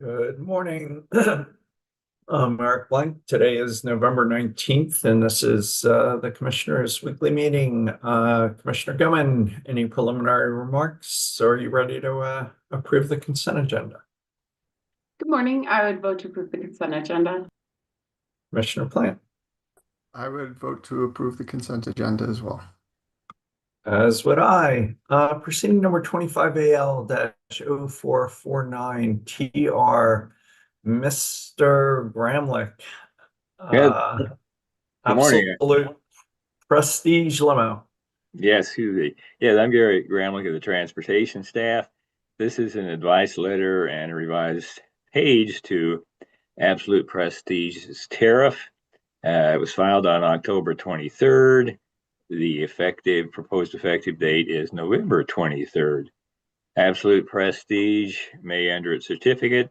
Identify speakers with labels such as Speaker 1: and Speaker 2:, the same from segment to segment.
Speaker 1: Good morning. I'm Eric Blank. Today is November 19th, and this is the Commissioners' Weekly Meeting. Commissioner Gilman, any preliminary remarks? Or are you ready to approve the consent agenda?
Speaker 2: Good morning. I would vote to approve the consent agenda.
Speaker 1: Commissioner Plant?
Speaker 3: I would vote to approve the consent agenda as well.
Speaker 1: As would I. Proceeding number 25AL-0449 Mr. Bramlett.
Speaker 4: Good. Good morning.
Speaker 1: Absolute prestige limo.
Speaker 4: Yes, yes, I'm Gary Gramlich of the transportation staff. This is an advice letter and a revised page to Absolute Prestige's tariff. It was filed on October 23rd. The proposed effective date is November 23rd. Absolute Prestige may, under its certificate,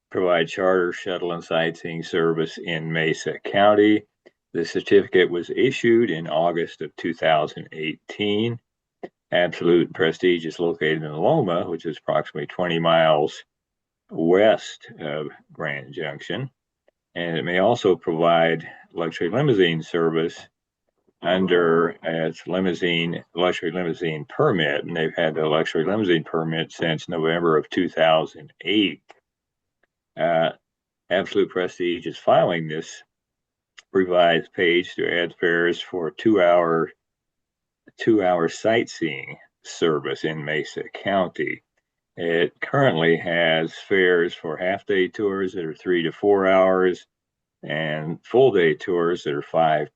Speaker 4: provide charter, shuttle, and sightseeing service in Mesa County. The certificate was issued in August of 2018. Absolute Prestige is located in Loma, which is approximately 20 miles west of Grand Junction. And it may also provide luxury limousine service under its luxury limousine permit. And they've had the luxury limousine permit since November of 2008. Absolute Prestige is filing this revised page to add fares for two-hour sightseeing service in Mesa County. It currently has fares for half-day tours that are 3 to 4 hours and full-day tours that are 5+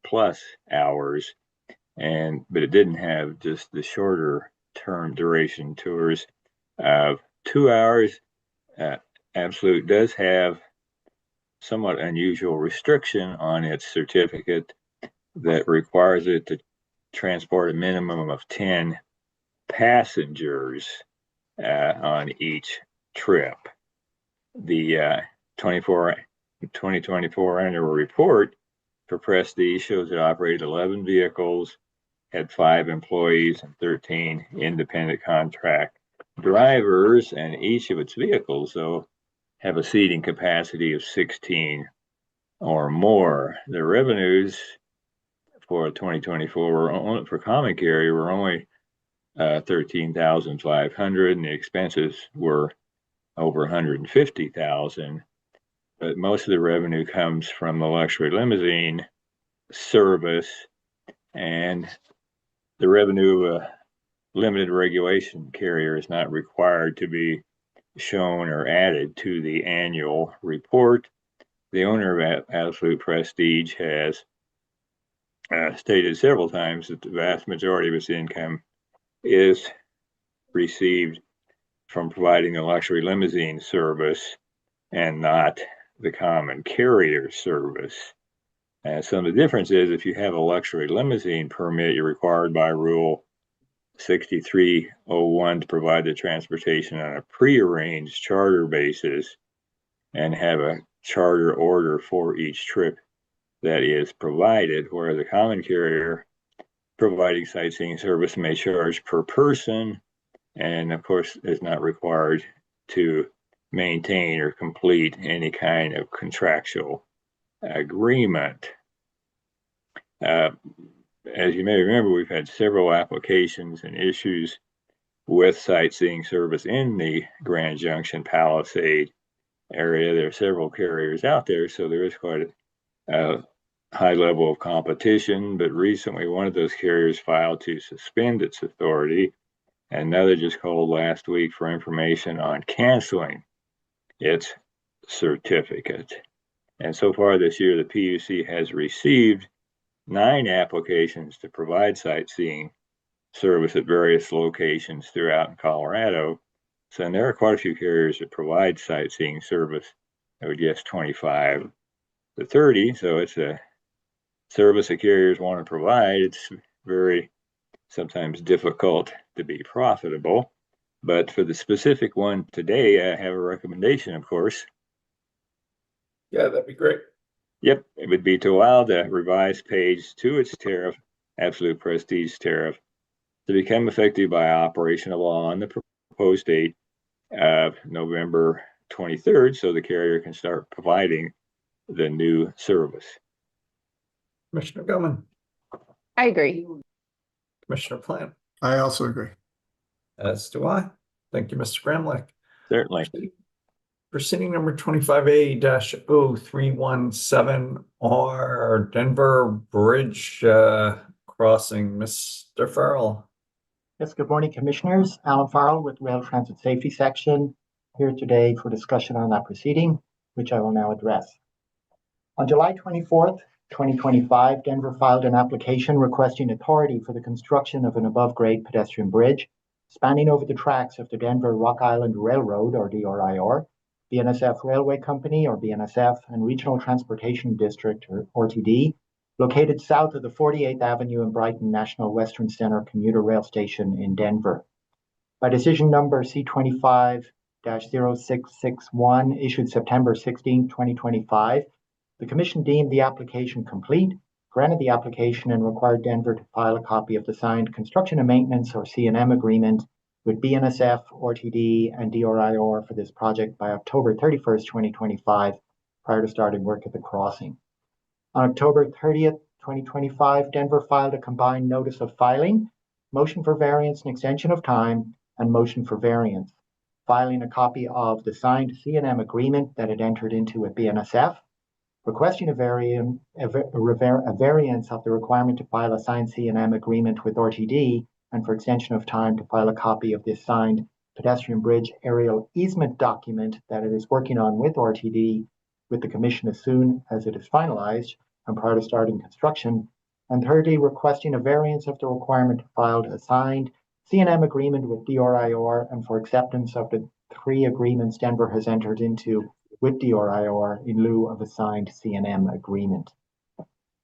Speaker 4: hours. But it didn't have just the shorter term duration tours of 2 hours. Absolute does have somewhat unusual restriction on its certificate that requires it to transport a minimum of 10 passengers on each trip. The 2024 annual report for Prestige shows it operated 11 vehicles, had 5 employees and 13 independent contract drivers, and each of its vehicles, though, have a seating capacity of 16 or more. The revenues for 2024 for common carrier were only $13,500, and the expenses were over $150,000. But most of the revenue comes from the luxury limousine service, and the revenue of a limited regulation carrier is not required to be shown or added to the annual report. The owner of Absolute Prestige has stated several times that the vast majority of its income is received from providing the luxury limousine service and not the common carrier service. So the difference is, if you have a luxury limousine permit, you're required by Rule 6301 to provide the transportation on a prearranged charter basis and have a charter order for each trip that is provided, where the common carrier providing sightseeing service may charge per person, and of course is not required to maintain or complete any kind of contractual agreement. As you may remember, we've had several applications and issues with sightseeing service in the Grand Junction Palisade area. There are several carriers out there, so there is quite a high level of competition. But recently, one of those carriers filed to suspend its authority, and another just called last week for information on canceling its certificate. And so far this year, the PUC has received 9 applications to provide sightseeing service at various locations throughout Colorado. So there are quite a few carriers that provide sightseeing service. I would guess 25 to 30. So it's a service that carriers want to provide. It's very sometimes difficult to be profitable. But for the specific one today, I have a recommendation, of course.
Speaker 1: Yeah, that'd be great.
Speaker 4: Yep, it would be to allow the revised page to its tariff, Absolute Prestige tariff, to become effective by operation of law on the proposed date of November 23rd so the carrier can start providing the new service.
Speaker 1: Commissioner Gilman,
Speaker 2: I agree.
Speaker 1: Commissioner Plant,
Speaker 3: I also agree.
Speaker 1: as do I. Thank you, Mr. Gramlich.
Speaker 4: Certainly.
Speaker 1: Proceeding number 25A-0317R, Denver Bridge crossing. Mr. Farrell.
Speaker 5: Yes, good morning, Commissioners. Alan Farrell with Rail Transit Safety Section here today for discussion on that proceeding, which I will now address. On July 24th, 2025, Denver filed an application requesting authority for the construction of an above-grade pedestrian bridge spanning over the tracks of the Denver Rock Island Railroad, or DRIR, BNSF Railway Company, or BNSF, and Regional Transportation District, or RTD, located south of the 48th Avenue and Brighton National Western Center commuter rail station in Denver. By decision number C25-0661, issued September 16, 2025, the Commission deemed the application complete, granted the application, and required Denver to file a copy of the signed Construction and Maintenance, or C&M, agreement with BNSF, RTD, and DRIR for this project by October 31st, 2025, prior to starting work at the crossing. On October 30th, 2025, Denver filed a combined notice of filing, motion for variance and extension of time, and motion for variance, filing a copy of the signed C&M agreement that it entered into with BNSF, requesting a variance of the requirement to file a signed C&M agreement with RTD, and for extension of time to file a copy of this signed pedestrian bridge aerial easement document that it is working on with RTD with the Commission as soon as it is finalized and prior to starting construction. And thirdly, requesting a variance of the requirement to file a signed C&M agreement with DRIR and for acceptance of the 3 agreements Denver has entered into with DRIR in lieu of a signed C&M agreement.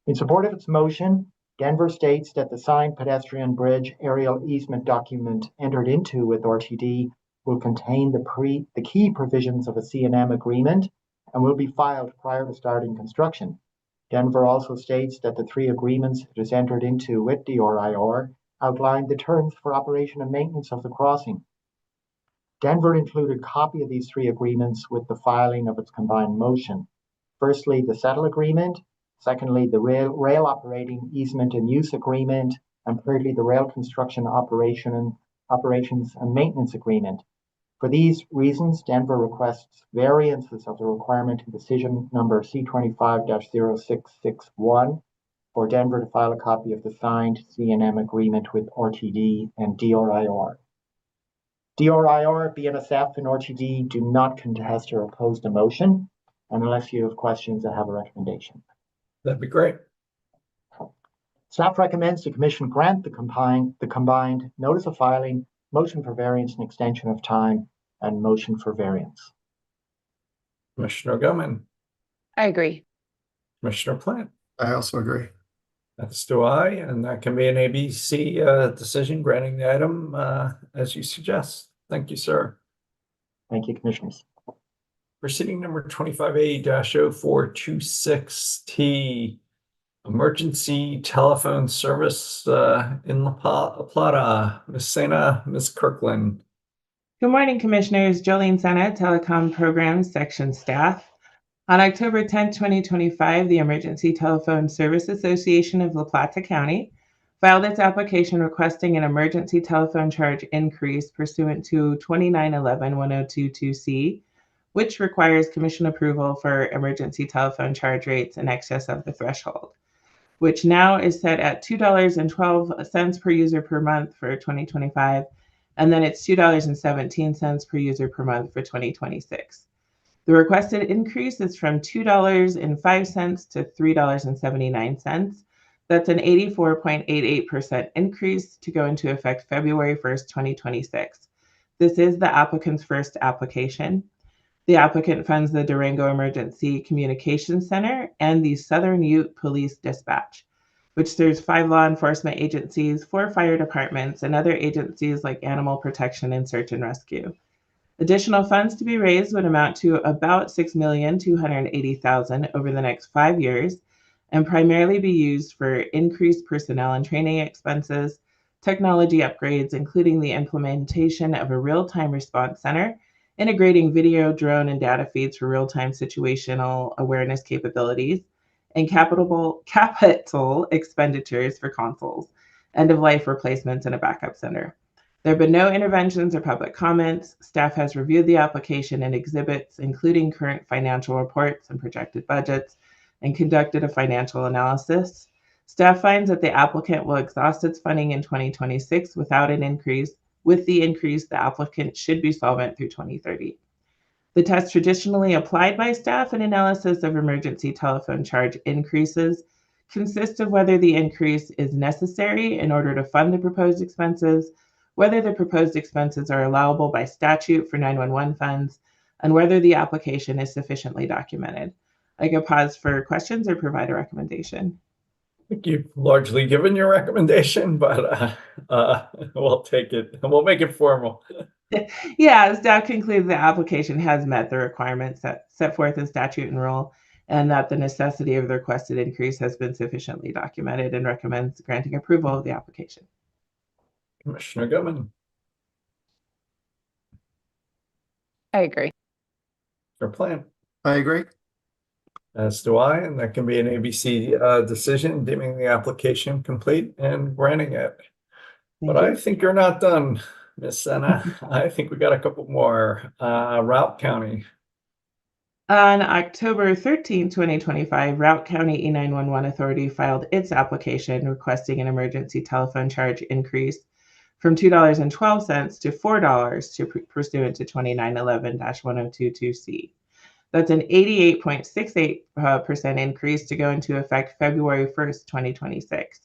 Speaker 5: In support of its motion, Denver states that the signed pedestrian bridge aerial easement document entered into with RTD will contain the key provisions of a C&M agreement and will be filed prior to starting construction. Denver also states that the 3 agreements it has entered into with DRIR outline the terms for operation and maintenance of the crossing. Denver included a copy of these 3 agreements with the filing of its combined motion. Firstly, the settle agreement. Secondly, the rail operating easement and use agreement. And thirdly, the rail construction operations and maintenance agreement. For these reasons, Denver requests variances of the requirement in decision number C25-0661 for Denver to file a copy of the signed C&M agreement with RTD and DRIR. DRIR, BNSF, and RTD do not contest or oppose the motion. And unless you have questions, I have a recommendation.
Speaker 1: That'd be great.
Speaker 5: Staff recommends the Commission grant the combined notice of filing, motion for variance and extension of time, and motion for variance.
Speaker 1: Commissioner Gilman,
Speaker 2: I agree.
Speaker 1: Commissioner Plant,
Speaker 3: I also agree.
Speaker 1: as do I, and that can be an ABC decision granting the item as you suggest. Thank you, sir.
Speaker 5: Thank you, Commissioners.
Speaker 1: Proceeding number 25A-0426T, emergency telephone service in La Plata. Ms. Sena, Ms. Kirkland.
Speaker 6: Good morning, Commissioners. Jolene Sena, Telecom Programs Section Staff. On October 10, 2025, the Emergency Telephone Service Association of La Plata County filed its application requesting an emergency telephone charge increase pursuant to 2911-1022C, which requires Commission approval for emergency telephone charge rates in excess of the threshold, which now is set at $2.12 per user per month for 2025, and then it's $2.17 per user per month for 2026. The requested increase is from $2.05 to $3.79. That's an 84.88% increase to go into effect February 1st, 2026. This is the applicant's first application. The applicant funds the Durango Emergency Communications Center and the Southern Ute Police Dispatch, which serves 5 law enforcement agencies, 4 fire departments, and other agencies like Animal Protection and Search and Rescue. Additional funds to be raised would amount to about $6,280,000 over the next 5 years and primarily be used for increased personnel and training expenses, technology upgrades, including the implementation of a real-time response center, integrating video, drone, and data feeds for real-time situational awareness capabilities, and capital expenditures for consoles, end-of-life replacements, and a backup center. There have been no interventions or public comments. Staff has reviewed the application and exhibits, including current financial reports and projected budgets, and conducted a financial analysis. Staff finds that the applicant will exhaust its funding in 2026 without an increase. With the increase, the applicant should be solvent through 2030. The test traditionally applied by staff in analysis of emergency telephone charge increases consists of whether the increase is necessary in order to fund the proposed expenses, whether the proposed expenses are allowable by statute for 911 funds, and whether the application is sufficiently documented. I can pause for questions or provide a recommendation.
Speaker 1: I think you've largely given your recommendation, but we'll take it and we'll make it formal.
Speaker 6: Yeah, staff concludes the application has met the requirements set forth in statute and rule, and that the necessity of the requested increase has been sufficiently documented, and recommends granting approval of the application.
Speaker 1: Commissioner Goodman,
Speaker 2: I agree.
Speaker 1: your plan.
Speaker 3: I agree.
Speaker 1: As do I, and that can be an ABC decision, deeming the application complete and granting it.
Speaker 6: Thank
Speaker 1: But
Speaker 6: you.
Speaker 1: I think you're not done, Miss Senna. I think we got a couple more. Routt County.
Speaker 6: On October 13, 2025, Routt County E911 Authority filed its application requesting an emergency telephone charge increase from $2.12 to $4 pursuant to 2911-1022C. That's an 88.68% increase to go into effect February 1st, 2026.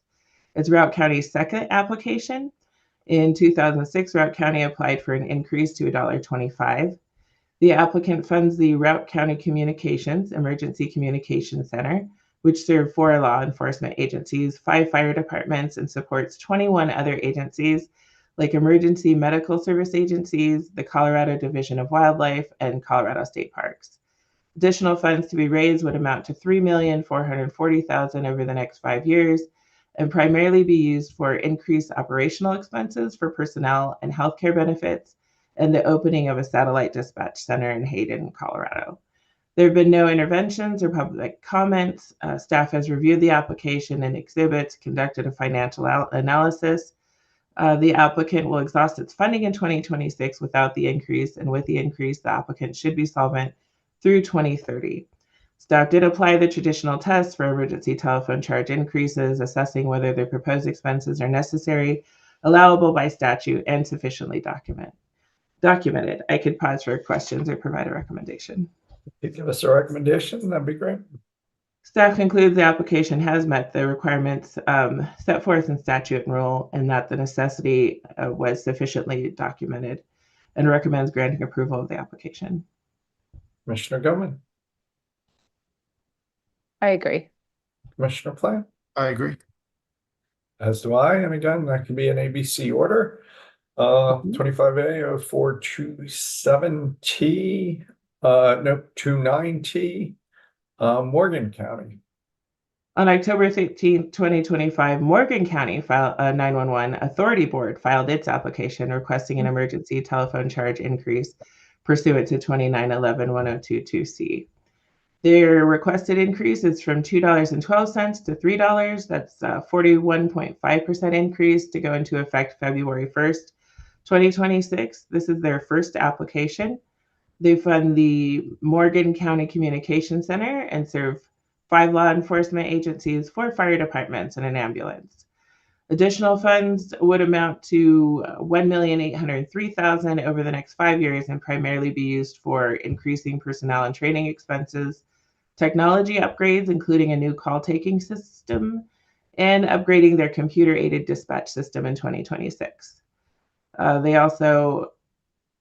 Speaker 6: It's Routt County's second application. In 2006, Routt County applied for an increase to $1.25. The applicant funds the Routt County Communications Emergency Communications Center, which serves 4 law enforcement agencies, 5 fire departments, and supports 21 other agencies like emergency medical service agencies, the Colorado Division of Wildlife, and Colorado State Parks. Additional funds to be raised would amount to $3,440,000 over the next 5 years, and primarily be used for increased operational expenses for personnel and healthcare benefits, and the opening of a satellite dispatch center in Hayden, Colorado. There have been no interventions or public comments. Staff has reviewed the application and exhibits, conducted a financial analysis. The applicant will exhaust its funding in 2026 without the increase, and with the increase, the applicant should be solvent through 2030. Staff did apply the traditional tests for emergency telephone charge increases, assessing whether the proposed expenses are necessary, allowable by statute, and sufficiently documented. I could pause for questions or provide a recommendation.
Speaker 1: If you give us a recommendation, that'd be great.
Speaker 6: Staff concludes the application has met the requirements set forth in statute and rule, and that the necessity was sufficiently documented, and recommends granting approval of the application.
Speaker 1: Commissioner Goodman,
Speaker 2: I agree.
Speaker 1: Commissioner Plant,
Speaker 3: I agree.
Speaker 1: as do I. And again, that can be an ABC order. 25A 0427T, no, 29T, Morgan County.
Speaker 6: On October 13, 2025, Morgan County 911 Authority Board filed its application requesting an emergency telephone charge increase pursuant to 2911-1022C. Their requested increase is from $2.12 to $3. That's a 41.5% increase to go into effect February 1st, 2026. This is their first application. They fund the Morgan County Communications Center and serve 5 law enforcement agencies, 4 fire departments, and an ambulance. Additional funds would amount to $1,803,000 over the next 5 years, and primarily be used for increasing personnel and training expenses, technology upgrades, including a new call taking system, and upgrading their computer-aided dispatch system in 2026. They also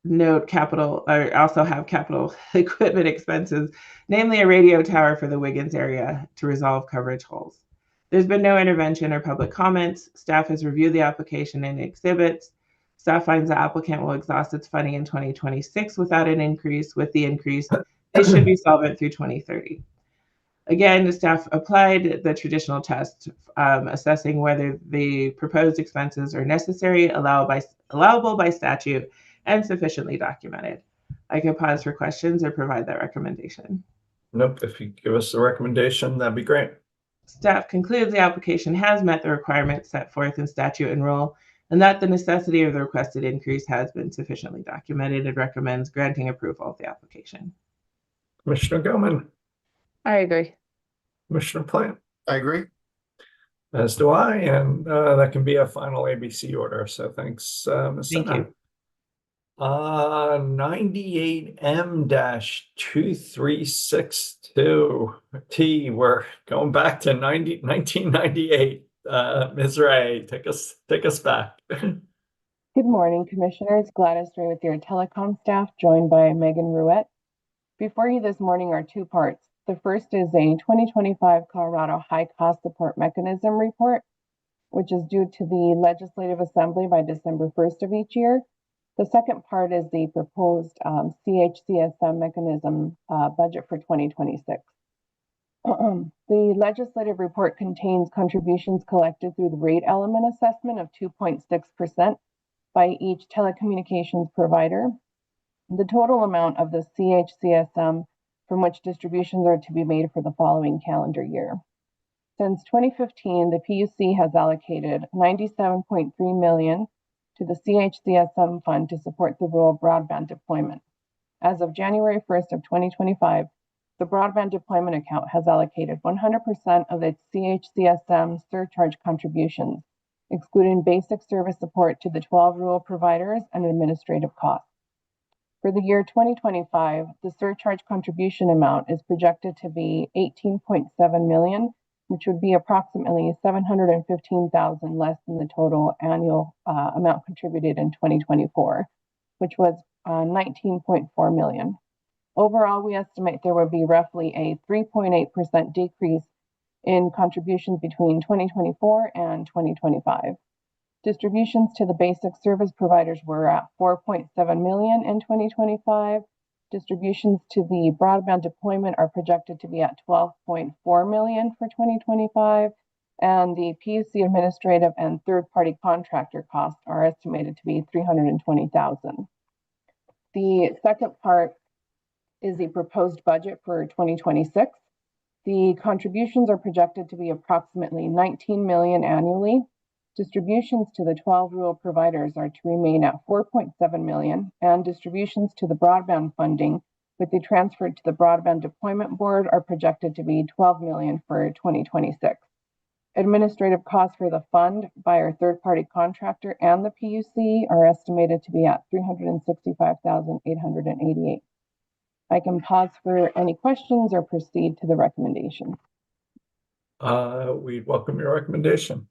Speaker 6: have capital equipment expenses, namely a radio tower for the Wiggins area to resolve coverage holes. There's been no intervention or public comments. Staff has reviewed the application and exhibits. Staff finds the applicant will exhaust its funding in 2026 without an increase. With the increase, they should be solvent through 2030. Again, the staff applied the traditional test, assessing whether the proposed expenses are necessary, allowable by statute, and sufficiently documented. I can pause for questions or provide that recommendation.
Speaker 1: Nope, if you give us a recommendation, that'd be great.
Speaker 6: Staff concludes the application has met the requirements set forth in statute and rule, and that the necessity of the requested increase has been sufficiently documented, and recommends granting approval of the application.
Speaker 1: Commissioner Gilman,
Speaker 2: I agree.
Speaker 1: Commissioner Plant,
Speaker 3: I agree.
Speaker 1: as do I, and that can be a final ABC order. So thanks, Ms.
Speaker 6: Thank
Speaker 1: Sinha.
Speaker 6: you.
Speaker 1: 98M-2362T. We're going back to 1998. Ms. Ray, take us back.
Speaker 7: Good morning, Commissioners. Gladys Ray with your telecom staff, joined by Megan Ruette. Before you this morning are two parts. The first is a 2025 Colorado High Cost Support Mechanism report, which is due to the Legislative Assembly by December 1st of each year. The second part is the proposed CHCSM mechanism budget for 2026. The legislative report contains contributions collected through the rate element assessment of 2.6% by each telecommunications provider. The total amount of the CHCSM from which distributions are to be made for the following calendar year. Since 2015, the PUC has allocated $97.3 million to the CHCSM fund to support the rural broadband deployment. As of January 1st of 2025, the broadband deployment account has allocated 100% of its CHCSM surcharge contributions, excluding basic service support to the 12 rural providers and administrative costs. For the year 2025, the surcharge contribution amount is projected to be $18.7 million, which would be approximately $715,000 less than the total annual amount contributed in 2024, which was $19.4 million. Overall, we estimate there will be roughly a 3.8% decrease in contributions between 2024 and 2025. Distributions to the basic service providers were at $4.7 million in 2025. Distributions to the broadband deployment are projected to be at $12.4 million for 2025, and the PUC administrative and third-party contractor costs are estimated to be $320,000. The second part is the proposed budget for 2026. The contributions are projected to be approximately $19 million annually. Distributions to the 12 rural providers are to remain at $4.7 million, and distributions to the broadband funding, with the transfer to the Broadband Deployment Board, are projected to be $12 million for 2026. Administrative costs for the fund by our third-party contractor and the PUC are estimated to be at $365,888. I can pause for any questions or proceed to the recommendation.
Speaker 1: We'd welcome your recommendation.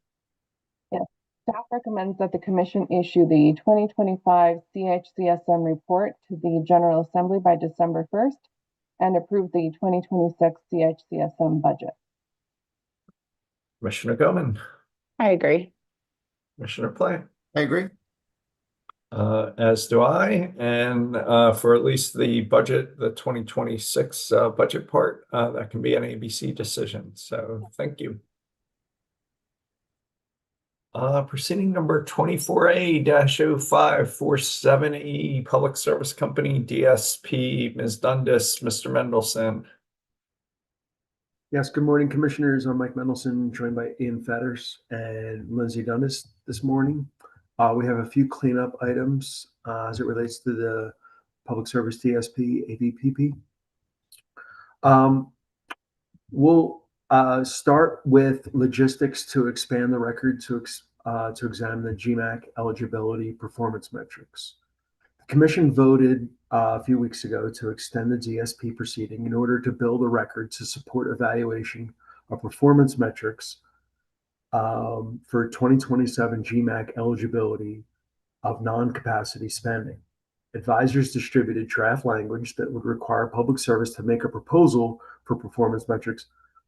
Speaker 7: Staff recommends that the Commission issue the 2025 CHCSM report to the General Assembly by December 1st and approve the 2026 CHCSM budget.
Speaker 1: Commissioner Gilman,
Speaker 2: I agree.
Speaker 1: Commissioner Plant,
Speaker 3: I agree.
Speaker 1: as do I. And for at least the budget, the 2026 budget part, that can be an ABC decision. So thank you. Proceeding number 24A-0547E, Public Service Company, DSP, Ms. Dundas, Mr. Mendelson.
Speaker 8: Yes, good morning, Commissioners. I'm Mike Mendelson, joined by Ian Fetters and Lindsay Dundas this morning. We have a few cleanup items as it relates to the Public Service DSP AVPP. We'll start with logistics to expand the record to examine the GMAC eligibility performance metrics. The Commission voted a few weeks ago to extend the DSP proceeding in order to build a record to support evaluation of performance metrics for 2027 GMAC eligibility of non-capacity spending. Advisors distributed draft language that would require Public Service to make a proposal for performance metrics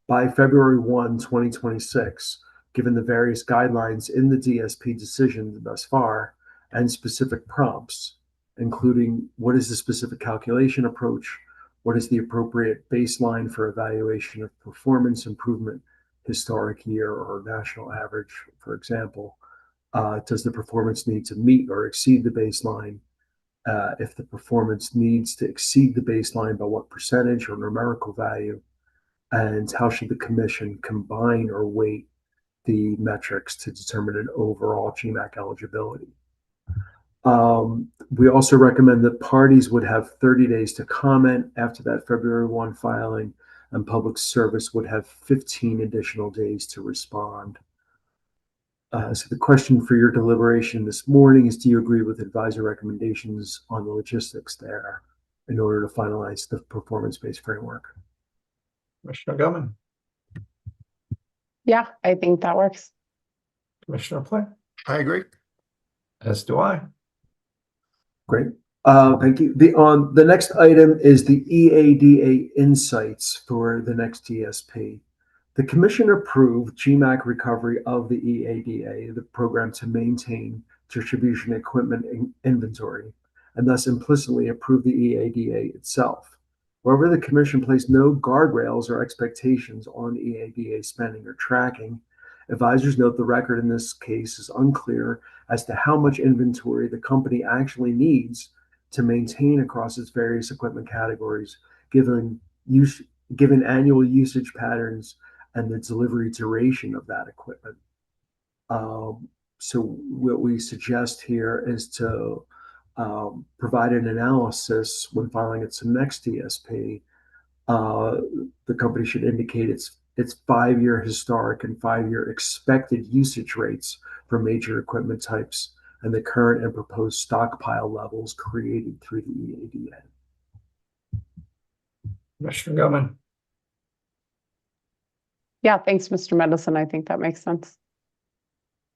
Speaker 8: by February 1, 2026, given the various guidelines in the DSP decision thus far and specific prompts, including what is the specific calculation approach, what is the appropriate baseline for evaluation of performance improvement, historic year or national average, for example. Does the performance need to meet or exceed the baseline? if the performance needs to exceed the baseline by what percentage or numerical value, and how should the commission combine or weight the metrics to determine an overall GMAC eligibility. We also recommend that parties would have 30 days to comment after that February 1 filing, and Public Service would have 15 additional days to respond. So the question for your deliberation this morning is, do you agree with advisor recommendations on the logistics there in order to finalize the performance-based framework?
Speaker 1: Commissioner Gilman,
Speaker 7: Yeah, I think that works.
Speaker 1: Commissioner Play,
Speaker 3: I agree.
Speaker 1: as do I.
Speaker 8: Great. Thank you. The next item is the EADA insights for the next DSP. The Commission approved GMAC recovery of the EADA, the program to maintain distribution equipment inventory, and thus implicitly approved the EADA itself. However, the Commission placed no guardrails or expectations on EADA spending or tracking. Advisors note the record in this case is unclear as to how much inventory the company actually needs to maintain across its various equipment categories, given annual usage patterns and the delivery duration of that equipment. So what we suggest here is to provide an analysis when filing its next DSP. The company should indicate its 5-year historic and 5-year expected usage rates for major equipment types and the current and proposed stockpile levels created through the EADA.
Speaker 1: Commissioner Gilman,
Speaker 7: Yeah, thanks, Mr. Medicine. I think that makes sense.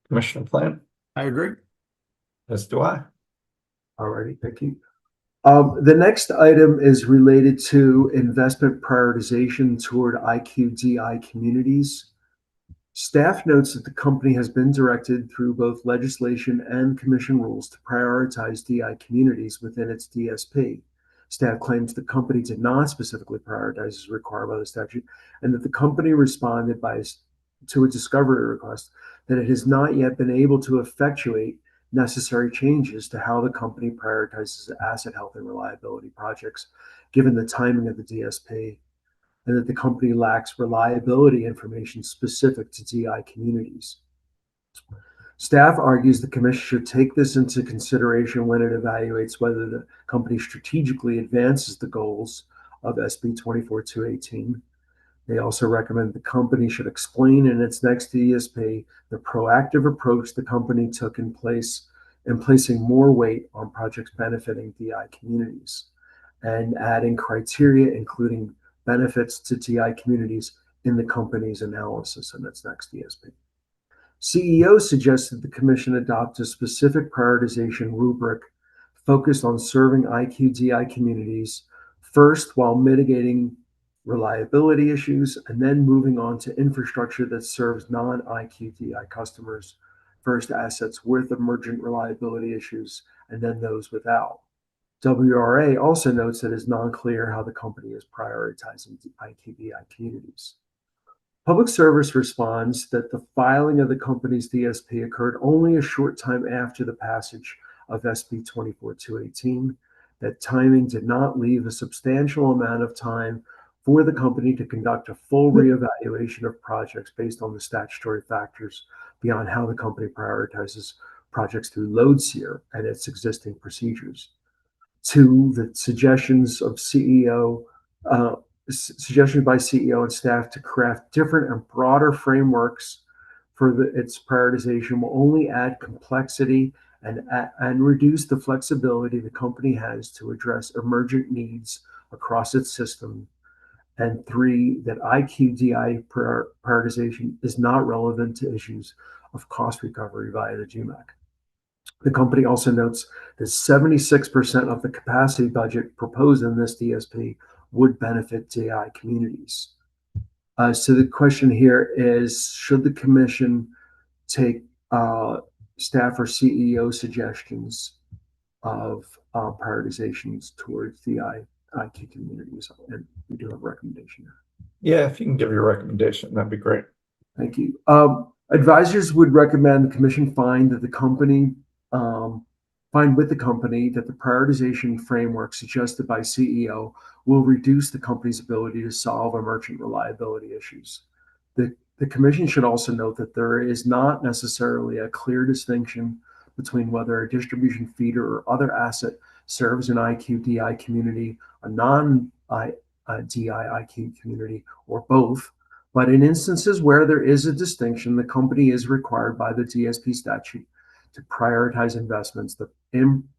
Speaker 1: Commissioner Plant,
Speaker 3: I agree.
Speaker 1: as do I.
Speaker 8: Alrighty, thank you. The next item is related to investment prioritization toward IQDI communities. Staff notes that the company has been directed through both legislation and commission rules to prioritize DI communities within its DSP. Staff claims the company did not specifically prioritize as required by the statute, and that the company responded to a discovery request that it has not yet been able to effectuate necessary changes to how the company prioritizes asset health and reliability projects, given the timing of the DSP, and that the company lacks reliability information specific to DI communities. Staff argues the Commission should take this into consideration when it evaluates whether the company strategically advances the goals of SB 24218. They also recommend the company should explain in its next DSP the proactive approach the company took in placing more weight on projects benefiting DI communities and adding criteria including benefits to DI communities in the company's analysis in its next DSP. CEO suggested the Commission adopt a specific prioritization rubric focused on serving IQDI communities first while mitigating reliability issues, and then moving on to infrastructure that serves non-IQDI customers, first assets with emergent reliability issues, and then those without. WRA also notes that it is non-clear how the company is prioritizing IQDI communities. Public Service responds that the filing of the company's DSP occurred only a short time after the passage of SB 24218, that timing did not leave a substantial amount of time for the company to conduct a full reevaluation of projects based on the statutory factors beyond how the company prioritizes projects through LoadSeer and its existing procedures. 2, the suggestions by CEO and staff to craft different and broader frameworks for its prioritization will only add complexity and reduce the flexibility the company has to address emergent needs across its system. And 3, that IQDI prioritization is not relevant to issues of cost recovery via the GMAC. The company also notes that 76% of the capacity budget proposed in this DSP would benefit DI communities. So the question here is, should the Commission take staff or CEO suggestions of prioritizations towards DI IQ communities? And we do have a recommendation here.
Speaker 1: Yeah, if you can give your recommendation, that'd be great.
Speaker 8: Thank you. Advisors would recommend the Commission find that the company find with the company that the prioritization framework suggested by CEO will reduce the company's ability to solve emergent reliability issues. The commission should also note that there is not necessarily a clear distinction between whether a distribution feeder or other asset serves an IQ-DI community, a non-DI-IQ community, or both. But in instances where there is a distinction, the company is required by the DSP statute to prioritize investments that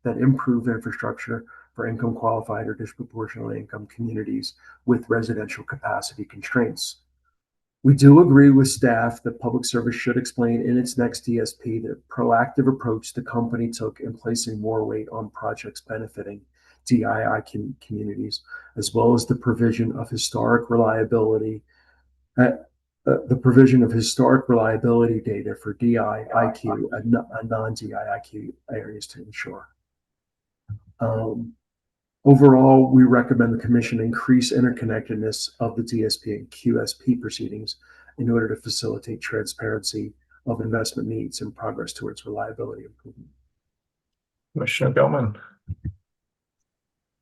Speaker 8: improve infrastructure for income qualified or disproportionately income communities with residential capacity constraints. We do agree with staff that public service should explain in its next DSP the proactive approach the company took in placing more weight on projects benefiting DII communities, as well as the provision of historic reliability data for DIIQ and non-DIIQ areas to ensure. Overall, we recommend the commission increase interconnectedness of the DSP and QSP proceedings in order to facilitate transparency of investment needs and progress towards reliability improvement.
Speaker 1: Commissioner Gilman.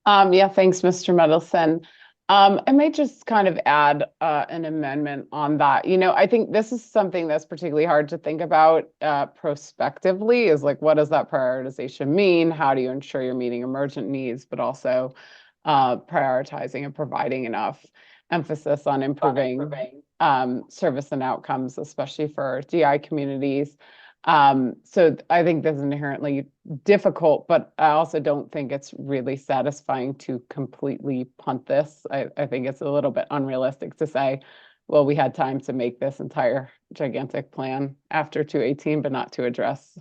Speaker 2: Yeah, thanks, Mr. Mendelson. I might just kind of add an amendment on that. I think this is something that's particularly hard to think about prospectively, is like, what does that prioritization mean? How do you ensure you're meeting emergent needs, but also prioritizing and providing enough emphasis on improving service and outcomes, especially for DI communities. So I think this is inherently difficult, but I also don't think it's really satisfying to completely punt this. I think it's a little bit unrealistic to say, well, we had time to make this entire gigantic plan after 218, but not to address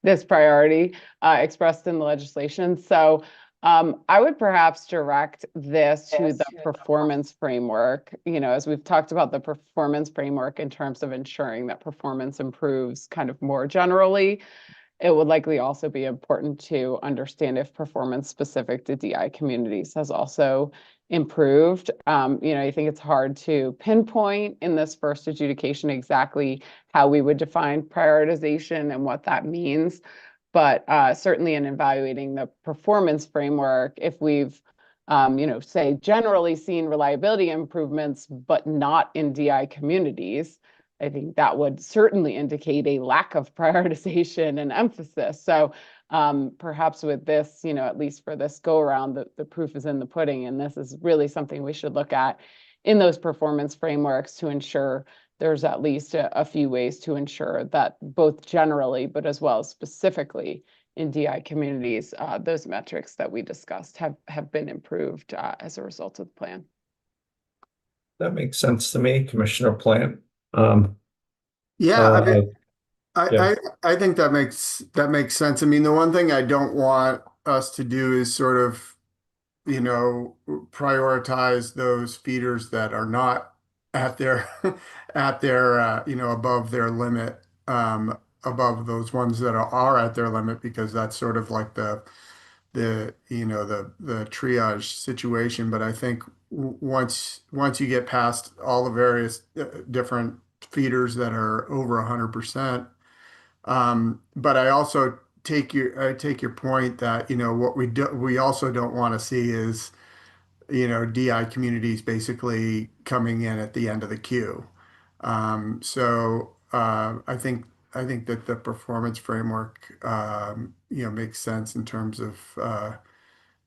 Speaker 2: this priority expressed in the legislation. So I would perhaps direct this to the performance framework, as we've talked about the performance framework in terms of ensuring that performance improves kind of more generally. It would likely also be important to understand if performance specific to DI communities has also improved. I think it's hard to pinpoint in this first adjudication exactly how we would define prioritization and what that means. But certainly in evaluating the performance framework, if we've, say, generally seen reliability improvements, but not in DI communities, I think that would certainly indicate a lack of prioritization and emphasis. So perhaps with this, at least for this go around, the proof is in the pudding. And this is really something we should look at in those performance frameworks to ensure there's at least a few ways to ensure that both generally, but as well as specifically in DI communities, those metrics that we discussed have been improved as a result of the plan.
Speaker 1: That makes sense to me, Commissioner Plant.
Speaker 3: Yeah,
Speaker 1: Yeah.
Speaker 3: I think that makes sense. I mean, the one thing I don't want us to do is sort of, prioritize those feeders that are not at their above their limit, above those ones that are at their limit, because that's sort of like the triage situation. But I think once you get past all the various different feeders that are over 100%, but I also take your point that what we also don't want to see is DI communities basically coming in at the end of the queue. So I think that the performance framework makes sense in terms of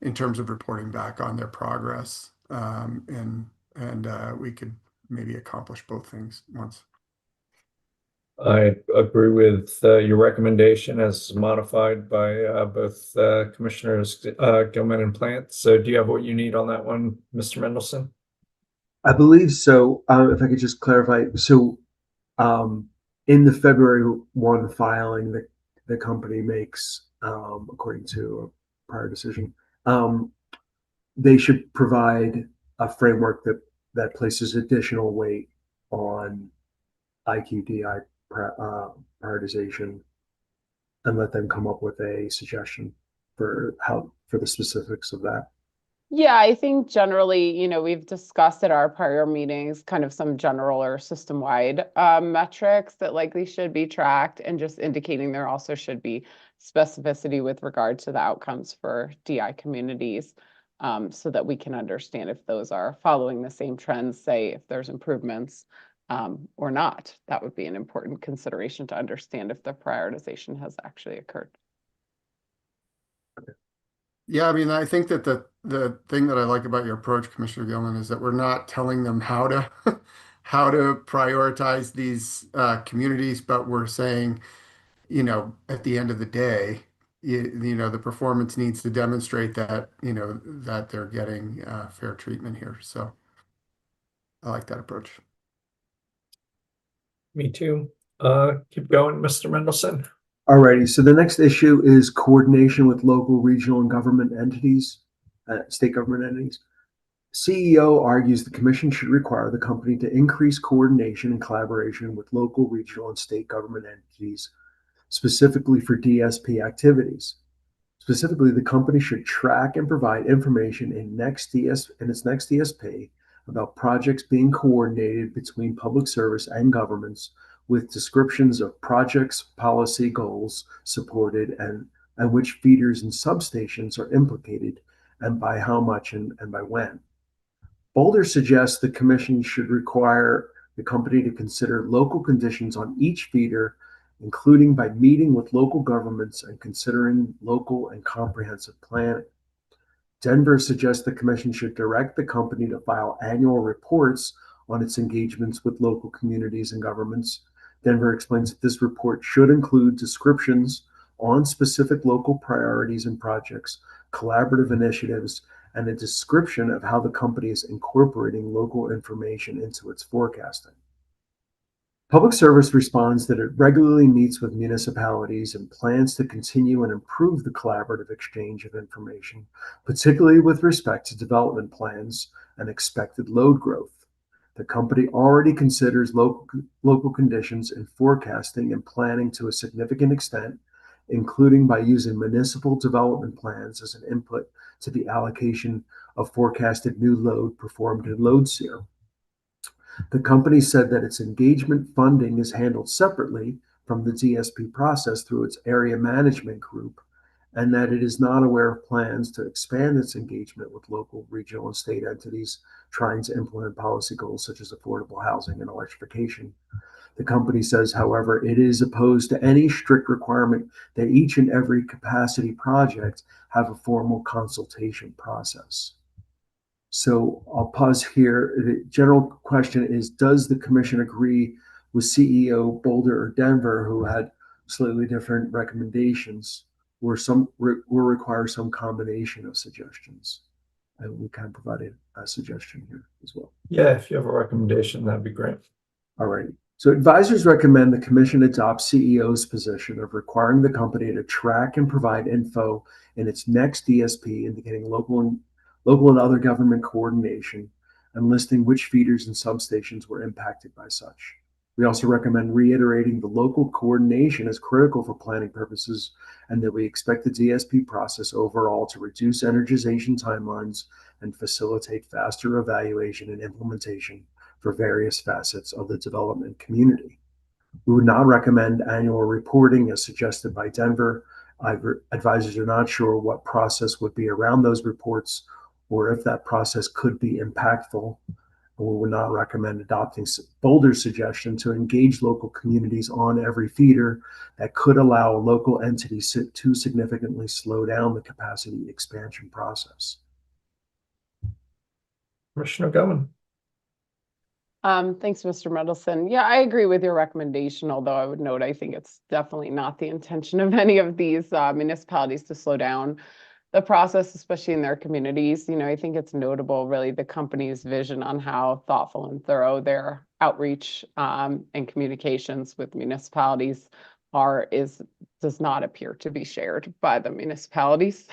Speaker 3: reporting back on their progress, and we could maybe accomplish both things once.
Speaker 1: I agree with your recommendation as modified by both Commissioners Gilman and Plant. So do you have what you need on that one, Mr. Mendelson?
Speaker 8: I believe so. If I could just clarify. So in the February 1 filing that the company makes, according to a prior decision, they should provide a framework that places additional weight on IQ-DI prioritization and let them come up with a suggestion for the specifics of that.
Speaker 2: Yeah, I think generally, we've discussed at our prior meetings kind of some general or system-wide metrics that likely should be tracked, and just indicating there also should be specificity with regard to the outcomes for DI communities, so that we can understand if those are following the same trends, say if there's improvements or not. That would be an important consideration to understand if the prioritization has actually occurred.
Speaker 3: Yeah, I mean, I think that the thing that I like about your approach, Commissioner Gilman, is that we're not telling them how to how to prioritize these communities, but we're saying, at the end of the day, the performance needs to demonstrate that, that they're getting fair treatment here. So I like that approach.
Speaker 1: Me too. Keep going, Mr. Mendelson.
Speaker 8: Alrighty, so the next issue is coordination with local, regional, and government entities, state government entities. CEO argues the commission should require the company to increase coordination and collaboration with local, regional, and state government entities, specifically for DSP activities. Specifically, the company should track and provide information in its next DSP about projects being coordinated between public service and governments, with descriptions of projects, policy goals supported, and which feeders and substations are implicated, and by how much and by when. Boulder suggests the commission should require the company to consider local conditions on each feeder, including by meeting with local governments and considering local and comprehensive planning. Denver suggests the commission should direct the company to file annual reports on its engagements with local communities and governments. Denver explains that this report should include descriptions on specific local priorities and projects, collaborative initiatives, and a description of how the company is incorporating local information into its forecasting. Public Service responds that it regularly meets with municipalities and plans to continue and improve the collaborative exchange of information, particularly with respect to development plans and expected load growth. The company already considers local conditions in forecasting and planning to a significant extent, including by using municipal development plans as an input to the allocation of forecasted new load performed in LoadSeer. The company said that its engagement funding is handled separately from the DSP process through its area management group, and that it is not aware of plans to expand its engagement with local, regional, and state entities trying to implement policy goals such as affordable housing and electrification. The company says, however, it is opposed to any strict requirement that each and every capacity project have a formal consultation process. So I'll pause here. The general question is, does the commission agree with CEO Boulder or Denver, who had slightly different recommendations, or require some combination of suggestions? And we kind of provided a suggestion here as well.
Speaker 1: Yeah, if you have a recommendation, that'd be great.
Speaker 8: All right. So advisors recommend the commission adopt CEO's position of requiring the company to track and provide info in its next DSP, indicating local and other government coordination, and listing which feeders and substations were impacted by such. We also recommend reiterating the local coordination is critical for planning purposes, and that we expect the DSP process overall to reduce energization timelines and facilitate faster evaluation and implementation for various facets of the development community. We would not recommend annual reporting as suggested by Denver. Advisors are not sure what process would be around those reports, or if that process could be impactful. We would not recommend adopting Boulder's suggestion to engage local communities on every feeder that could allow local entities to significantly slow down the capacity expansion process.
Speaker 1: Commissioner Gilman.
Speaker 2: Thanks, Mr. Mendelson. Yeah, I agree with your recommendation, although I would note I think it's definitely not the intention of any of these municipalities to slow down the process, especially in their communities. I think it's notable, really, the company's vision on how thoughtful and thorough their outreach and communications with municipalities does not appear to be shared by the municipalities.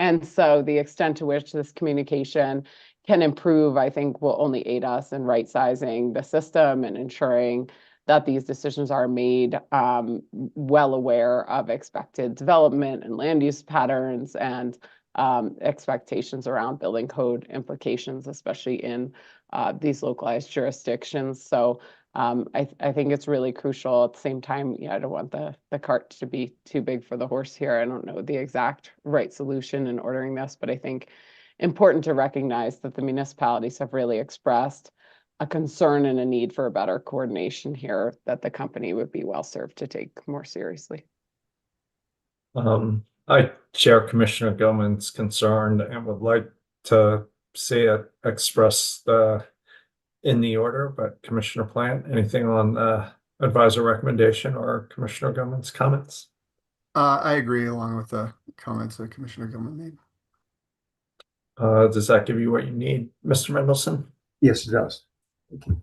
Speaker 2: And so the extent to which this communication can improve, I think, will only aid us in right-sizing the system and ensuring that these decisions are made well aware of expected development and land use patterns, and expectations around building code implications, especially in these localized jurisdictions. So I think it's really crucial. At the same time, I don't want the cart to be too big for the horse here. I don't know the exact right solution in ordering this, but I think important to recognize that the municipalities have really expressed a concern and a need for a better coordination here that the company would be well served to take more seriously.
Speaker 1: I share Commissioner Gilman's concern and would like to see it expressed in the order, but Commissioner Plant, anything on the advisor recommendation or Commissioner Gilman's comments?
Speaker 3: I agree along with the comments that Commissioner Gilman made.
Speaker 1: Does that give you what you need, Mr. Mendelson?
Speaker 8: Yes, it does. Thank you.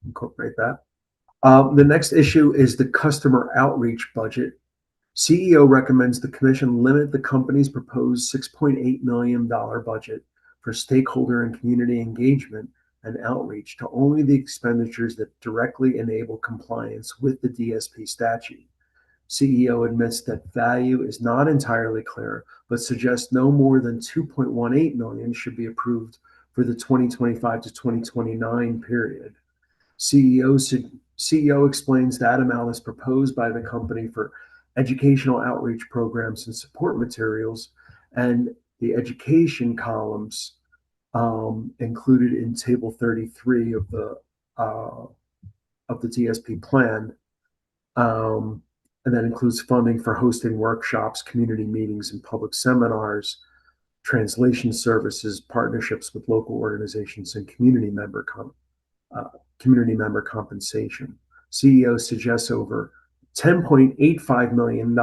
Speaker 8: Incorporate that. The next issue is the customer outreach budget. CEO recommends the commission limit the company's proposed $6.8 million budget for stakeholder and community engagement and outreach to only the expenditures that directly enable compliance with the DSP statute. CEO admits that value is not entirely clear, but suggests no more than $2.18 million should be approved for the 2025 to 2029 period. CEO explains that amount is proposed by the company for educational outreach programs and support materials, and the education columns included in Table 33 of the DSP plan, and that includes funding for hosting workshops, community meetings, and public seminars, translation services, partnerships with local organizations, and community member compensation. CEO suggests over $10.85 million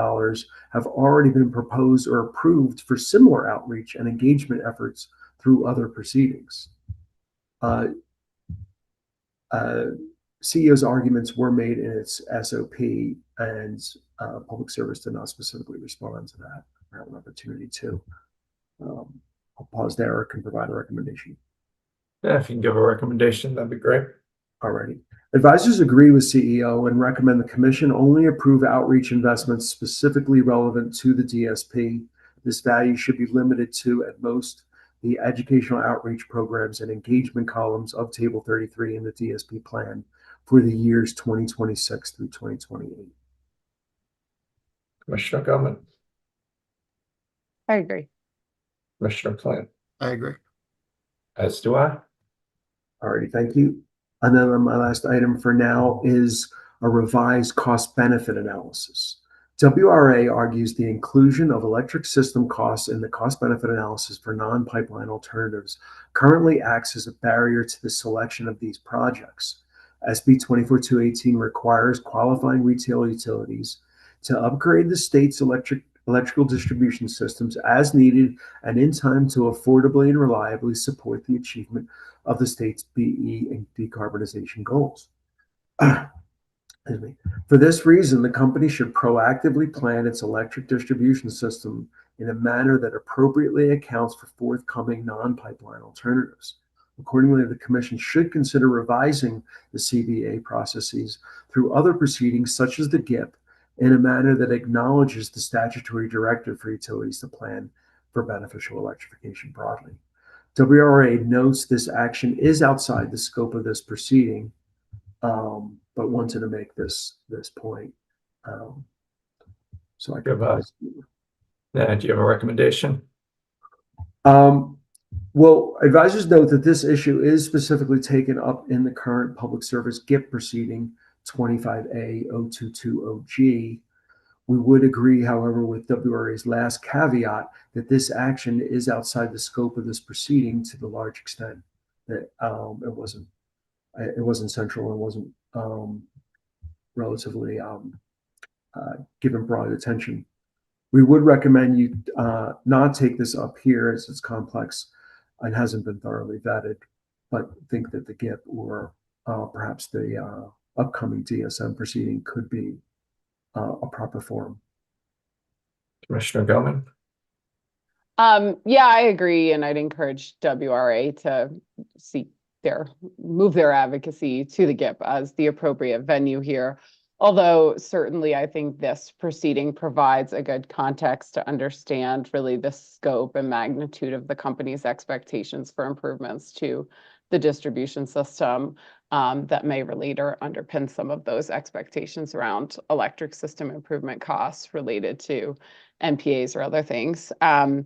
Speaker 8: have already been proposed or approved for similar outreach and engagement efforts through other proceedings. CEO's arguments were made in its SOP, and Public Service did not specifically respond to that or have an opportunity to. I'll pause there or can provide a recommendation.
Speaker 1: Yeah, if you can give a recommendation, that'd be great.
Speaker 8: Alrighty. Advisors agree with CEO and recommend the commission only approve outreach investments specifically relevant to the DSP. This value should be limited to, at most, the educational outreach programs and engagement columns of Table 33 in the DSP plan for the years 2026 through 2028.
Speaker 1: Commissioner Gilman,
Speaker 2: I agree.
Speaker 1: Commissioner Plant,
Speaker 3: I agree.
Speaker 1: as do I.
Speaker 8: Alrighty, thank you. And then my last item for now is a revised cost benefit analysis. WRA argues the inclusion of electric system costs in the cost benefit analysis for non-pipeline alternatives currently acts as a barrier to the selection of these projects. SB 24218 requires qualifying retail utilities to upgrade the state's electrical distribution systems as needed and in time to affordably and reliably support the achievement of the state's BE and decarbonization goals. For this reason, the company should proactively plan its electric distribution system in a manner that appropriately accounts for forthcoming non-pipeline alternatives. Accordingly, the Commission should consider revising the CBA processes through other proceedings such as the GIP in a manner that acknowledges the statutory directive for utilities to plan for beneficial electrification broadly. WRA notes this action is outside the scope of this proceeding, but wanted to make this point. So I could pause.
Speaker 1: Yeah, do you have a recommendation?
Speaker 8: Well, advisors note that this issue is specifically taken up in the current Public Service GIP proceeding 25A0220G. We would agree, however, with WRA's last caveat that this action is outside the scope of this proceeding to the large extent that it wasn't central and wasn't relatively given broad attention. We would recommend you not take this up here as it's complex and hasn't been thoroughly vetted, but think that the GIP or perhaps the upcoming DSM proceeding could be a proper forum.
Speaker 1: Commissioner Gilman?
Speaker 2: Yeah, I agree, and I'd encourage WRA to move their advocacy to the GIP as the appropriate venue here. Although certainly I think this proceeding provides a good context to understand really the scope and magnitude of the company's expectations for improvements to the distribution system that may relate or underpin some of those expectations around electric system improvement costs related to MPAs or other things. While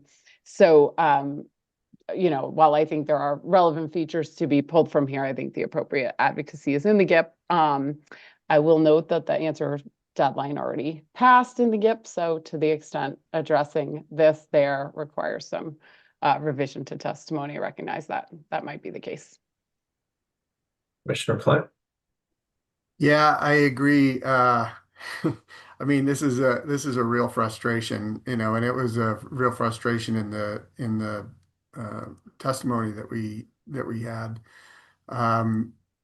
Speaker 2: I think there are relevant features to be pulled from here, I think the appropriate advocacy is in the GIP. I will note that the answer deadline already passed in the GIP, so to the extent addressing this there requires some revision to testimony, I recognize that that might be the case.
Speaker 1: Commissioner Plant?
Speaker 3: Yeah, I agree. I mean, this is a real frustration, and it was a real frustration in the testimony that we had.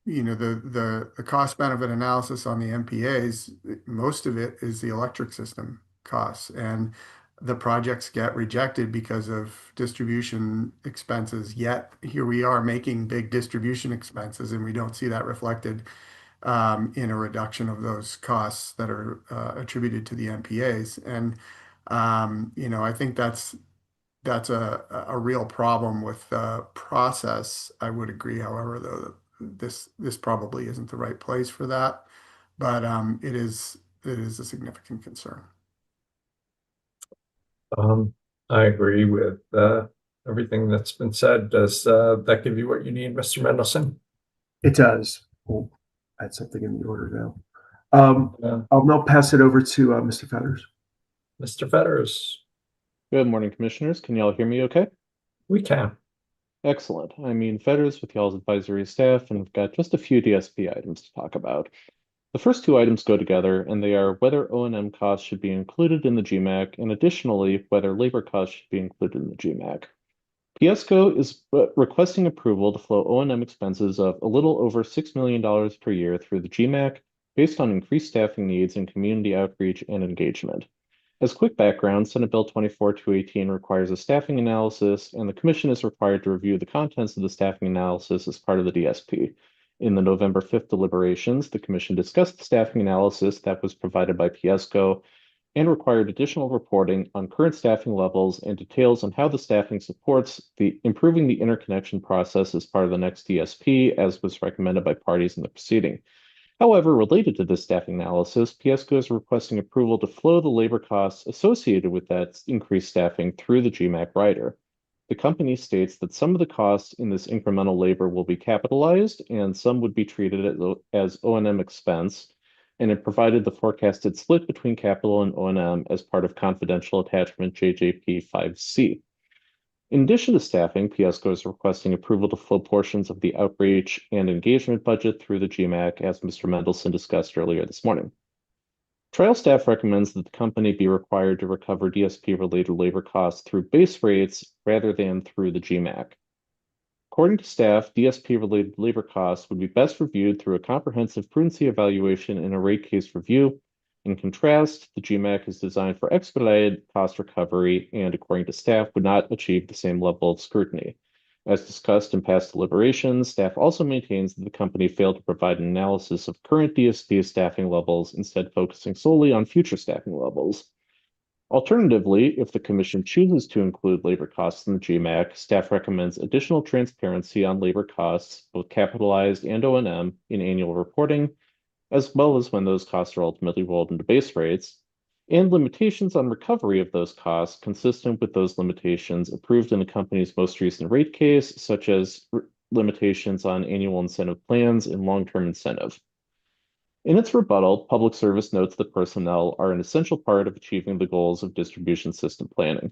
Speaker 3: The cost benefit analysis on the MPAs, most of it is the electric system costs, and the projects get rejected because of distribution expenses. Yet here we are making big distribution expenses, and we don't see that reflected in a reduction of those costs that are attributed to the MPAs. And I think that's a real problem with the process. I would agree, however, though, that this probably isn't the right place for that, but it is a significant concern.
Speaker 1: I agree with everything that's been said. Does that give you what you need, Mr. Mendelson?
Speaker 8: It does. We'll add something in the order now. I'll now pass it over to Mr. Fetters.
Speaker 1: Mr. Fetters?
Speaker 9: Good morning, commissioners. Can y'all hear me okay?
Speaker 1: We can.
Speaker 9: Excellent. I'm Ian Fetters with y'all's advisory staff, and we've got just a few DSP items to talk about. The first two items go together, and they are whether O&M costs should be included in the GMAC, and additionally, whether labor costs should be included in the GMAC. PSCO is requesting approval to flow O&M expenses of a little over $6 million per year through the GMAC based on increased staffing needs in community outreach and engagement. As quick background, Senate Bill 24-218 requires a staffing analysis, and the Commission is required to review the contents of the staffing analysis as part of the DSP. In the November 5th deliberations, the Commission discussed the staffing analysis that was provided by PSCO and required additional reporting on current staffing levels and details on how the staffing supports improving the interconnection process as part of the next DSP, as was recommended by parties in the proceeding. However, related to this staffing analysis, PSCO is requesting approval to flow the labor costs associated with that increased staffing through the GMAC rider. The company states that some of the costs in this incremental labor will be capitalized and some would be treated as O&M expense, and it provided the forecasted split between capital and O&M as part of confidential attachment JJP 5C. In addition to staffing, PSCO is requesting approval to flow portions of the outreach and engagement budget through the GMAC, as Mr. Mendelson discussed earlier this morning. Trial staff recommends that the company be required to recover DSP-related labor costs through base rates rather than through the GMAC. According to staff, DSP-related labor costs would be best reviewed through a comprehensive prudency evaluation and a rate case review. In contrast, the GMAC is designed for expedited cost recovery and, according to staff, would not achieve the same level of scrutiny. As discussed in past deliberations, staff also maintains that the company failed to provide an analysis of current DSP staffing levels, instead focusing solely on future staffing levels. Alternatively, if the Commission chooses to include labor costs in the GMAC, staff recommends additional transparency on labor costs, both capitalized and O&M, in annual reporting, as well as when those costs are ultimately rolled into base rates, and limitations on recovery of those costs consistent with those limitations approved in the company's most recent rate case, such as limitations on annual incentive plans and long-term incentive. In its rebuttal, Public Service notes that personnel are an essential part of achieving the goals of distribution system planning.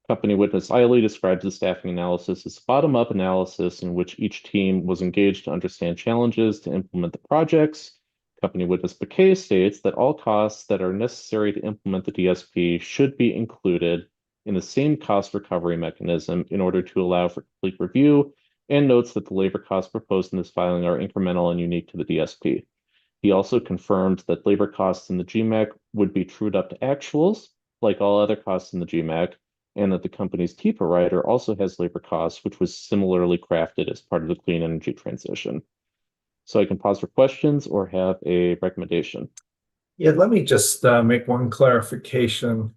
Speaker 9: Company witness Eiley describes the staffing analysis as bottom-up analysis in which each team was engaged to understand challenges to implement the projects. Company witness Bakay states that all costs that are necessary to implement the DSP should be included in the same cost recovery mechanism in order to allow for complete review, and notes that the labor costs proposed in this filing are incremental and unique to the DSP. He also confirmed that labor costs in the GMAC would be trued up to actuals, like all other costs in the GMAC, and that the company's TIPA rider also has labor costs, which was similarly crafted as part of the clean energy transition. So I can pause for questions or have a recommendation.
Speaker 1: Yeah, let me just make one clarification.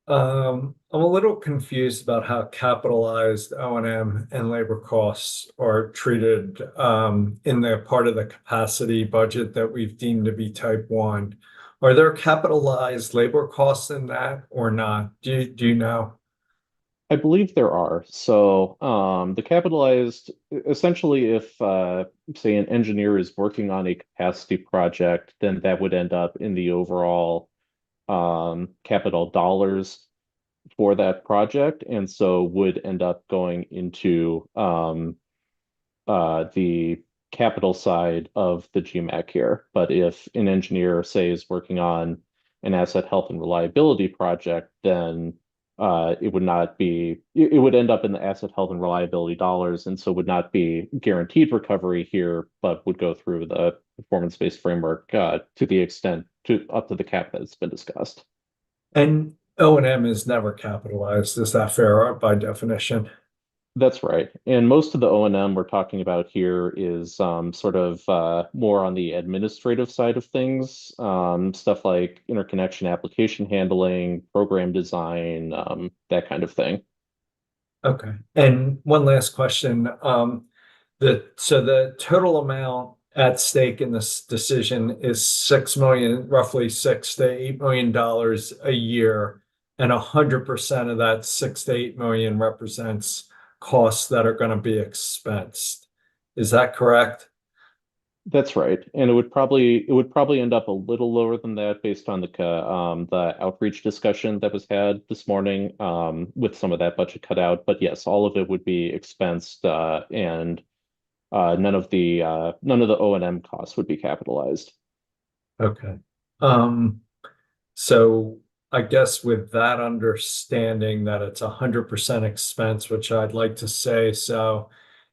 Speaker 1: I'm a little confused about how capitalized O&M and labor costs are treated in the part of the capacity budget that we've deemed to be type 1. Are there capitalized labor costs in that or not? Do you know?
Speaker 9: I believe there are. So the capitalized, essentially, if say an engineer is working on a capacity project, then that would end up in the overall capital dollars for that project, and so would end up going into the capital side of the GMAC here. But if an engineer, say, is working on an asset health and reliability project, then it would not be, it would end up in the asset health and reliability dollars, and so would not be guaranteed recovery here, but would go through the performance-based framework to the extent to up to the cap that's been discussed.
Speaker 1: And O&M is never capitalized. Is that fair by definition?
Speaker 9: That's right. And most of the O&M we're talking about here is sort of more on the administrative side of things, stuff like interconnection application handling, program design, that kind of thing.
Speaker 1: Okay. And one last question. So the total amount at stake in this decision is 6 million, roughly $6 to $8 million a year, and 100% of that 6 to 8 million represents costs that are going to be expensed. Is that correct?
Speaker 9: That's right. And it would probably end up a little lower than that based on the outreach discussion that was had this morning, with some of that budget cut out. But yes, all of it would be expensed, and none of the O&M costs would be capitalized.
Speaker 1: Okay. So I guess with that understanding that it's 100% expense, which I'd like to say so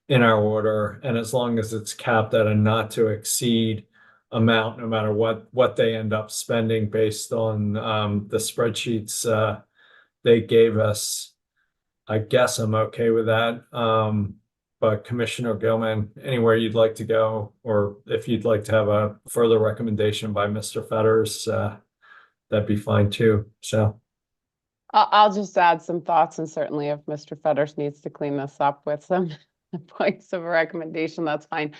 Speaker 1: in our order, and as long as it's capped at a not to exceed amount, no matter what they end up spending based on the spreadsheets they gave us, I guess I'm okay with that. But Commissioner Gilman, anywhere you'd like to go, or if you'd like to have a further recommendation by Mr. Fetters, that'd be fine too. So,
Speaker 2: I'll just add some thoughts, and certainly if Mr. Fetters needs to clean this up with some points of recommendation, that's fine.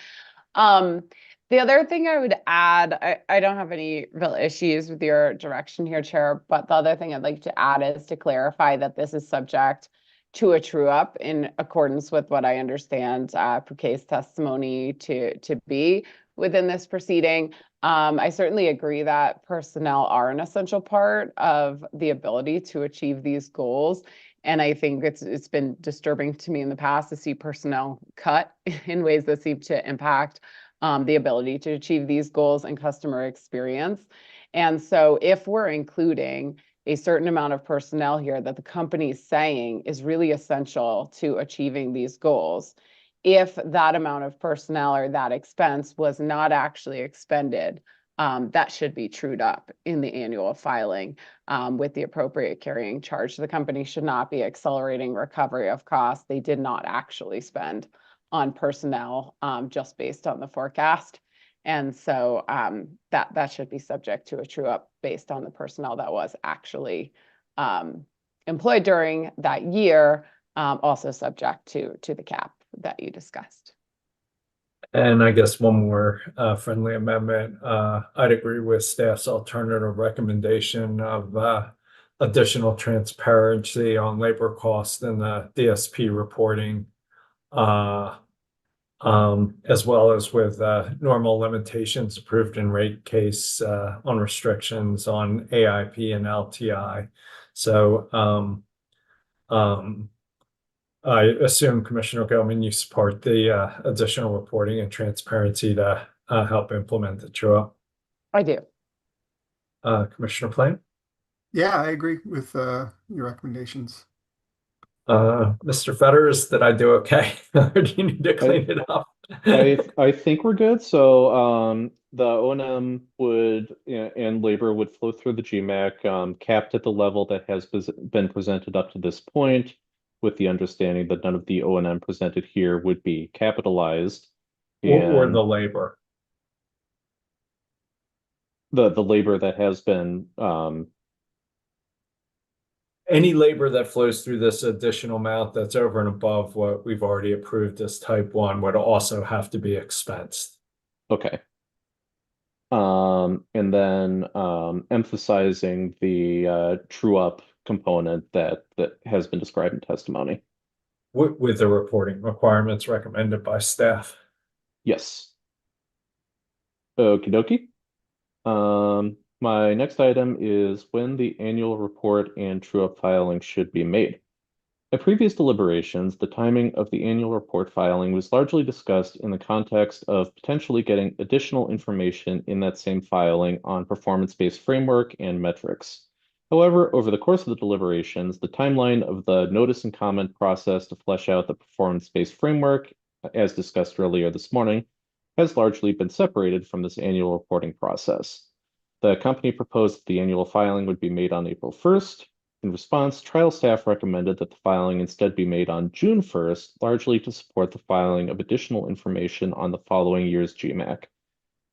Speaker 2: The other thing I would add, I don't have any real issues with your direction here, Chair, but the other thing I'd like to add is to clarify that this is subject to a true up in accordance with what I understand Bouquet's testimony to be within this proceeding. I certainly agree that personnel are an essential part of the ability to achieve these goals. And I think it's been disturbing to me in the past to see personnel cut in ways that seem to impact the ability to achieve these goals and customer experience. And so if we're including a certain amount of personnel here that the company is saying is really essential to achieving these goals, if that amount of personnel or that expense was not actually expended, that should be trued up in the annual filing with the appropriate carrying charge. The company should not be accelerating recovery of costs they did not actually spend on personnel just based on the forecast. And so that should be subject to a true up based on the personnel that was actually employed during that year, also subject to the cap that you discussed.
Speaker 1: and I guess one more friendly amendment. I'd agree with staff's alternative recommendation of additional transparency on labor costs in the DSP reporting, as well as with normal limitations approved in rate case on restrictions on AIP and LTI. So I assume, Commissioner Gilman, you support the additional reporting and transparency to help implement the TRUA.
Speaker 2: I do.
Speaker 1: Commissioner Plain?
Speaker 3: Yeah, I agree with your recommendations.
Speaker 1: Mr. Fetters, did I do okay? Or do you need to clean it up?
Speaker 9: I think we're good. So the O&M would, and labor would flow through the GMAC, capped at the level that has been presented up to this point, with the understanding that none of the O&M presented here would be capitalized.
Speaker 1: Or
Speaker 9: And
Speaker 1: the labor.
Speaker 9: the labor that has been
Speaker 1: Any labor that flows through this additional amount that's over and above what we've already approved as type 1 would also have to be expensed.
Speaker 9: okay. And then emphasizing the true up component that has been described in testimony.
Speaker 1: With the reporting requirements recommended by staff.
Speaker 9: Yes. Okie dokie. My next item is when the annual report and true up filing should be made. At previous deliberations, the timing of the annual report filing was largely discussed in the context of potentially getting additional information in that same filing on performance-based framework and metrics. However, over the course of the deliberations, the timeline of the notice and comment process to flesh out the performance-based framework, as discussed earlier this morning, has largely been separated from this annual reporting process. The company proposed that the annual filing would be made on April 1st. In response, trial staff recommended that the filing instead be made on June 1st, largely to support the filing of additional information on the following year's GMAC.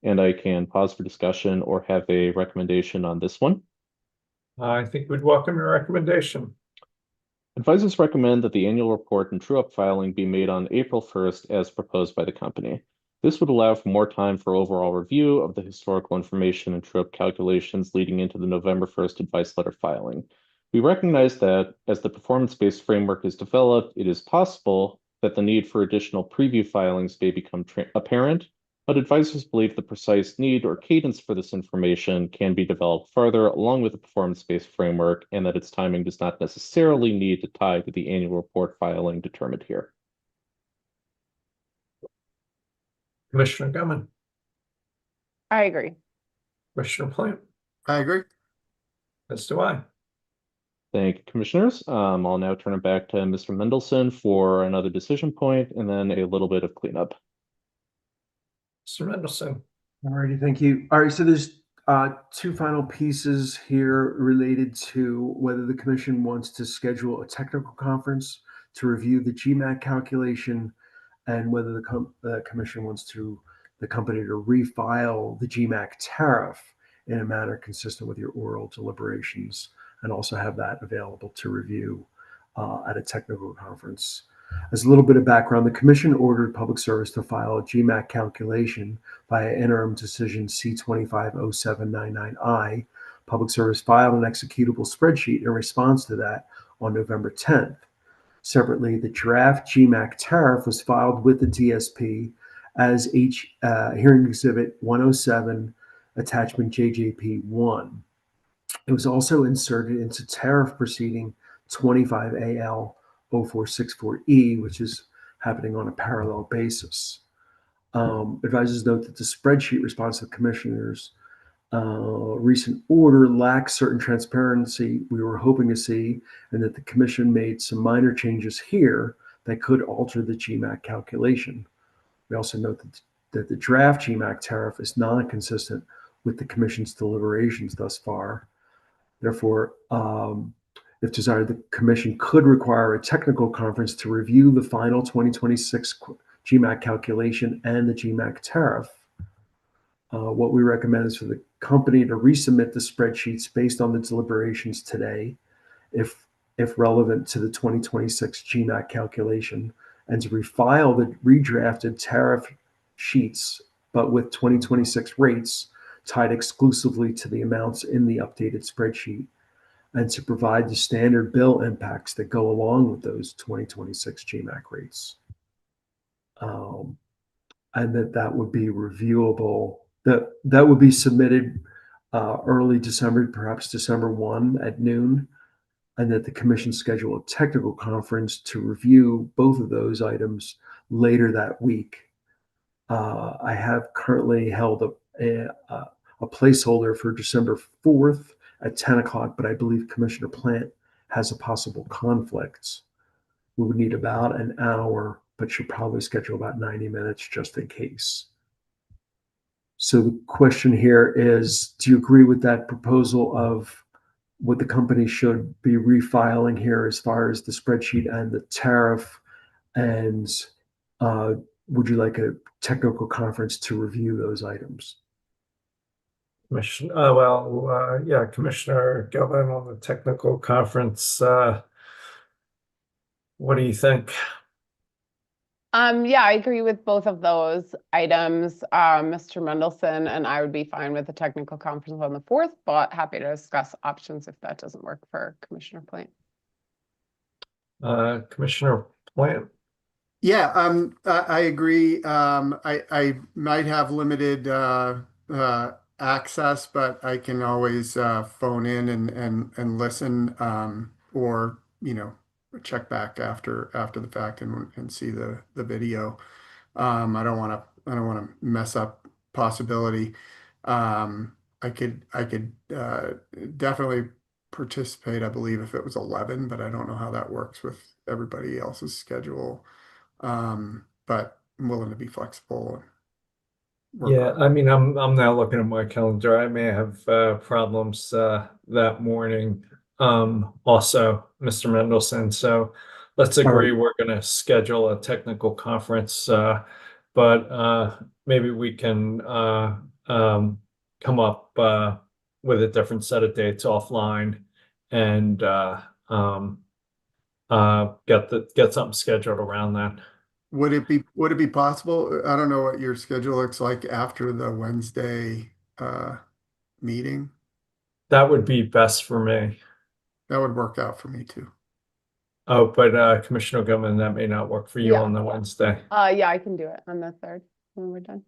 Speaker 9: And I can pause for discussion or have a recommendation on this one.
Speaker 1: I think we'd welcome your recommendation.
Speaker 9: Advisors recommend that the annual report and true-up filing be made on April 1st as proposed by the company. This would allow for more time for overall review of the historical information and true-up calculations leading into the November 1st advice letter filing. We recognize that as the performance-based framework is developed, it is possible that the need for additional preview filings may become apparent, but advisors believe the precise need or cadence for this information can be developed further along with the performance-based framework, and that its timing does not necessarily need to tie to the annual report filing determined here.
Speaker 1: Commissioner Gumman,
Speaker 2: I agree.
Speaker 1: Commissioner Plant,
Speaker 3: I agree.
Speaker 1: as do I.
Speaker 9: Thank you, commissioners. I'll now turn it back to Mr. Mendelson for another decision point and then a little bit of cleanup.
Speaker 1: Mr. Mendelson.
Speaker 8: All righty, thank you. All right, so there's two final pieces here related to whether the commission wants to schedule a technical conference to review the GMAC calculation and whether the commission wants the company to refile the GMAC tariff in a manner consistent with your oral deliberations and also have that available to review at a technical conference. As a little bit of background, the commission ordered Public Service to file a GMAC calculation via interim decision C250799I. Public Service filed an executable spreadsheet in response to that on November 10th. Separately, the draft GMAC tariff was filed with the DSP as Hearing Exhibit 107, Attachment JJP1. It was also inserted into Tariff Proceeding 25AL 0464E, which is happening on a parallel basis. Advisors note that the spreadsheet response to the commissioner's recent order lacks certain transparency we were hoping to see, and that the commission made some minor changes here that could alter the GMAC calculation. We also note that the draft GMAC tariff is non-consistent with the commission's deliberations thus far. Therefore, if desired, the commission could require a technical conference to review the final 2026 GMAC calculation and the GMAC tariff. What we recommend is for the company to resubmit the spreadsheets based on the deliberations today, if relevant to the 2026 GMAC calculation, and to refile the redrafted tariff sheets, but with 2026 rates tied exclusively to the amounts in the updated spreadsheet, and to provide the standard bill impacts that go along with those 2026 GMAC rates. And that would be reviewable. That would be submitted early December, perhaps December 1 at noon, and that the commission schedule a technical conference to review both of those items later that week. I have currently held a placeholder for December 4th at 10 o'clock, but I believe Commissioner Plant has a possible conflict. We would need about an hour, but should probably schedule about 90 minutes just in case. So the question here is, do you agree with that proposal of what the company should be refiling here as far as the spreadsheet and the tariff? And would you like a technical conference to review those items?
Speaker 1: Commissioner Gilman on the technical conference. What do you think?
Speaker 2: Yeah, I agree with both of those items. Mr. Mendelson and I would be fine with the technical conference on the 4th, but happy to discuss options if that doesn't work for Commissioner Plant.
Speaker 1: Commissioner Plant?
Speaker 3: Yeah, I agree. I might have limited access, but I can always phone in and listen, or check back after the fact and see the video. I don't want to mess up possibility. I could definitely participate, I believe, if it was 11, but I don't know how that works with everybody else's schedule. But I'm willing to be flexible and work
Speaker 1: Yeah,
Speaker 3: on it.
Speaker 1: I mean, I'm now looking at my calendar. I may have problems that morning. Also, Mr. Mendelson. So let's
Speaker 8: All
Speaker 1: agree
Speaker 8: right.
Speaker 1: we're going to schedule a technical conference, but maybe we can come up with a different set of dates offline and get something scheduled around that.
Speaker 3: Would it be possible? I don't know what your schedule looks like after the Wednesday meeting.
Speaker 1: That would be best for me.
Speaker 3: That would work out for me too.
Speaker 1: Oh, but Commissioner Gilman, that may not work for you
Speaker 2: Yeah.
Speaker 1: on the Wednesday.
Speaker 2: Yeah, I can do it on the 3rd when we're done.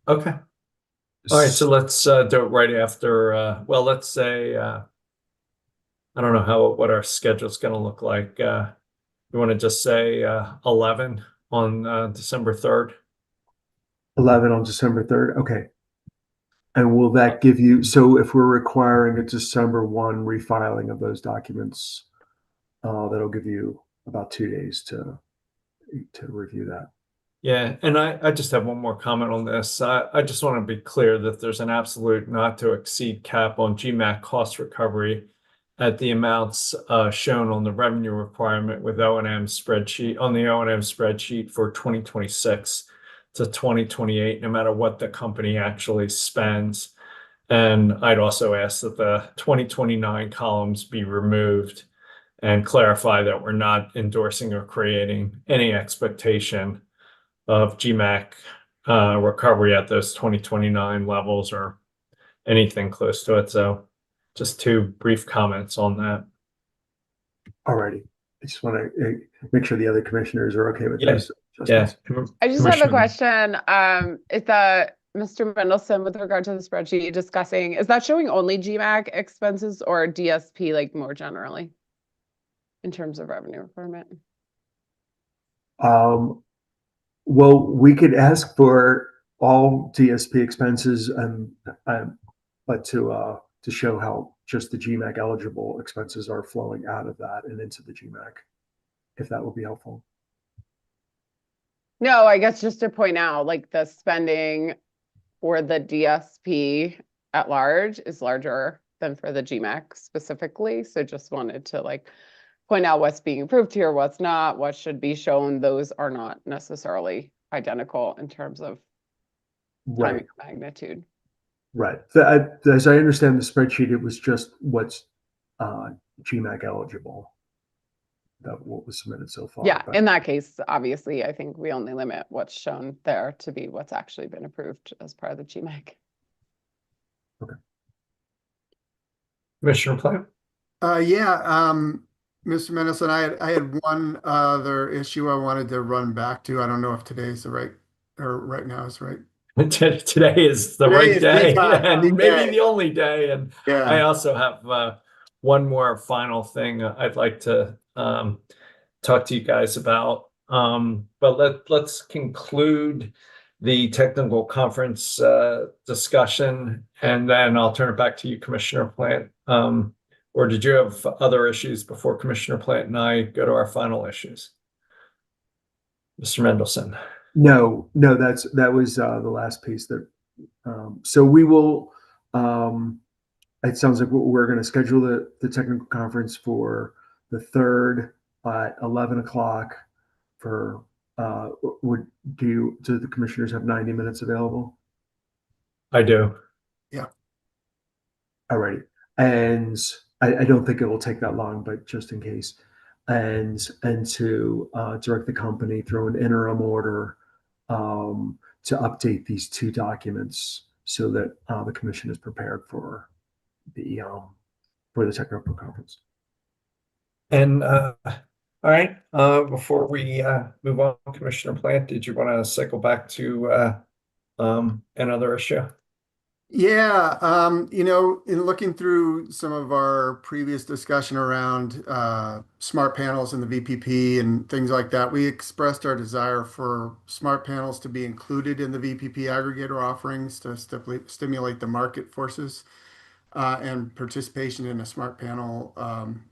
Speaker 1: Okay. All right, so let's do it right after, well, let's say, I don't know what our schedule's gonna look like. You want to just say 11 on December 3rd?
Speaker 8: 11 on December 3rd. Okay. And will that give you, so if we're requiring a December 1 refiling of those documents, that'll give you about 2 days to review that.
Speaker 1: Yeah, and I just have one more comment on this. I just want to be clear that there's an absolute not to exceed cap on GMAC cost recovery at the amounts shown on the revenue requirement with O&M spreadsheet, on the O&M spreadsheet for 2026 to 2028, no matter what the company actually spends. And I'd also ask that the 2029 columns be removed and clarify that we're not endorsing or creating any expectation of GMAC recovery at those 2029 levels or anything close to it. So just two brief comments on that.
Speaker 8: Alrighty. I just want to make sure the other commissioners are okay with
Speaker 1: Yeah.
Speaker 8: those
Speaker 1: Yeah.
Speaker 8: adjustments.
Speaker 2: I just have a
Speaker 1: Commissioner.
Speaker 2: question. Is that Mr. Mendelson, with regard to the spreadsheet discussing, is that showing only GMAC expenses or DSP like more generally in terms of revenue requirement?
Speaker 8: Well, we could ask for all DSP expenses but to show how just the GMAC eligible expenses are flowing out of that and into the GMAC, if that would be helpful.
Speaker 2: No, I guess just to point out, like the spending for the DSP at large is larger than for the GMAC specifically. So just wanted to like point out what's being approved here, what's not, what should be shown. Those are not necessarily identical in terms of timing or magnitude.
Speaker 8: Right. As I understand the spreadsheet, it was just what's GMAC eligible, that what was submitted so far.
Speaker 2: Yeah,
Speaker 8: But
Speaker 2: in that case, obviously, I think we only limit what's shown there to be what's actually been approved as part of the GMAC.
Speaker 1: Commissioner Plant?
Speaker 3: Mr. Mendelson, I had one other issue I wanted to run back to. I don't know if today's the right, or right now is right.
Speaker 1: Today is the
Speaker 3: Today
Speaker 1: right
Speaker 3: is
Speaker 1: day
Speaker 3: the time,
Speaker 1: and
Speaker 3: the
Speaker 1: maybe
Speaker 3: day.
Speaker 1: the only day. And
Speaker 3: Yeah.
Speaker 1: I also have one more final thing I'd like to talk to you guys about. But let's conclude the technical conference discussion, and then I'll turn it back to you, Commissioner Plant. Or did you have other issues before Commissioner Plant and I go to our final issues? Mr. Mendelson.
Speaker 8: No, that was the last piece that. So we will. It sounds like we're going to schedule the technical conference for the 3rd at 11 o'clock. For do the commissioners have 90 minutes available?
Speaker 1: I do.
Speaker 8: Alrighty. And I don't think it will take that long, but just in case. And to direct the company through an interim order to update these two documents so that the commission is prepared for the technical conference.
Speaker 1: And all right, before we move on, Commissioner Plant, did you want to cycle back to another issue?
Speaker 3: Yeah, in looking through some of our previous discussion around smart panels and the VPP and things like that, we expressed our desire for smart panels to be included in the VPP aggregator offerings to stimulate the market forces and participation in a smart panel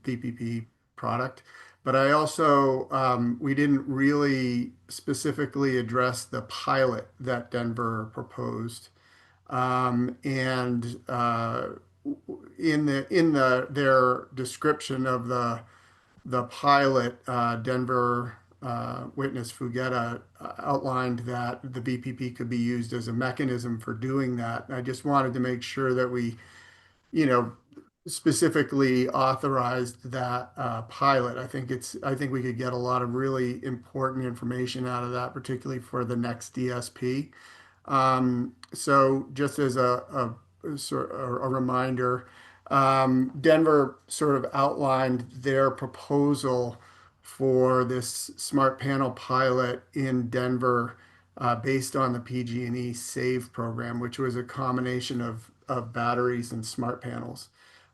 Speaker 3: VPP product. But I also, we didn't really specifically address the pilot that Denver proposed. And in their description of the pilot, Denver witness Fugetta outlined that the VPP could be used as a mechanism for doing that. And I just wanted to make sure that we, specifically authorized that pilot. I think we could get a lot of really important information out of that, particularly for the next DSP. So just as a reminder, Denver sort of outlined their proposal for this smart panel pilot in Denver based on the PG&E SAVE program, which was a combination of batteries and smart panels.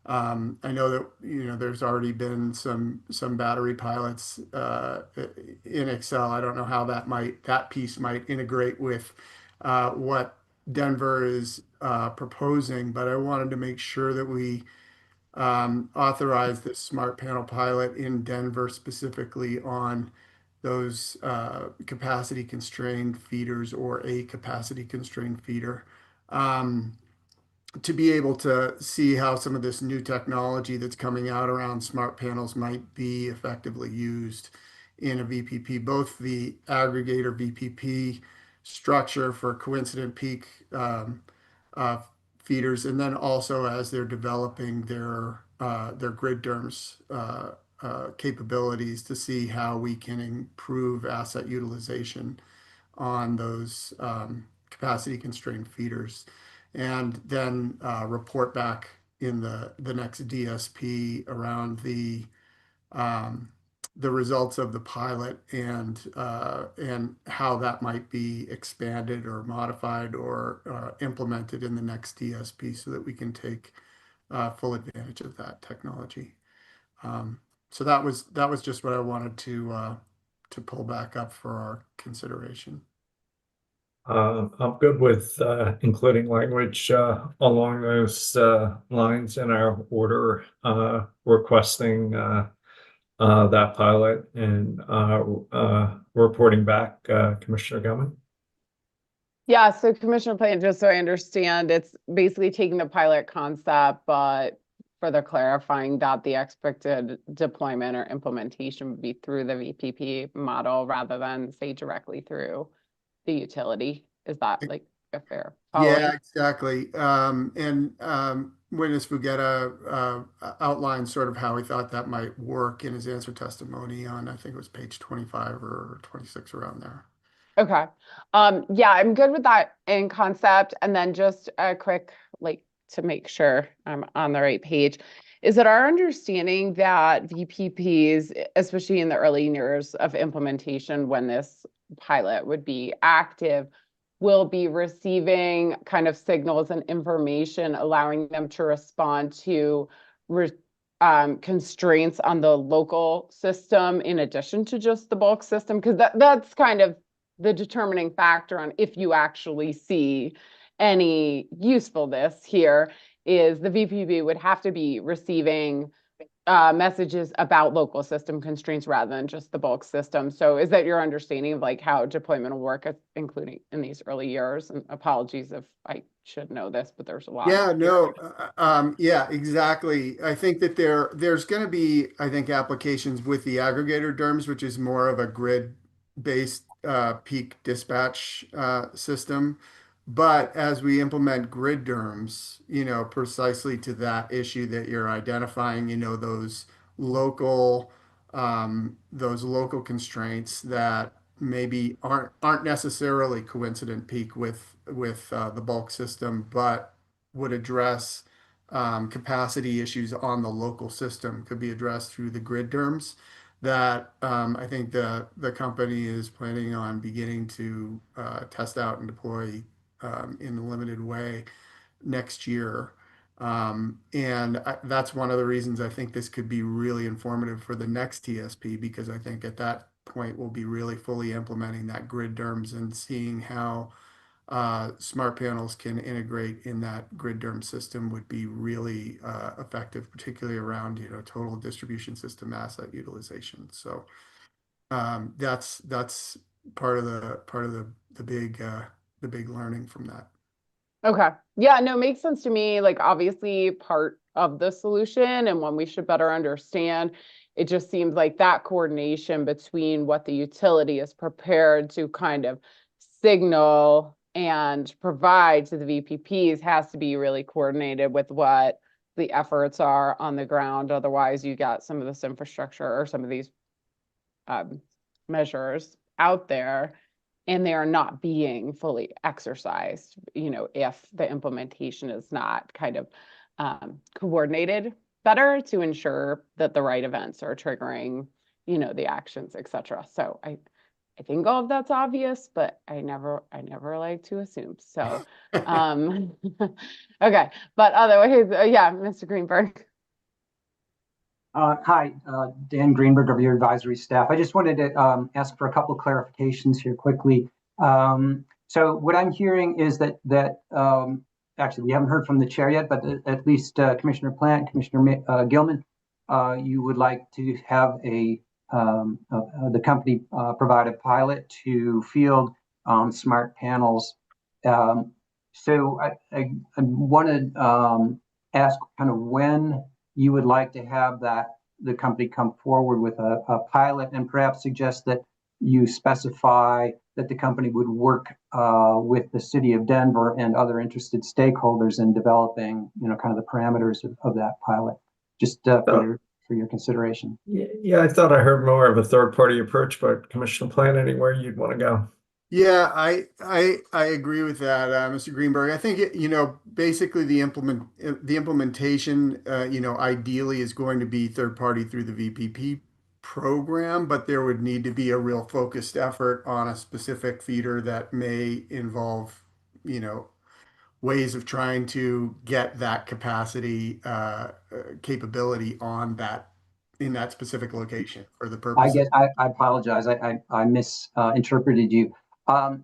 Speaker 3: I know that there's already been some battery pilots in Excel. I don't know how that piece might integrate with what Denver is proposing, but I wanted to make sure that we authorize this smart panel pilot in Denver specifically on those capacity constrained feeders or a capacity constrained feeder. To be able to see how some of this new technology that's coming out around smart panels might be effectively used in a VPP, both the aggregator VPP structure for coincident peak feeders, and then also as they're developing their grid DERMS capabilities to see how we can improve asset utilization on those capacity constrained feeders, and then report back in the next DSP around the results of the pilot and how that might be expanded or modified or implemented in the next DSP so that we can take full advantage of that technology. So that was just what I wanted to pull back up for our consideration.
Speaker 1: I'm good with including language along those lines in our order requesting that pilot and reporting back, Commissioner Gellman.
Speaker 2: Yeah, so Commissioner Plant, just so I understand, it's basically taking the pilot concept, but further clarifying that the expected deployment or implementation would be through the VPP model rather than say directly through the utility. Is that like a fair following?
Speaker 3: Yeah, exactly. And witness Fugetta outlined sort of how he thought that might work in his answer testimony on, I think it was page 25 or 26 around there.
Speaker 2: Okay. Yeah, I'm good with that in concept. And then just a quick, to make sure I'm on the right page, is it our understanding that VPPs, especially in the early years of implementation, when this pilot would be active, will be receiving kind of signals and information, allowing them to respond to constraints on the local system in addition to just the bulk system? Because that's kind of the determining factor on if you actually see any usefulness here is the VPP would have to be receiving messages about local system constraints rather than just the bulk system. So is that your understanding of how deployment will work, including in these early years? And apologies if I should know this, but there's a lot.
Speaker 3: Yeah, no, yeah, exactly. I think that there's going to be, I think, applications with the aggregator DERMS, which is more of a grid-based peak dispatch system. But as we implement grid derms, precisely to that issue that you're identifying, local, those local constraints that maybe aren't necessarily coincident peak with the bulk system, but would address capacity issues on the local system could be addressed through the grid derms that I think the company is planning on beginning to test out and deploy in a limited way next year. That's one of the reasons I think this could be really informative for the next TSP, because I think at that point we'll be really fully implementing that grid derms and seeing how smart panels can integrate in that grid derm system would be really effective, particularly around total distribution system asset utilization. So that's part of the big learning from that.
Speaker 2: Okay. Yeah, no, makes sense to me. Like, obviously, part of the solution and one we should better understand. It just seems like that coordination between what the utility is prepared to kind of signal and provide to the VPPs has to be really coordinated with what the efforts are on the ground. Otherwise, you got some of this infrastructure or some of these measures out there, and they are not being fully exercised, if the implementation is not kind of coordinated better to ensure that the right events are triggering, the actions, et cetera. So I think all of that's obvious, but I never like to assume. So, okay, but otherwise, yeah, Mr. Greenberg.
Speaker 10: Hi, Dan Greenberg of your advisory staff. I just wanted to ask for a couple of clarifications here quickly. So what I'm hearing is that actually we haven't heard from the chair yet, but at least Commissioner Plant, Commissioner Gilman, you would like to have the company provide a pilot to field smart panels. So I want to ask kind of when you would like to have the company come forward with a pilot, and perhaps suggest that you specify that the company would work with the city of Denver and other interested stakeholders in developing, kind of the parameters of that pilot, just for your consideration.
Speaker 1: Yeah, I thought I heard more of a third-party approach, but Commissioner Plant, anywhere you'd want to go?
Speaker 3: Yeah, I agree with that, Mr. Greenberg. I think basically the implementation, ideally is going to be third party through the VPP program, but there would need to be a real focused effort on a specific feeder that may involve, ways of trying to get that capacity capability on that in that specific location for the purpose.
Speaker 10: I apologize. I misinterpreted you. I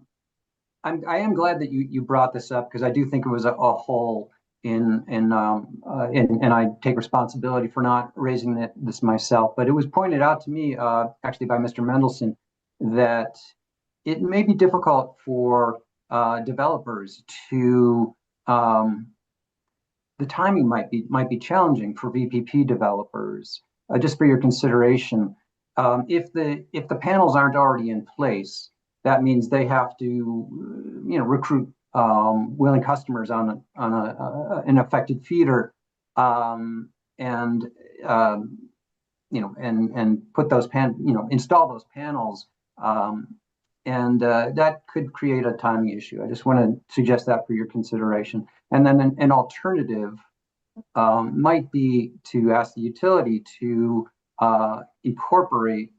Speaker 10: am glad that you brought this up, because I do think it was a hole and I take responsibility for not raising this myself. But it was pointed out to me actually by Mr. Mendelson that it may be difficult for developers to the timing might be challenging for VPP developers. Just for your consideration, if the panels aren't already in place, that means they have to, recruit willing customers on an affected feeder, and put those install those panels, and that could create a timing issue. I just want to suggest that for your consideration. And then an alternative might be to ask the utility to incorporate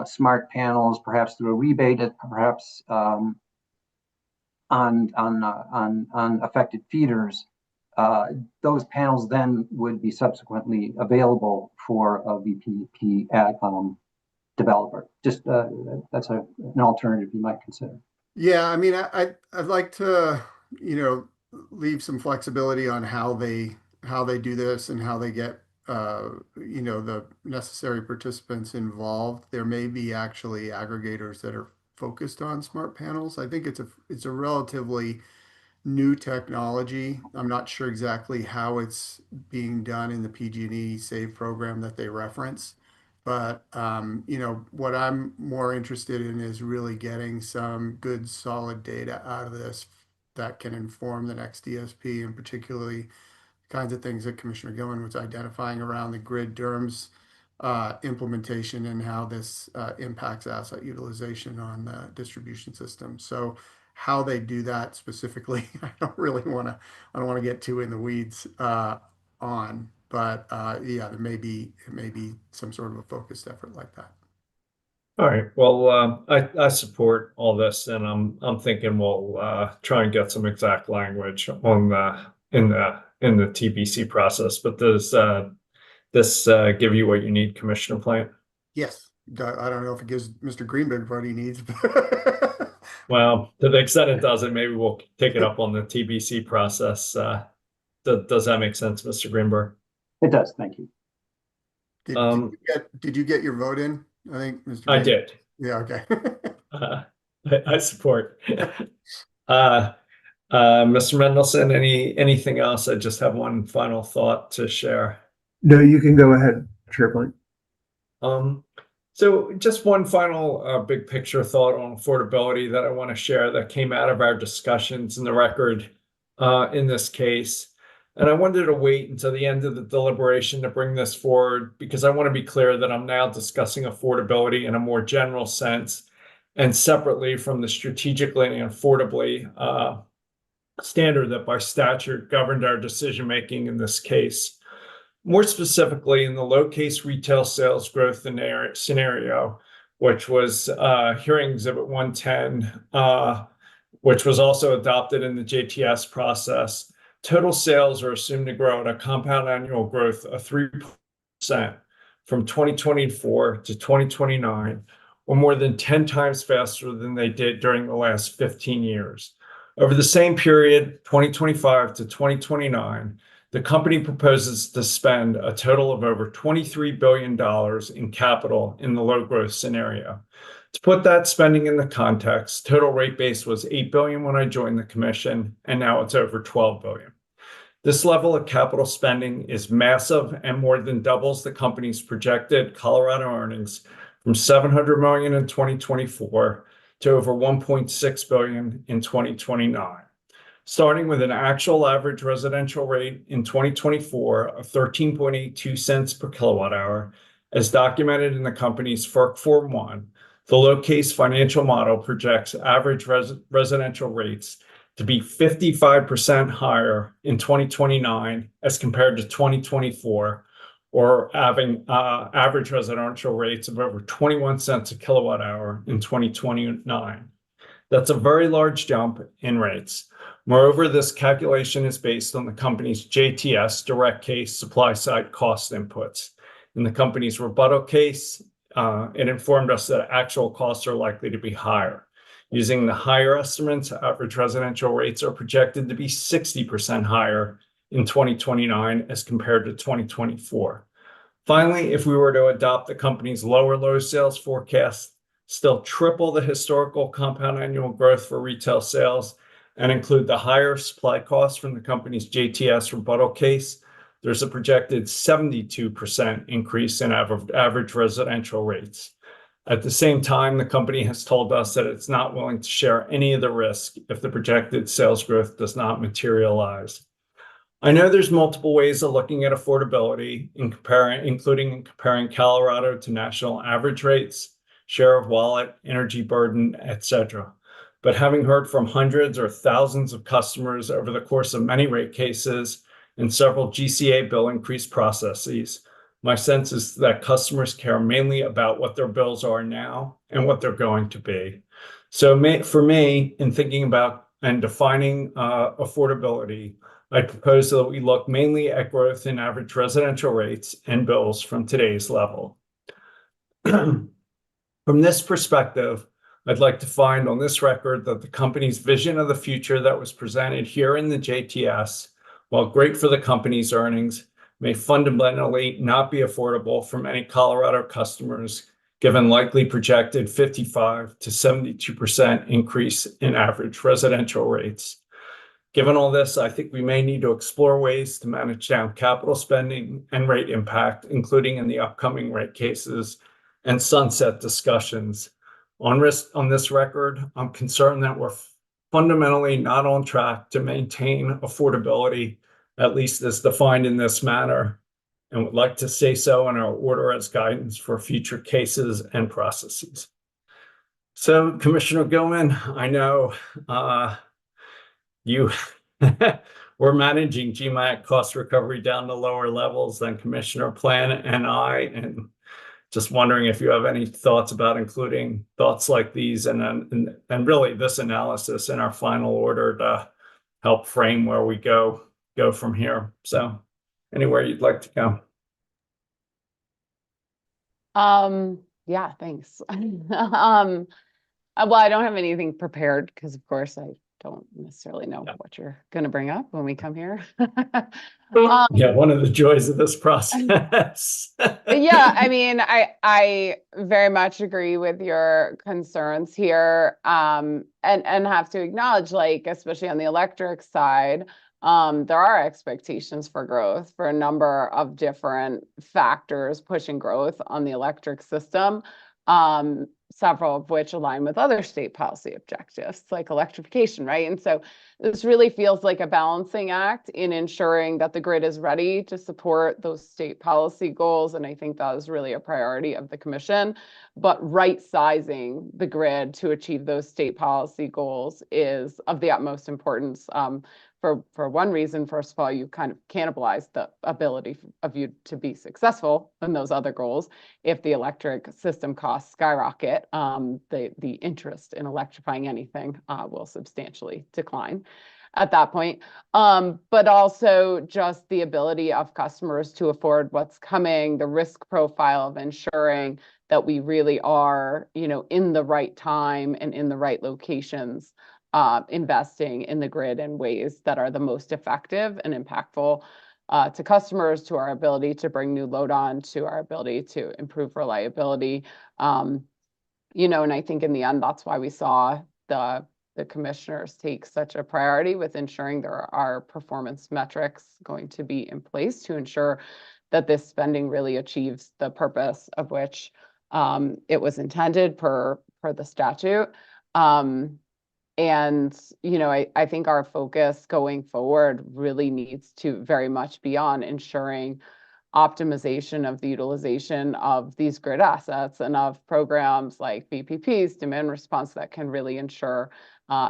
Speaker 10: smart panels, perhaps through a rebate, perhaps on affected feeders. Those panels then would be subsequently available for a VPP developer. Just that's an alternative you might consider.
Speaker 3: Yeah, I mean, I'd like to, leave some flexibility on how they do this and how they get the necessary participants involved. There may be actually aggregators that are focused on smart panels. I think it's a relatively new technology. I'm not sure exactly how it's being done in the PG&E SAVE program that they reference. But what I'm more interested in is really getting some good solid data out of this that can inform the next DSP, and particularly kinds of things that Commissioner Gilman was identifying around the grid DERMS implementation and how this impacts asset utilization on the distribution system. So how they do that specifically, I don't want to get too in the weeds on, but yeah, it may be some sort of a focused effort like that.
Speaker 1: All right. Well, I support all this, and I'm thinking we'll try and get some exact language on in the TBC process. But does this give you what you need, Commissioner Plant?
Speaker 3: Yes. I don't know if it gives Mr. Greenberg what he needs.
Speaker 1: Well, to the extent it doesn't, maybe we'll take it up on the TBC process. Does that make sense, Mr. Greenberg?
Speaker 10: It does. Thank you.
Speaker 3: Did you get your vote in? I think Mr.
Speaker 1: I did.
Speaker 3: Yeah. Okay.
Speaker 1: I support. Mr. Mendelson, anything else? I just have one final thought to share.
Speaker 8: No, you can go ahead, Chair Blank.
Speaker 1: So just one final big picture thought on affordability that I want to share that came out of our discussions in the record in this case. And I wanted to wait until the end of the deliberation to bring this forward because I want to be clear that I'm now discussing affordability in a more general sense and separately from the strategically and affordably standard that by statute governed our decision-making in this case. More specifically, in the low case retail sales growth scenario, which was hearing Exhibit 110, which was also adopted in the JTS process, total sales are assumed to grow at a compound annual growth of 3% from 2024 to 2029, or more than 10 times faster than they did during the last 15 years. Over the same period, 2025 to 2029, the company proposes to spend a total of over $23 billion in capital in the low growth scenario. To put that spending into context, total rate base was $8 billion when I joined the commission, and now it's over $12 billion. This level of capital spending is massive and more than doubles the company's projected Colorado earnings from $700 million in 2024 to over $1.6 billion in 2029. Starting with an actual average residential rate in 2024 of 13.82 cents per kilowatt hour, as documented in the company's FERC Form 1, the low case financial model projects average residential rates to be 55% higher in 2029 as compared to 2024, or having average residential rates of over 21 cents a kilowatt hour in 2029. That's a very large jump in rates. Moreover, this calculation is based on the company's JTS direct case supply side cost inputs. In the company's rebuttal case, it informed us that actual costs are likely to be higher. Using the higher estimates, average residential rates are projected to be 60% higher in 2029 as compared to 2024. Finally, if we were to adopt the company's lower low sales forecast, still triple the historical compound annual growth for retail sales, and include the higher supply costs from the company's JTS rebuttal case, there's a projected 72% increase in average residential rates. At the same time, the company has told us that it's not willing to share any of the risk if the projected sales growth does not materialize. I know there's multiple ways of looking at affordability, including comparing Colorado to national average rates, share of wallet, energy burden, etc. But having heard from hundreds or thousands of customers over the course of many rate cases and several GCA bill increase processes, my sense is that customers care mainly about what their bills are now and what they're going to be. So for me, in thinking about and defining affordability, I propose that we look mainly at growth in average residential rates and bills from today's level. From this perspective, I'd like to find on this record that the company's vision of the future that was presented here in the JTS, while great for the company's earnings, may fundamentally not be affordable for many Colorado customers, given likely projected 55 to 72% increase in average residential rates. Given all this, I think we may need to explore ways to manage down capital spending and rate impact, including in the upcoming rate cases and sunset discussions. On this record, I'm concerned that we're fundamentally not on track to maintain affordability, at least as defined in this manner, and would like to say so in our order as guidance for future cases and processes. So, Commissioner Gilman, I know you were managing GMAC cost recovery down to lower levels than Commissioner Plan and I, and just wondering if you have any thoughts about including thoughts like these and really this analysis in our final order to help frame where we go from here. So, anywhere you'd like to go.
Speaker 2: Yeah, thanks. Well, I don't have anything prepared because, of course, I don't necessarily know what you're going to bring up when we come here.
Speaker 1: Yeah, one of the joys of this process.
Speaker 2: Yeah, I mean, I very much agree with your concerns here, and have to acknowledge, like, especially on the electric side, there are expectations for growth for a number of different factors pushing growth on the electric system. Several of which align with other state policy objectives, like electrification, right? And so this really feels like a balancing act in ensuring that the grid is ready to support those state policy goals. And I think that is really a priority of the Commission. But right sizing the grid to achieve those state policy goals is of the utmost importance. For one reason, first of all, you kind of cannibalize the ability of you to be successful in those other goals. If the electric system costs skyrocket, the interest in electrifying anything will substantially decline at that point. But also just the ability of customers to afford what's coming, the risk profile of ensuring that we really are, in the right time and in the right locations, investing in the grid in ways that are the most effective and impactful to customers, to our ability to bring new load on, to our ability to improve reliability. And I think in the end, that's why we saw the commissioners take such a priority with ensuring there are performance metrics going to be in place to ensure that this spending really achieves the purpose of which it was intended per the statute. And, I think our focus going forward really needs to very much be on ensuring optimization of the utilization of these grid assets and of programs like BPPs, demand response, that can really ensure,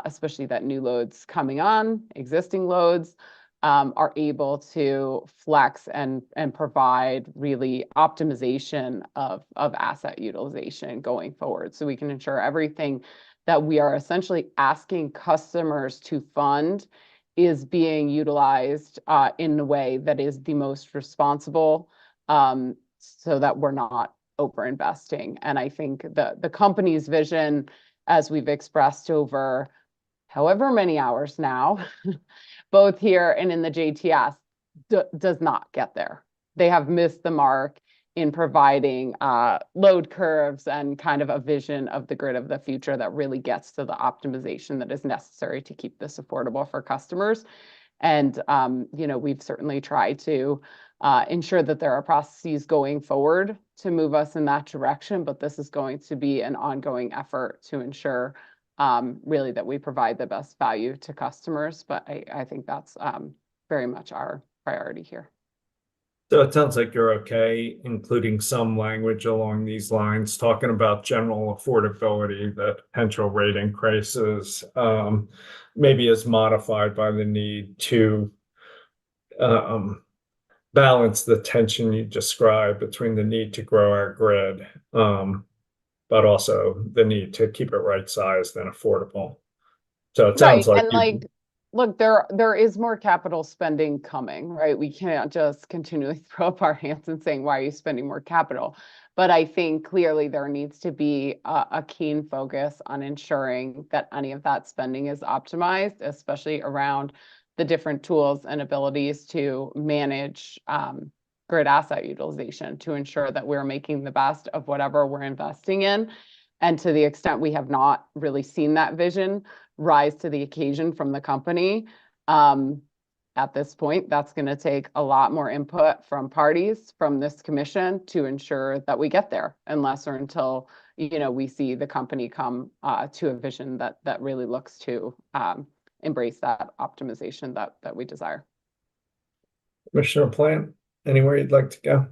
Speaker 2: especially that new loads coming on, existing loads, are able to flex and provide really optimization of asset utilization going forward. So we can ensure everything that we are essentially asking customers to fund is being utilized in a way that is the most responsible, so that we're not over-investing. And I think the company's vision, as we've expressed over however many hours now, both here and in the JTS, does not get there. They have missed the mark in providing load curves and kind of a vision of the grid of the future that really gets to the optimization that is necessary to keep this affordable for customers. And, we've certainly tried to ensure that there are processes going forward to move us in that direction, but this is going to be an ongoing effort to ensure really that we provide the best value to customers. But I think that's very much our priority here.
Speaker 1: So it sounds like you're okay, including some language along these lines, talking about general affordability, that potential rate increases maybe is modified by the need to balance the tension you described between the need to grow our grid, but also the need to keep it right-sized and affordable. So it sounds like
Speaker 2: and look, there is more capital spending coming, right? We can't just continually throw up our hands and saying, why are you spending more capital? But I think clearly there needs to be a keen focus on ensuring that any of that spending is optimized, especially around the different tools and abilities to manage grid asset utilization, to ensure that we're making the best of whatever we're investing in. And to the extent we have not really seen that vision rise to the occasion from the company, at this point, that's going to take a lot more input from parties from this commission to ensure that we get there, unless or until we see the company come to a vision that really looks to embrace that optimization that we desire.
Speaker 1: Commissioner Plant, anywhere you'd like to go?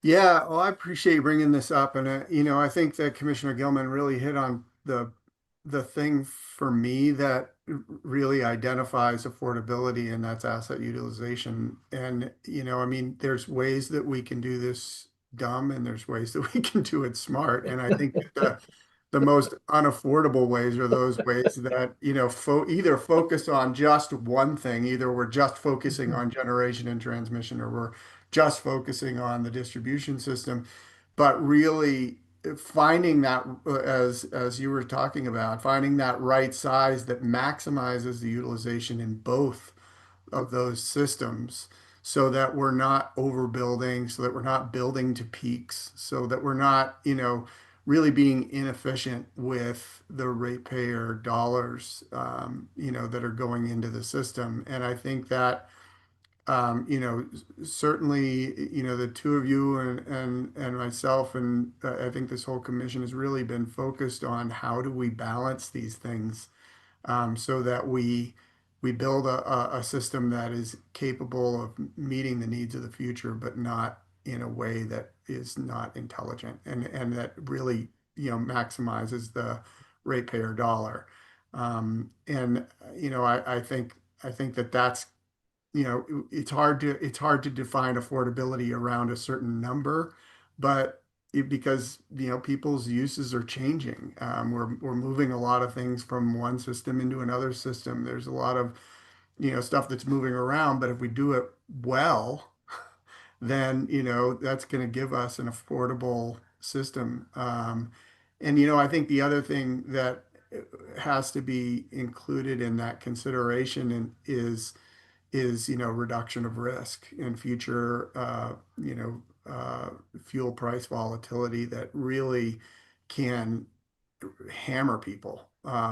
Speaker 3: Yeah, well, I appreciate you bringing this up, and I think that Commissioner Gilman really hit on the thing for me that really identifies affordability, and that's asset utilization. And I mean, there's ways that we can do this dumb, and there's ways that we can do it smart. And I think that the most unaffordable ways are those ways that either focus on just one thing, either we're just focusing on generation and transmission, or we're just focusing on the distribution system, but really finding that, as you were talking about, finding that right size that maximizes the utilization in both of those systems, so that we're not overbuilding, so that we're not building to peaks, so that we're not really being inefficient with the ratepayer dollars that are going into the system. And I think that certainly, the two of you and myself, and I think this whole commission has really been focused on how do we balance these things, so that we build a system that is capable of meeting the needs of the future, but not in a way that is not intelligent, and that really, maximizes the ratepayer dollar. And I think that that's it's hard to define affordability around a certain number, but because people's uses are changing. We're moving a lot of things from one system into another system. There's a lot of stuff that's moving around, but if we do it well, then that's going to give us an affordable system. And I think the other thing that has to be included in that consideration is reduction of risk in future fuel price volatility that really can hammer people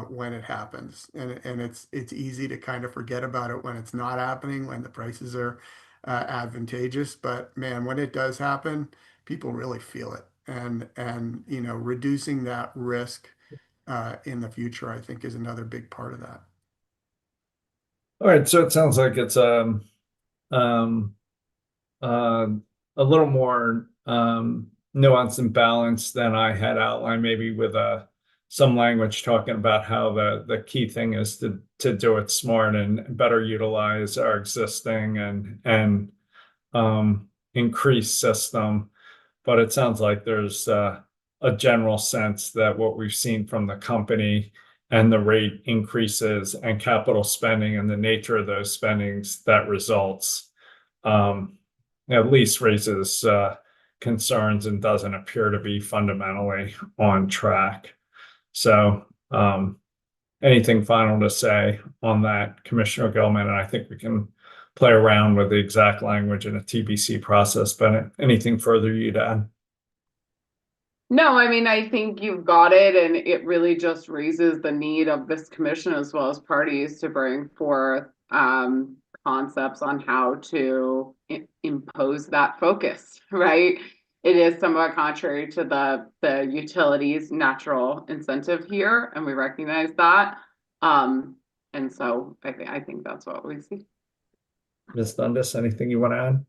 Speaker 3: when it happens, and it's easy to kind of forget about it when it's not happening, when the prices are advantageous. But man, when it does happen, people really feel it, and reducing that risk in the future, I think, is another big part of that.
Speaker 1: All right, so it sounds like it's um, a little more nuanced and balanced than I had outlined, maybe with some language talking about how the key thing is to do it smart and better utilize our existing and increase system. But it sounds like there's a general sense that what we've seen from the company and the rate increases and capital spending and the nature of those spendings that results at least raises concerns and doesn't appear to be fundamentally on track. So anything final to say on that, Commissioner Gilman? And I think we can play around with the exact language in a TBC process, but anything further you'd add?
Speaker 2: No, I mean, I think you've got it, and it really just raises the need of this commission as well as parties to bring forth concepts on how to impose that focus, right? It is somewhat contrary to the utilities' natural incentive here, and we recognize that. And so I think that's what we see.
Speaker 1: Ms. Dundas, anything you want to add?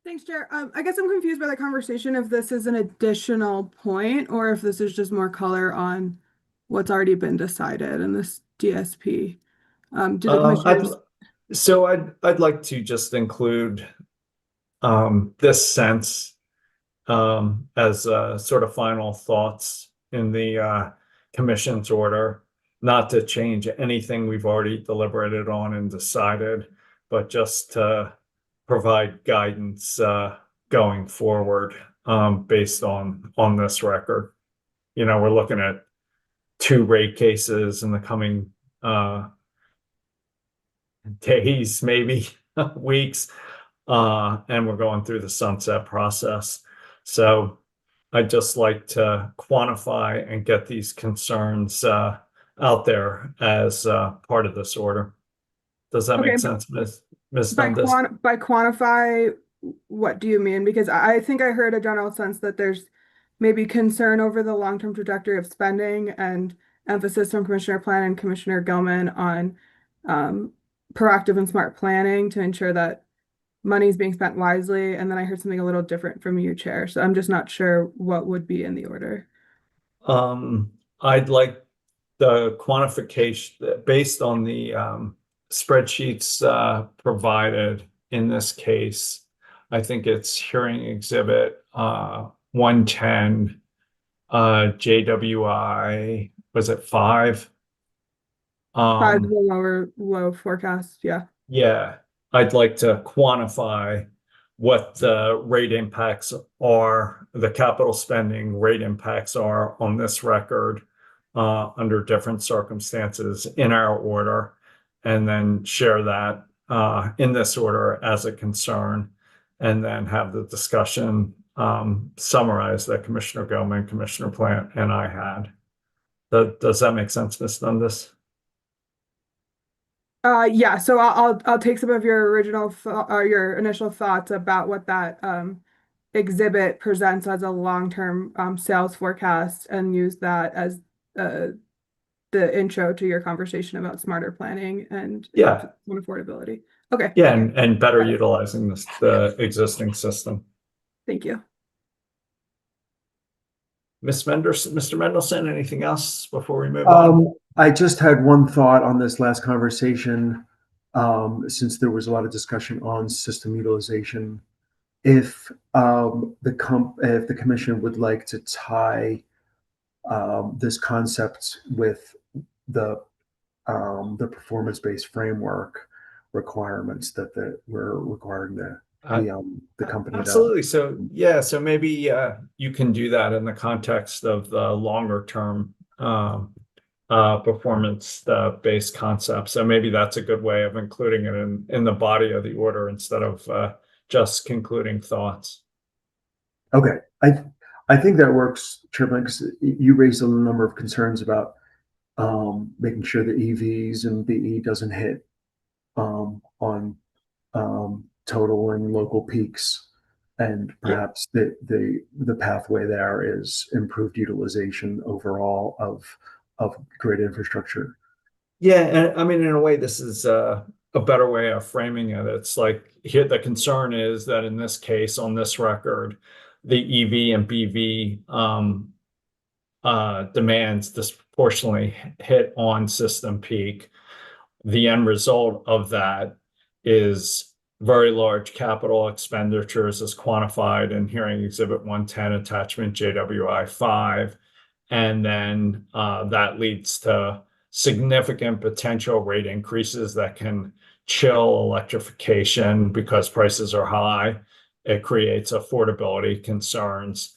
Speaker 11: Thanks, Chair. I guess I'm confused by the conversation if this is an additional point or if this is just more color on what's already been decided in this DSP. Do the commissioners...
Speaker 1: I'd like to just include this sense as sort of final thoughts in the commission's order, not to change anything we've already deliberated on and decided, but just to provide guidance going forward based on this record. We're looking at 2 rate cases in the coming days, maybe weeks, and we're going through the sunset process. So I'd just like to quantify and get these concerns out there as part of this order. Does that make sense, Ms. Dundas?
Speaker 11: By quantify, what do you mean? Because I think I heard a general sense that there's maybe concern over the long-term trajectory of spending and emphasis from Commissioner Plan and Commissioner Gilman on proactive and smart planning to ensure that money is being spent wisely. And then I heard something a little different from you, Chair. So I'm just not sure what would be in the order.
Speaker 1: I'd like the quantification based on the spreadsheets provided in this case. I think it's hearing exhibit 110, JWI, was it 5?
Speaker 11: Five the low forecast, yeah.
Speaker 1: Yeah, I'd like to quantify what the rate impacts are, the capital spending rate impacts are on this record under different circumstances in our order, and then share that in this order as a concern, and then have the discussion summarize that Commissioner Gilman, Commissioner Plant, and I had. Does that make sense, Ms. Dundas?
Speaker 11: Yeah, so I'll take some of your original your initial thoughts about what that exhibit presents as a long-term sales forecast and use that as the intro to your conversation about smarter planning and affordability. Okay.
Speaker 1: Yeah, and better utilizing the existing system.
Speaker 11: Thank you.
Speaker 1: Mr. Mendelson, anything else before we move on?
Speaker 8: I just had one thought on this last conversation, since there was a lot of discussion on system utilization. If the commission would like to tie this concept with the performance-based framework requirements that we're requiring the company.
Speaker 1: Absolutely. So yeah, so maybe you can do that in the context of the longer term performance based concept. So maybe that's a good way of including it in the body of the order instead of just concluding thoughts.
Speaker 8: Okay, I think that works, Chairman, because you raised a number of concerns about making sure that EVs and BE doesn't hit on total and local peaks, and perhaps the pathway there is improved utilization overall of grid infrastructure.
Speaker 1: Yeah, and I mean, in a way, this is a better way of framing it. It's like here, the concern is that in this case, on this record, the EV and BV demands disproportionately hit on system peak. The end result of that is very large capital expenditures as quantified in hearing exhibit 110 attachment JWI 5. And then that leads to significant potential rate increases that can chill electrification because prices are high. It creates affordability concerns.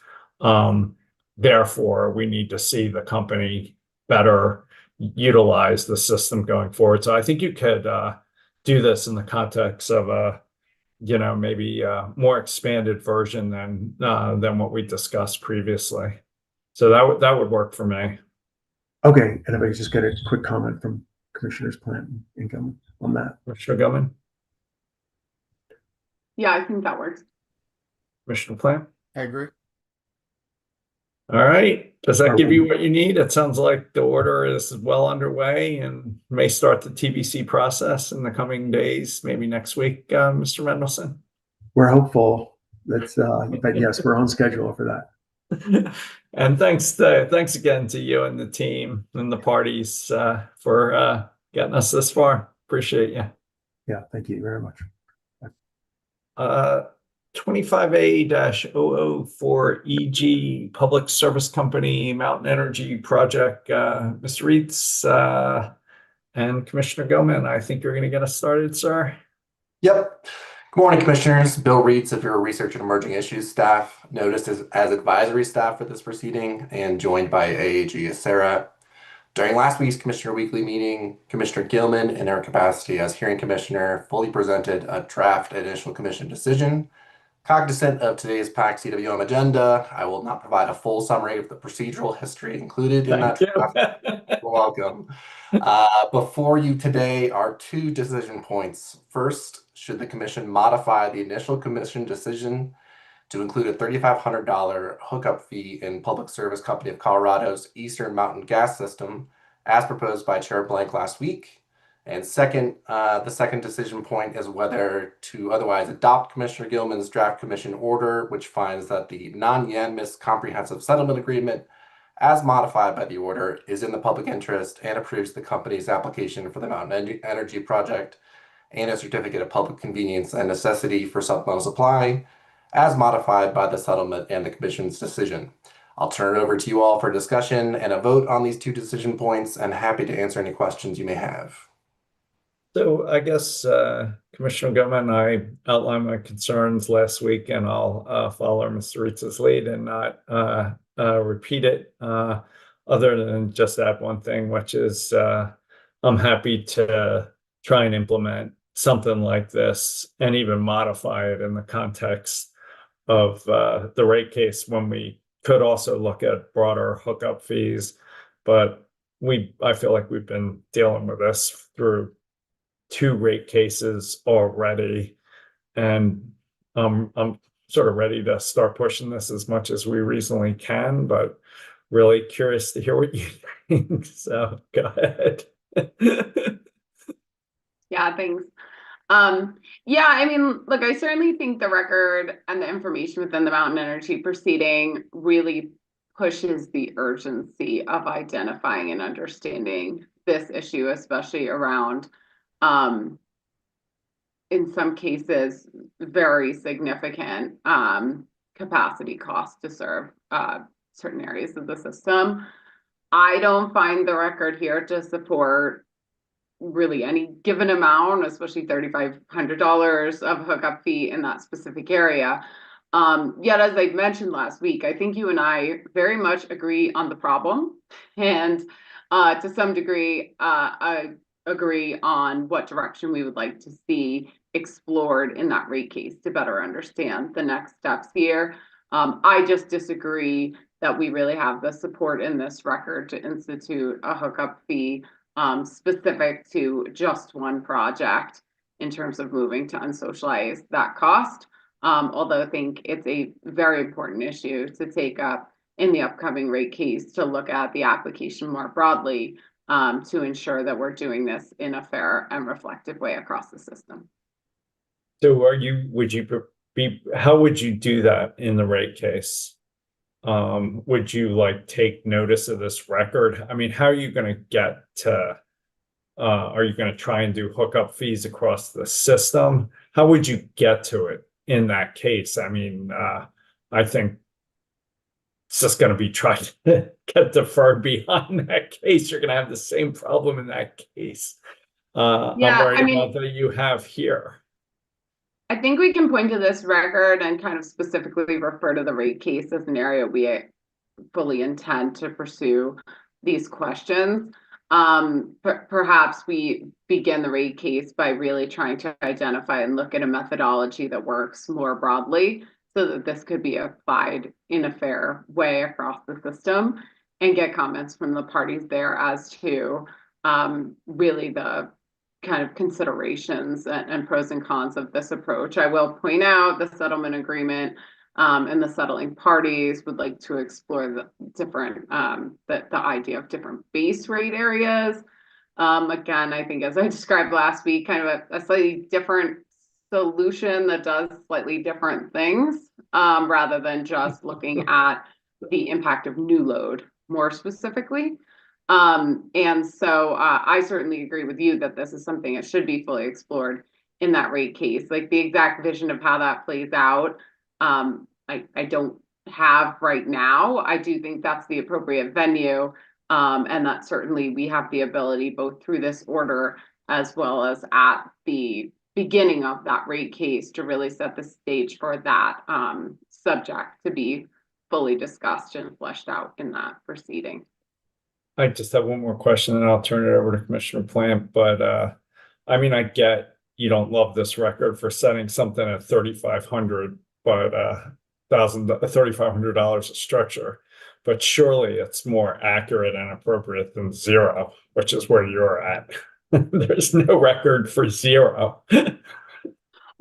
Speaker 1: Therefore, we need to see the company better utilize the system going forward. So I think you could do this in the context of a, maybe a more expanded version than what we discussed previously. So that would work for me.
Speaker 8: Okay, and if I could just get a quick comment from Commissioners Plant and Gilman on that.
Speaker 1: Commissioner Gilman?
Speaker 2: Yeah, I think that works.
Speaker 1: Commissioner Plant?
Speaker 3: I agree.
Speaker 1: All right. Does that give you what you need? It sounds like the order is well underway and may start the TBC process in the coming days, maybe next week, Mr. Mendelson.
Speaker 8: We're hopeful. But yes, we're on schedule for that.
Speaker 1: And thanks again to you and the team and the parties for getting us this far. Appreciate you.
Speaker 8: Yeah, thank you very much.
Speaker 1: 25A-004 Public Service Company Mountain Energy Project. Mr. Reitz and Commissioner Gilman, I think you're going to get us started, sir.
Speaker 12: Yep. Good morning, Commissioners. Bill Reitz of your Research and Emerging Issues staff, noticed as advisory staff for this proceeding and joined by AAG Sarah. During last week's Commissioner Weekly meeting, Commissioner Gilman, in her capacity as hearing commissioner, fully presented a draft initial commission decision. Cognizant of today's packed CWM agenda, I will not provide a full summary of the procedural history included in that draft. You're welcome. Before you today are two decision points. First, should the commission modify the initial commission decision to include a $3,500 hookup fee in Public Service Company of Colorado's Eastern Mountain Gas System, as proposed by Chair Blank last week. And second, the second decision point is whether to otherwise adopt Commissioner Gilman's draft commission order, which finds that the non-unanimous comprehensive settlement agreement, as modified by the order, is in the public interest and approves the company's application for the Mountain Energy Project and a certificate of public convenience and necessity for supplemental supply, as modified by the settlement and the commission's decision. I'll turn it over to you all for discussion and a vote on these two decision points, and happy to answer any questions you may have.
Speaker 1: So I guess, Commissioner Gilman, I outlined my concerns last week, and I'll follow Mr. Ritz's lead and not repeat it, other than just add one thing, which is I'm happy to try and implement something like this and even modify it in the context of the rate case, when we could also look at broader hookup fees. But I feel like we've been dealing with this through 2 rate cases already, and I'm sort of ready to start pushing this as much as we reasonably can, but really curious to hear what you think. So go ahead.
Speaker 2: Yeah, thanks. Yeah, I mean, look, I certainly think the record and the information within the Mountain Energy proceeding really pushes the urgency of identifying and understanding this issue, especially around, in some cases, very significant capacity costs to serve certain areas of the system. I don't find the record here to support really any given amount, especially $3,500 of hookup fee in that specific area. Yet, as I mentioned last week, I think you and I very much agree on the problem, and to some degree, I agree on what direction we would like to see explored in that rate case to better understand the next steps here. I just disagree that we really have the support in this record to institute a hookup fee specific to just one project in terms of moving to unsocialize that cost. Although I think it's a very important issue to take up in the upcoming rate case to look at the application more broadly, to ensure that we're doing this in a fair and reflective way across the system.
Speaker 1: So how would you do that in the rate case? Would you like take notice of this record? I mean, how are you going to get to, are you going to try and do hookup fees across the system? How would you get to it in that case? I mean, I think it's just going to be trying to get deferred beyond that case. You're going to have the same problem in that case. I'm worried about that you have here.
Speaker 2: I think we can point to this record and kind of specifically refer to the rate case as an area we fully intend to pursue these questions. Perhaps we begin the rate case by really trying to identify and look at a methodology that works more broadly, so that this could be applied in a fair way across the system, and get comments from the parties there as to really the kind of considerations and pros and cons of this approach. I will point out the settlement agreement and the settling parties would like to explore the different, the idea of different base rate areas. Again, I think, as I described last week, kind of a slightly different solution that does slightly different things, rather than just looking at the impact of new load more specifically. And so I certainly agree with you that this is something that should be fully explored in that rate case. Like, the exact vision of how that plays out, I don't have right now. I do think that's the appropriate venue, and that certainly we have the ability, both through this order as well as at the beginning of that rate case, to really set the stage for that subject to be fully discussed and fleshed out in that proceeding.
Speaker 1: I just have one more question, and I'll turn it over to Commissioner Plant. But I mean, I get you don't love this record for setting something at $3,500, but $3,500 a structure. But surely it's more accurate and appropriate than 0, which is where you're at. There's no record for 0.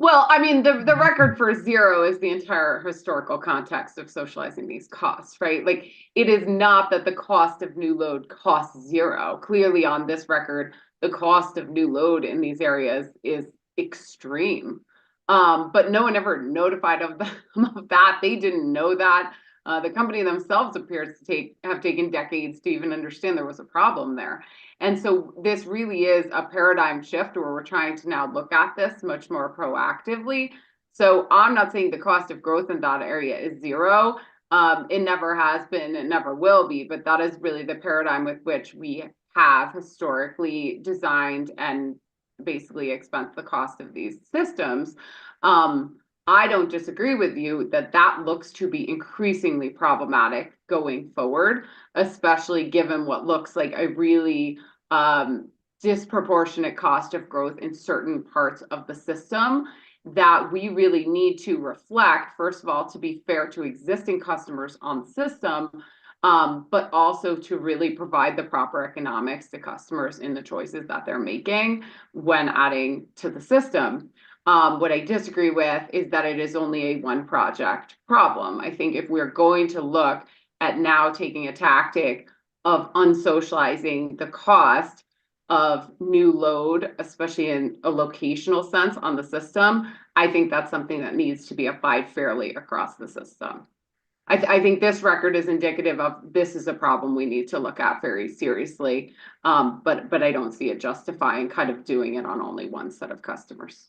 Speaker 2: Well, I mean, the record for zero is the entire historical context of socializing these costs, right? Like, it is not that the cost of new load costs zero. Clearly, on this record, the cost of new load in these areas is extreme. But no one ever notified of them of that. They didn't know that. The company themselves appears to have taken decades to even understand there was a problem there. And so this really is a paradigm shift where we're trying to now look at this much more proactively. So I'm not saying the cost of growth in that area is zero. It never has been, it never will be, but that is really the paradigm with which we have historically designed and basically expense the cost of these systems. I don't disagree with you that that looks to be increasingly problematic going forward, especially given what looks like a really disproportionate cost of growth in certain parts of the system that we really need to reflect, first of all, to be fair to existing customers on the system, but also to really provide the proper economics to customers in the choices that they're making when adding to the system. What I disagree with is that it is only a one project problem. I think if we're going to look at now taking a tactic of unsocializing the cost of new load, especially in a locational sense on the system, I think that's something that needs to be applied fairly across the system. I think this record is indicative of this is a problem we need to look at very seriously, but I don't see it justifying kind of doing it on only one set of customers.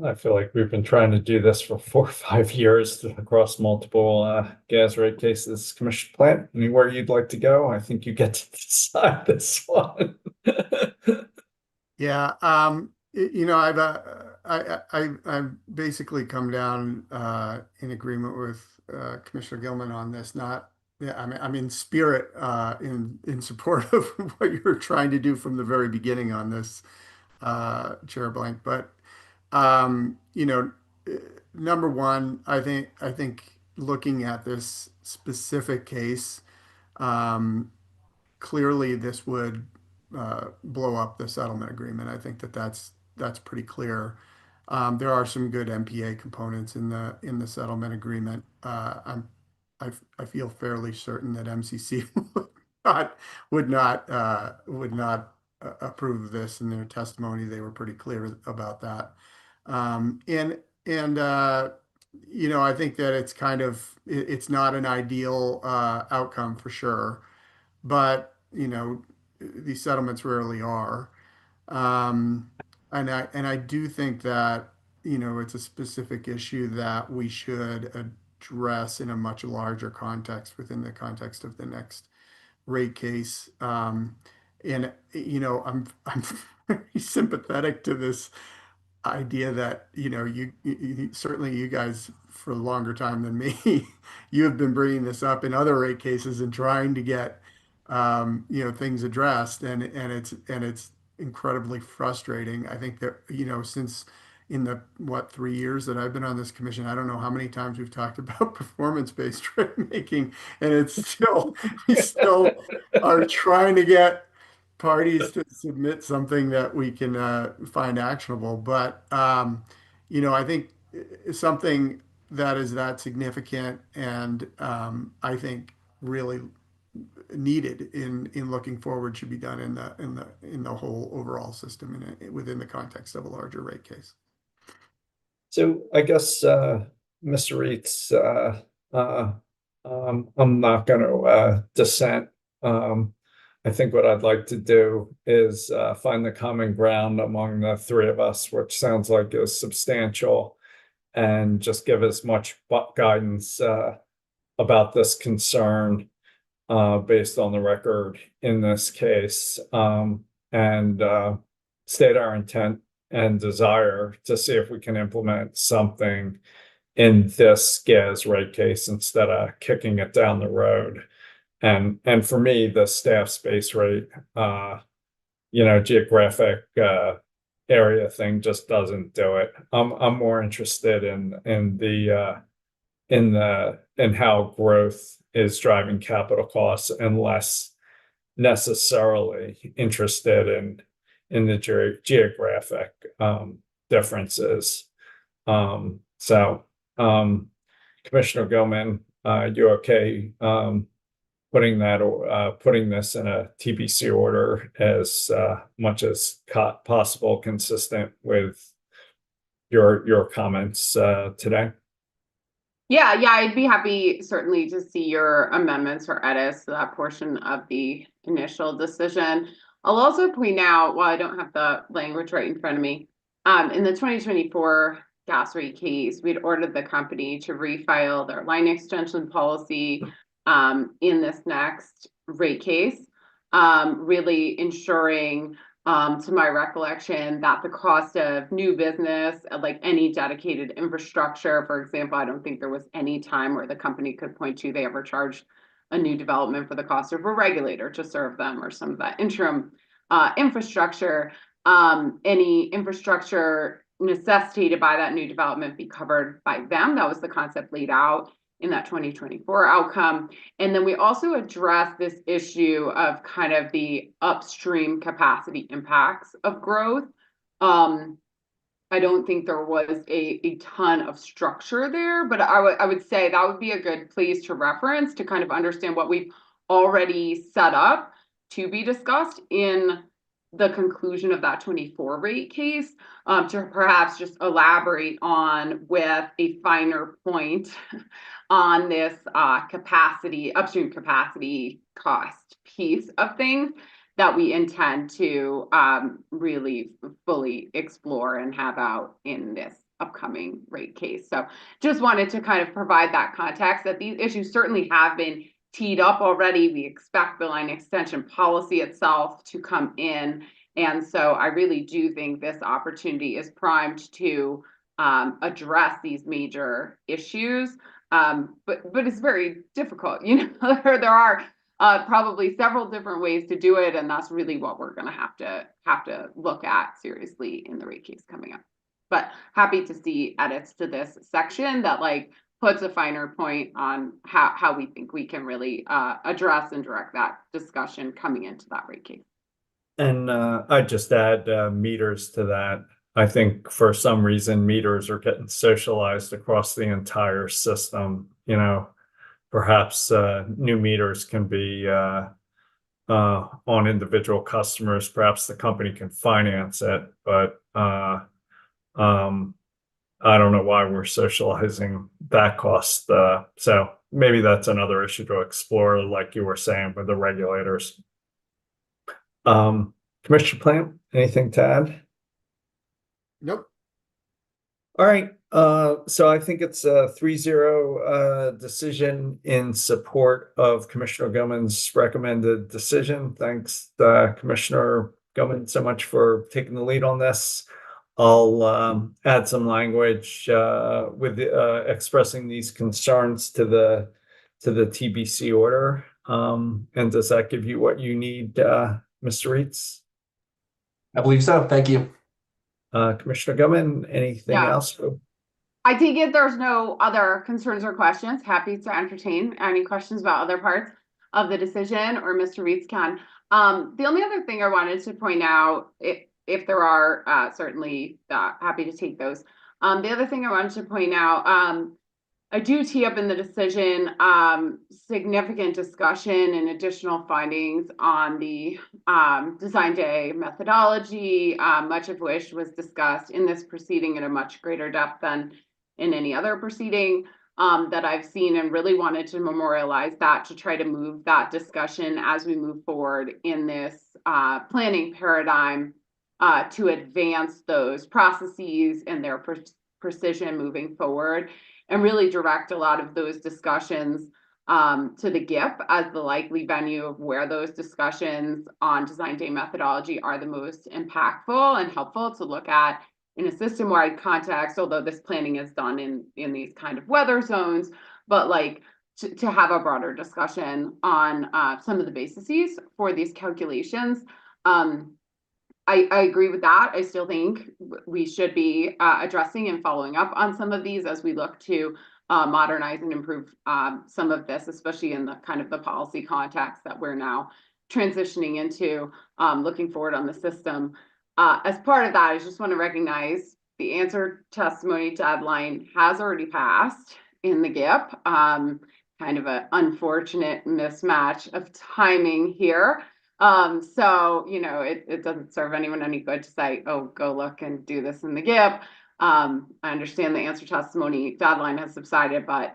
Speaker 1: I feel like we've been trying to do this for 4 or 5 years across multiple gas rate cases. Commissioner Plant, anywhere you'd like to go? I think you get to decide this one.
Speaker 3: Yeah, I've basically come down in agreement with Commissioner Gilman on this. Not, yeah, I'm in spirit in support of what you're trying to do from the very beginning on this, Chair Blank. But you know, number one, I think looking at this specific case, clearly this would blow up the settlement agreement. I think that's pretty clear. There are some good MPA components in the settlement agreement. I feel fairly certain that MCC would not approve of this in their testimony. They were pretty clear about that. I think that it's not an ideal outcome for sure, but these settlements rarely are. And I do think that it's a specific issue that we should address in a much larger context within the context of the next rate case. And I'm very sympathetic to this idea that you certainly, you guys for a longer time than me, you have been bringing this up in other rate cases and trying to get things addressed, and it's incredibly frustrating. I think that since in the 3 years that I've been on this commission, I don't know how many times we've talked about performance-based rate making, and we still are trying to get parties to submit something that we can find actionable. But I think something that is that significant and I think really needed in looking forward should be done in the whole overall system within the context of a larger rate case.
Speaker 1: So I guess Mr. Reitz, I'm not going to dissent. I think what I'd like to do is find the common ground among the three of us, which sounds like is substantial, and just give as much guidance about this concern based on the record in this case, and state our intent and desire to see if we can implement something in this gas rate case instead of kicking it down the road. And for me, the staff space rate, geographic area thing just doesn't do it. I'm more interested in how growth is driving capital costs and less necessarily interested in the geographic difference is. So Commissioner Gilman, you okay putting this in a TBC order as much as possible, consistent with your comments today?
Speaker 2: Yeah, I'd be happy certainly to see your amendments or edits to that portion of the initial decision. I'll also point out, while I don't have the language right in front of me, in the 2024 gas rate case, we'd ordered the company to refile their line extension policy in this next rate case, really ensuring, to my recollection, that the cost of new business, like any dedicated infrastructure, for example, I don't think there was any time where the company could point to they ever charged a new development for the cost of a regulator to serve them, or some of that interim infrastructure. Any infrastructure necessitated by that new development be covered by them. That was the concept laid out in that 2024 outcome. And then we also addressed this issue of kind of the upstream capacity impacts of growth. I don't think there was a ton of structure there, but I would say that would be a good place to reference to kind of understand what we've already set up to be discussed in the conclusion of that 24 rate case, to perhaps just elaborate on with a finer point on this upstream capacity cost piece of things that we intend to really fully explore and have out in this upcoming rate case. So just wanted to kind of provide that context that these issues certainly have been teed up already. We expect the line extension policy itself to come in. And so I really do think this opportunity is primed to address these major issues. But it's very difficult. There are probably several different ways to do it, and that's really what we're going to have to look at seriously in the rate case coming up. But happy to see edits to this section that puts a finer point on how we think we can really address and direct that discussion coming into that rate case.
Speaker 1: And I'd just add meters to that. I think for some reason meters are getting socialized across the entire system. Perhaps new meters can be on individual customers. Perhaps the company can finance it, but I don't know why we're socializing that cost. So maybe that's another issue to explore, like you were saying, with the regulators. Commissioner Plant, anything to add?
Speaker 3: Nope.
Speaker 1: All right. So I think it's a 3-0 decision in support of Commissioner Gilman's recommended decision. Thanks, Commissioner Gilman, so much for taking the lead on this. I'll add some language with expressing these concerns to the TBC order. And does that give you what you need, Mr. Reitz?
Speaker 12: I believe so. Thank you.
Speaker 1: Commissioner Gilman, anything else?
Speaker 2: I take it there's no other concerns or questions. Happy to entertain any questions about other parts of the decision, or Mr. Reitz can. The only other thing I wanted to point out, if there are, certainly happy to take those. The other thing I wanted to point out, I do tee up in the decision significant discussion and additional findings on the design day methodology, much of which was discussed in this proceeding in a much greater depth than in any other proceeding that I've seen, and really wanted to memorialize that to try to move that discussion as we move forward in this planning paradigm to advance those processes and their precision moving forward, and really direct a lot of those discussions to the GIP as the likely venue of where those discussions on design day methodology are the most impactful and helpful to look at in a system-wide context, although this planning is done in these kind of weather zones, but to have a broader discussion on some of the bases for these calculations. I agree with that. I still think we should be addressing and following up on some of these as we look to modernize and improve some of this, especially in the kind of the policy context that we're now transitioning into, looking forward on the system. As part of that, I just want to recognize the answer testimony deadline has already passed in the GIP. Kind of an unfortunate mismatch of timing here. So, you know, it doesn't serve anyone any good to say, oh, go look and do this in the GIP. I understand the answer testimony deadline has subsided, but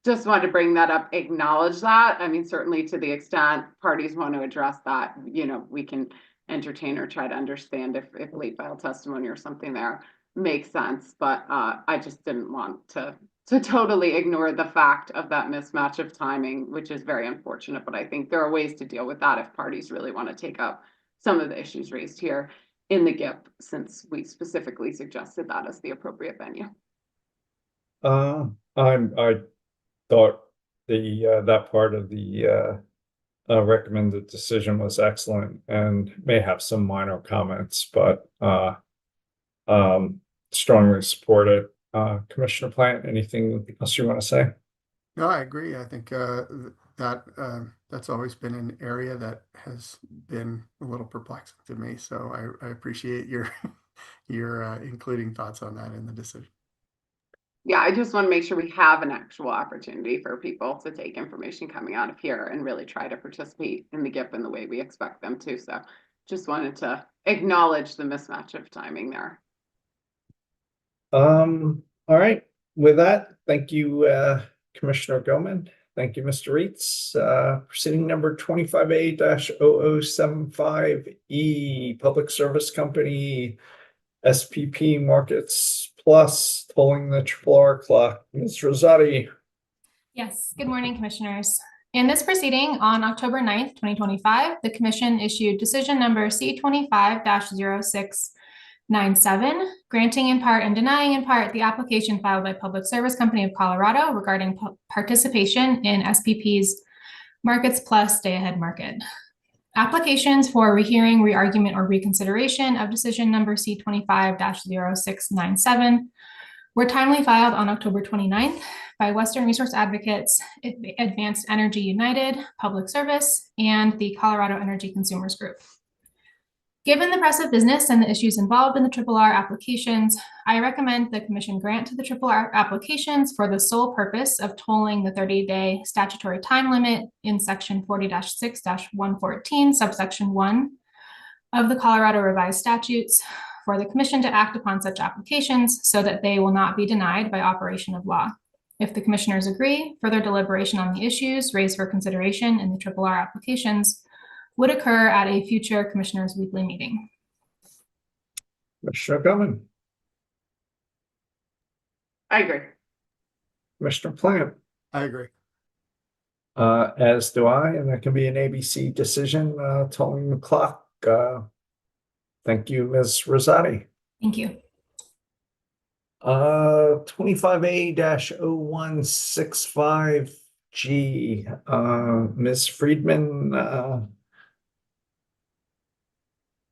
Speaker 2: just wanted to bring that up, acknowledge that. I mean, certainly to the extent parties want to address that, you know, we can entertain or try to understand if late file testimony or something there makes sense. But I just didn't want to totally ignore the fact of that mismatch of timing, which is very unfortunate. But I think there are ways to deal with that if parties really want to take up some of the issues raised here in the GIP, since we specifically suggested that as the appropriate venue.
Speaker 1: I thought that part of the recommended decision was excellent and may have some minor comments, but strongly support it. Commissioner Plant, anything else you want to say?
Speaker 3: No, I agree. I think that's always been an area that has been a little perplexing to me. So I appreciate your including thoughts on that in the decision.
Speaker 2: Yeah, I just want to make sure we have an actual opportunity for people to take information coming out of here and really try to participate in the GIP in the way we expect them to. So just wanted to acknowledge the mismatch of timing there.
Speaker 1: All right. With that, thank you, Commissioner Goman. Thank you, Mr. Reitz. Proceeding number 25A-0075E, Public Service Company, SPP Markets Plus, tolling the RRR clock. Ms. Rosati.
Speaker 13: Yes, good morning, Commissioners. In this proceeding on October 9th, 2025, the Commission issued decision number C25-0697, granting in part and denying in part the application filed by Public Service Company of Colorado regarding participation in SPP's Markets Plus Day-Ahead Market. Applications for rehearing, re-argument, or reconsideration of decision number C25-0697 were timely filed on October 29th by Western Resource Advocates, Advanced Energy United, Public Service, and the Colorado Energy Consumers Group. Given the press of business and the issues involved in the RRR applications, I recommend the Commission grant to the RRR applications for the sole purpose of tolling the 30-day statutory time limit in Section 40-6-114, subsection 1 of the Colorado Revised Statutes for the Commission to act upon such applications so that they will not be denied by operation of law. If the Commissioners agree, further deliberation on the issues raised for consideration in the RRR applications would occur at a future Commissioners' weekly meeting.
Speaker 1: Commissioner Goman.
Speaker 2: I agree.
Speaker 1: Commissioner Plant.
Speaker 3: I agree.
Speaker 1: As do I, and that can be an ABC decision, tolling the clock. Thank you, Ms. Rosati.
Speaker 13: Thank you.
Speaker 1: 25A-0165G, Ms. Friedman.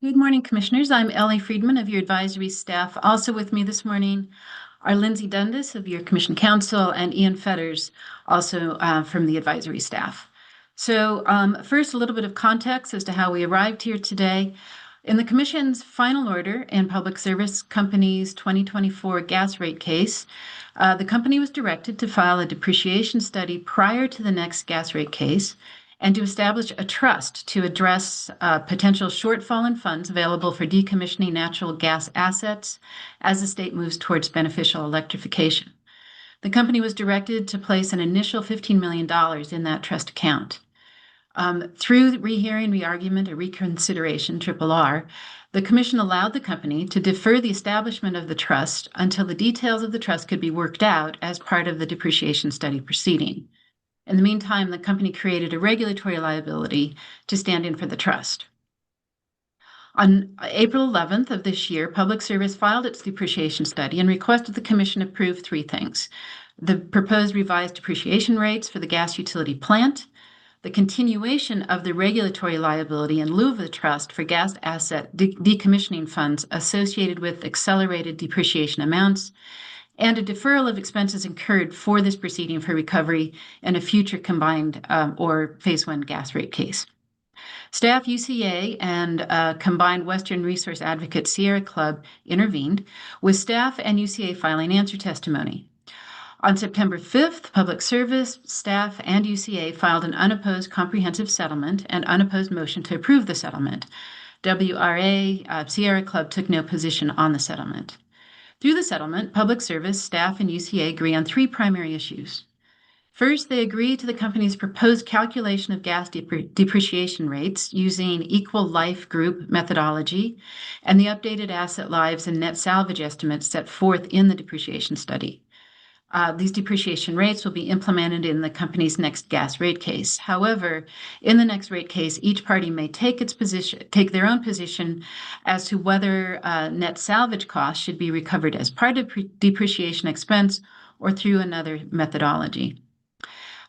Speaker 14: Good morning, Commissioners. I'm Ellie Friedman of your advisory staff. Also with me this morning are Lindsay Dundas of your Commission Counsel and Ian Fetters, also from the advisory staff. So first, a little bit of context as to how we arrived here today. In the Commission's final order in Public Service Company's 2024 gas rate case, the company was directed to file a depreciation study prior to the next gas rate case and to establish a trust to address potential shortfall in funds available for decommissioning natural gas assets as the state moves towards beneficial electrification. The company was directed to place an initial $15 million in that trust account. Through rehearing, re-argument, or reconsideration, RRR, the Commission allowed the company to defer the establishment of the trust until the details of the trust could be worked out as part of the depreciation study proceeding. In the meantime, the company created a regulatory liability to stand in for the trust. On April 11th of this year, Public Service filed its depreciation study and requested the Commission approve three things: the proposed revised depreciation rates for the gas utility plant, the continuation of the regulatory liability in lieu of the trust for gas asset decommissioning funds associated with accelerated depreciation amounts, and a deferral of expenses incurred for this proceeding for recovery in a future combined or phase one gas rate case. Staff, UCA, and combined Western Resource Advocate Sierra Club intervened, with staff and UCA filing answer testimony. On September 5th, Public Service, staff, and UCA filed an unopposed comprehensive settlement and unopposed motion to approve the settlement. WRA, Sierra Club took no position on the settlement. Through the settlement, Public Service, staff, and UCA agree on three primary issues. First, they agree to the company's proposed calculation of gas depreciation rates using equal life group methodology and the updated asset lives and net salvage estimates set forth in the depreciation study. These depreciation rates will be implemented in the company's next gas rate case. However, in the next rate case, each party may take their own position as to whether net salvage costs should be recovered as part of depreciation expense or through another methodology.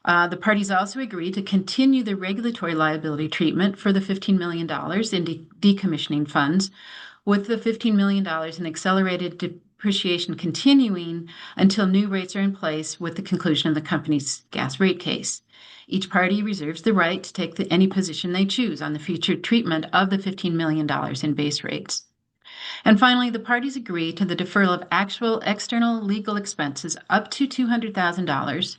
Speaker 14: The parties also agreed to continue the regulatory liability treatment for the $15 million in decommissioning funds, with the $15 million in accelerated depreciation continuing until new rates are in place with the conclusion of the company's gas rate case. Each party reserves the right to take any position they choose on the future treatment of the $15 million in base rates. And finally, the parties agree to the deferral of actual external legal expenses up to $200,000,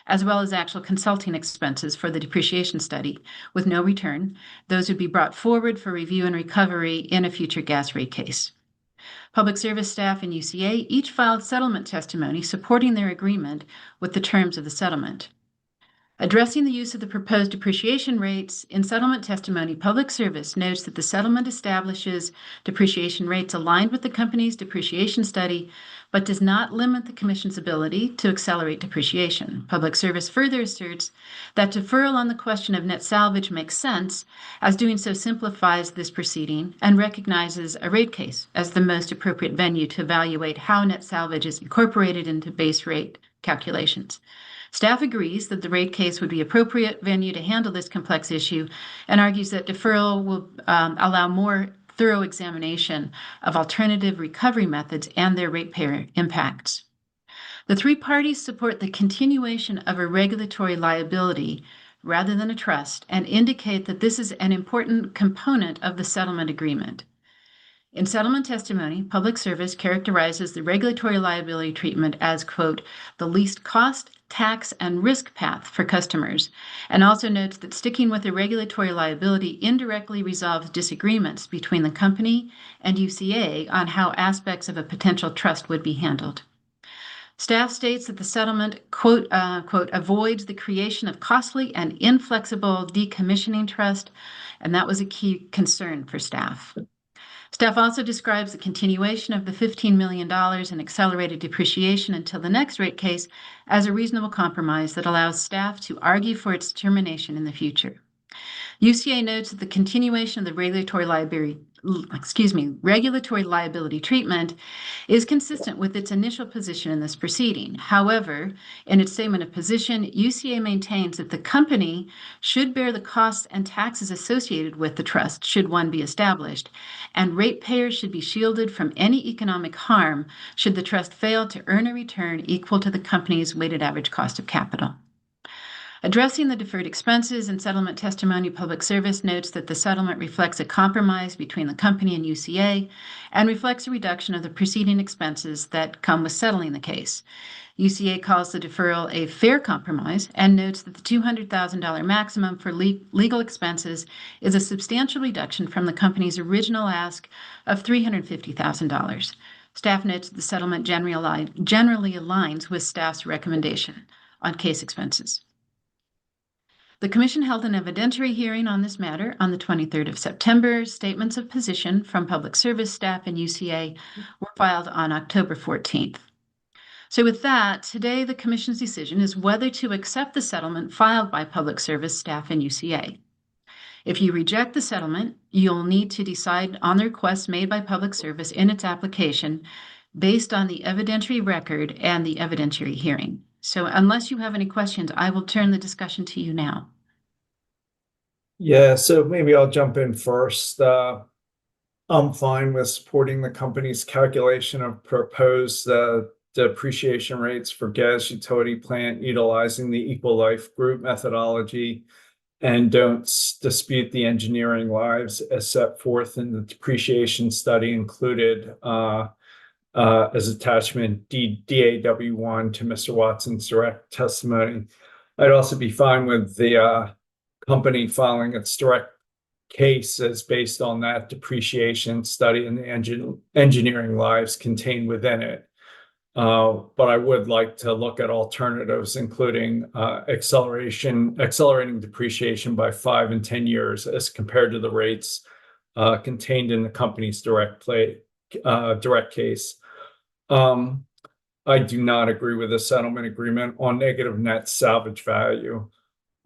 Speaker 14: as well as actual consulting expenses for the depreciation study, with no return. Those would be brought forward for review and recovery in a future gas rate case. Public Service staff and UCA each filed settlement testimony supporting their agreement with the terms of the settlement. Addressing the use of the proposed depreciation rates, in settlement testimony, Public Service notes that the settlement establishes depreciation rates aligned with the company's depreciation study, but does not limit the Commission's ability to accelerate depreciation. Public Service further asserts that deferral on the question of net salvage makes sense, as doing so simplifies this proceeding and recognizes a rate case as the most appropriate venue to evaluate how net salvage is incorporated into base rate calculations. Staff agrees that the rate case would be appropriate venue to handle this complex issue and argues that deferral will allow more thorough examination of alternative recovery methods and their ratepayer impacts. The three parties support the continuation of a regulatory liability rather than a trust and indicate that this is an important component of the settlement agreement. In settlement testimony, Public Service characterizes the regulatory liability treatment as, quote, the least cost, tax, and risk path for customers, and also notes that sticking with the regulatory liability indirectly resolves disagreements between the company and UCA on how aspects of a potential trust would be handled. Staff states that the settlement, quote, avoids the creation of costly and inflexible decommissioning trust, and that was a key concern for staff. Staff also describes the continuation of the $15 million in accelerated depreciation until the next rate case as a reasonable compromise that allows staff to argue for its termination in the future. UCA notes that the continuation of the regulatory liability treatment is consistent with its initial position in this proceeding. However, in its statement of position, UCA maintains that the company should bear the costs and taxes associated with the trust should one be established, and ratepayers should be shielded from any economic harm should the trust fail to earn a return equal to the company's weighted average cost of capital. Addressing the deferred expenses and settlement testimony, Public Service notes that the settlement reflects a compromise between the company and UCA and reflects a reduction of the preceding expenses that come with settling the case. UCA calls the deferral a fair compromise and notes that the $200,000 maximum for legal expenses is a substantial reduction from the company's original ask of $350,000. Staff notes that the settlement generally aligns with staff's recommendation on case expenses. The Commission held an evidentiary hearing on this matter on the 23rd of September. Statements of position from Public Service staff and UCA were filed on October 14th. So with that, today the Commission's decision is whether to accept the settlement filed by Public Service staff and UCA. If you reject the settlement, you'll need to decide on the requests made by Public Service in its application based on the evidentiary record and the evidentiary hearing. So unless you have any questions, I will turn the discussion to you now.
Speaker 1: Yeah, so maybe I'll jump in first. I'm fine with supporting the company's calculation of proposed depreciation rates for gas utility plant utilizing the equal life group methodology. and don't dispute the engineering lives as set forth in the depreciation study included as attachment DAW1 to Mr. Watson's direct testimony. I'd also be fine with the company filing its direct case as based on that depreciation study and the engineering lives contained within it. But I would like to look at alternatives, including accelerating depreciation by 5 and 10 years as compared to the rates contained in the company's direct case. I do not agree with the settlement agreement on negative net salvage value.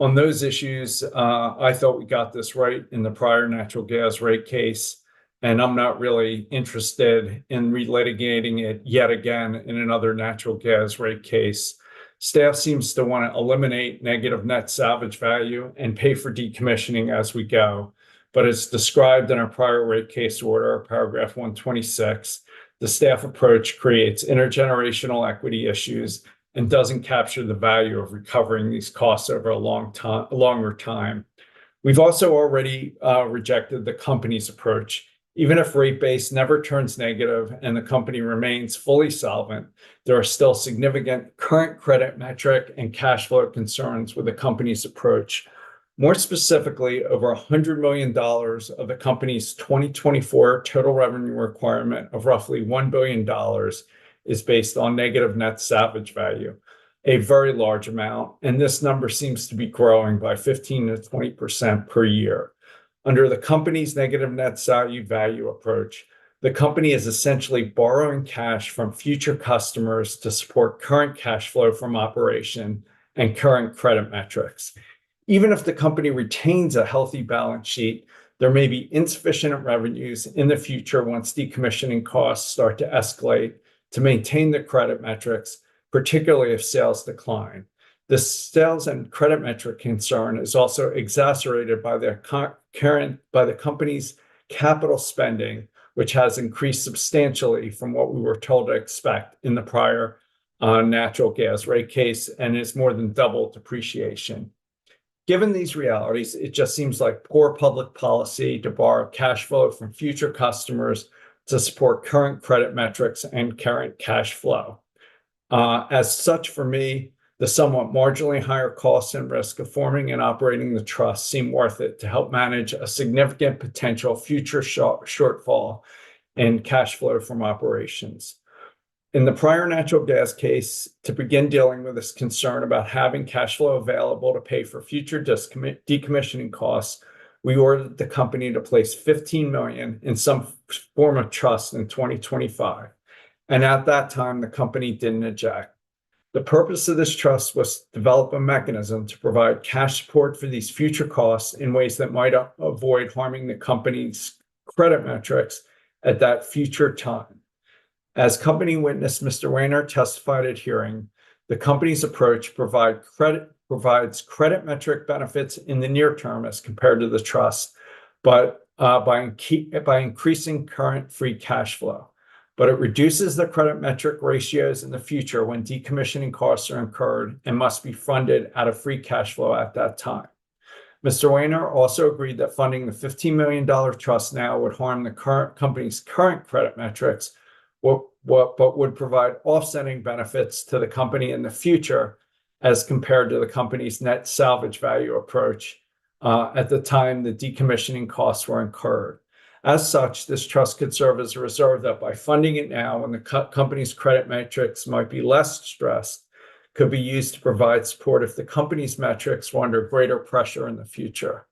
Speaker 1: On those issues, I thought we got this right in the prior natural gas rate case, and I'm not really interested in relitigating it yet again in another natural gas rate case. Staff seems to want to eliminate negative net salvage value and pay for decommissioning as we go. But as described in our prior rate case order, paragraph 126, the staff approach creates intergenerational equity issues and doesn't capture the value of recovering these costs over a longer time. We've also already rejected the company's approach. Even if rate base never turns negative and the company remains fully solvent, there are still significant current credit metric and cash flow concerns with the company's approach. More specifically, over $100 million of the company's 2024 total revenue requirement of roughly $1 billion is based on negative net salvage value, a very large amount, and this number seems to be growing by 15 to 20% per year. Under the company's negative net value approach, the company is essentially borrowing cash from future customers to support current cash flow from operation and current credit metrics. Even if the company retains a healthy balance sheet, there may be insufficient revenues in the future once decommissioning costs start to escalate to maintain the credit metrics, particularly if sales decline. The sales and credit metric concern is also exacerbated by the company's capital spending, which has increased substantially from what we were told to expect in the prior natural gas rate case and is more than double depreciation. Given these realities, it just seems like poor public policy to borrow cash flow from future customers to support current credit metrics and current cash flow. As such, for me, the somewhat marginally higher costs and risk of forming and operating the trust seem worth it to help manage a significant potential future shortfall in cash flow from operations. In the prior natural gas case, to begin dealing with this concern about having cash flow available to pay for future decommissioning costs, we ordered the company to place $15 million in some form of trust in 2025. And at that time, the company didn't eject. The purpose of this trust was to develop a mechanism to provide cash support for these future costs in ways that might avoid harming the company's credit metrics at that future time. As company witness Mr. Weiner testified at hearing, the company's approach provides credit metric benefits in the near term as compared to the trust, but by increasing current free cash flow. But it reduces the credit metric ratios in the future when decommissioning costs are incurred and must be funded out of free cash flow at that time. Mr. Weiner also agreed that funding the $15 million trust now would harm the company's current credit metrics, but would provide offsetting benefits to the company in the future as compared to the company's net salvage value approach at the time the decommissioning costs were incurred. As such, this trust could serve as a reserve that by funding it now when the company's credit metrics might be less stressed, could be used to provide support if the company's metrics were under greater pressure in the future.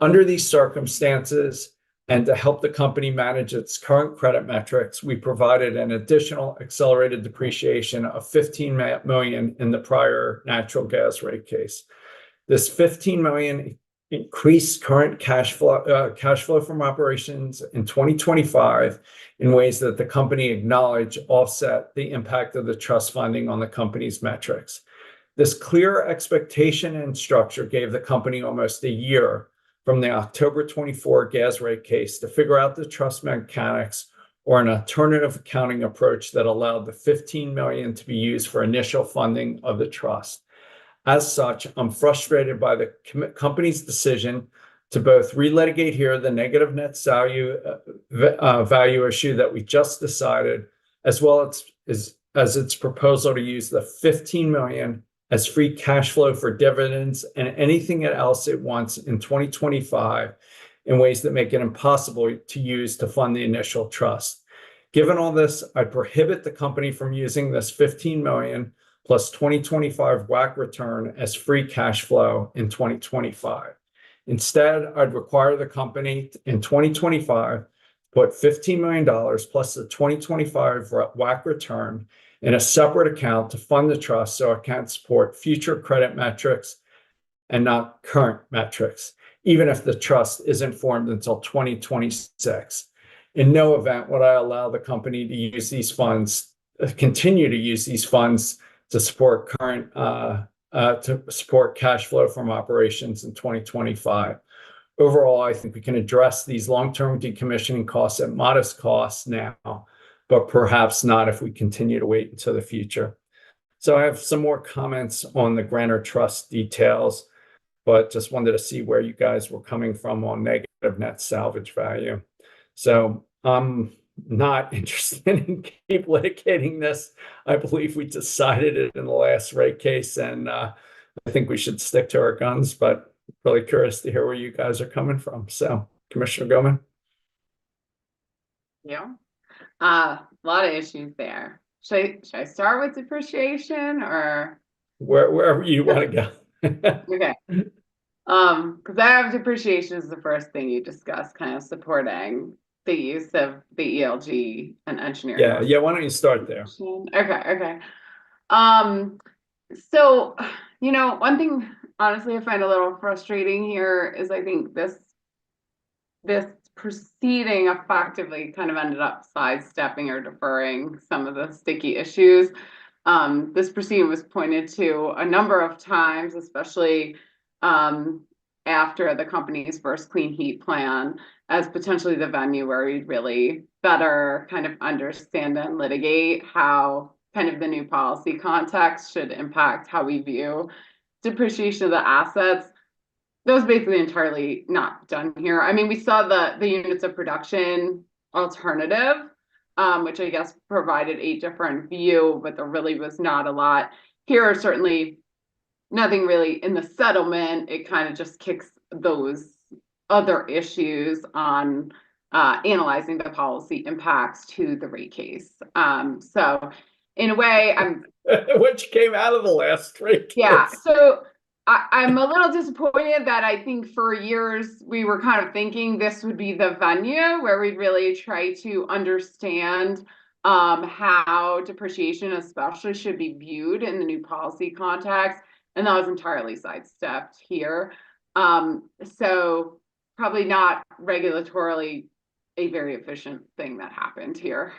Speaker 1: Under these circumstances, and to help the company manage its current credit metrics, we provided an additional accelerated depreciation of $15 million in the prior natural gas rate case. This $15 million increased current cash flow from operations in 2025 in ways that the company acknowledged offset the impact of the trust funding on the company's metrics. This clear expectation and structure gave the company almost a year from the October 24 gas rate case to figure out the trust mechanics or an alternative accounting approach that allowed the $15 million to be used for initial funding of the trust. As such, I'm frustrated by the company's decision to both relitigate here the negative net value issue that we just decided, as well as its proposal to use the 15 million as free cash flow for dividends and anything else it wants in 2025 in ways that make it impossible to use to fund the initial trust. Given all this, I prohibit the company from using this 15 million plus 2025 WACC return as free cash flow in 2025. Instead, I'd require the company in 2025 to put $15 million plus the 2025 WACC return in a separate account to fund the trust so it can support future credit metrics and not current metrics, even if the trust isn't formed until 2026. In no event would I allow the company to use these funds, continue to use these funds to support cash flow from operations in 2025. Overall, I think we can address these long-term decommissioning costs at modest costs now, but perhaps not if we continue to wait until the future. So I have some more comments on the grantor trust details, but just wanted to see where you guys were coming from on negative net salvage value. So I'm not interested in keep litigating this. I believe we decided it in the last rate case, and I think we should stick to our guns, but really curious to hear where you guys are coming from. So, Commissioner Goman.
Speaker 2: Yeah. A lot of issues there. Should I start with depreciation or
Speaker 1: wherever you want to go?
Speaker 2: Okay. Because I have depreciation is the first thing you discuss, kind of supporting the use of the ELG and engineering.
Speaker 1: Yeah. Why don't you start there?
Speaker 2: Okay. So, one thing honestly I find a little frustrating here is I think this proceeding effectively kind of ended up sidestepping or deferring some of the sticky issues. This proceeding was pointed to a number of times, especially after the company's first clean heat plan, as potentially the venue where we'd really better kind of understand and litigate how kind of the new policy context should impact how we view depreciation of the assets. That was basically entirely not done here. I mean, we saw the units of production alternative, which I guess provided a different view, but there really was not a lot here. Certainly nothing really in the settlement. It kind of just kicks those other issues on analyzing the policy impacts to the rate case. So in a way,
Speaker 1: which came out of the last rate case.
Speaker 2: Yeah, so I'm a little disappointed that I think for years we were kind of thinking this would be the venue where we'd really try to understand how depreciation especially should be viewed in the new policy context. And that was entirely sidestepped here. So probably not regulatorily a very efficient thing that happened here.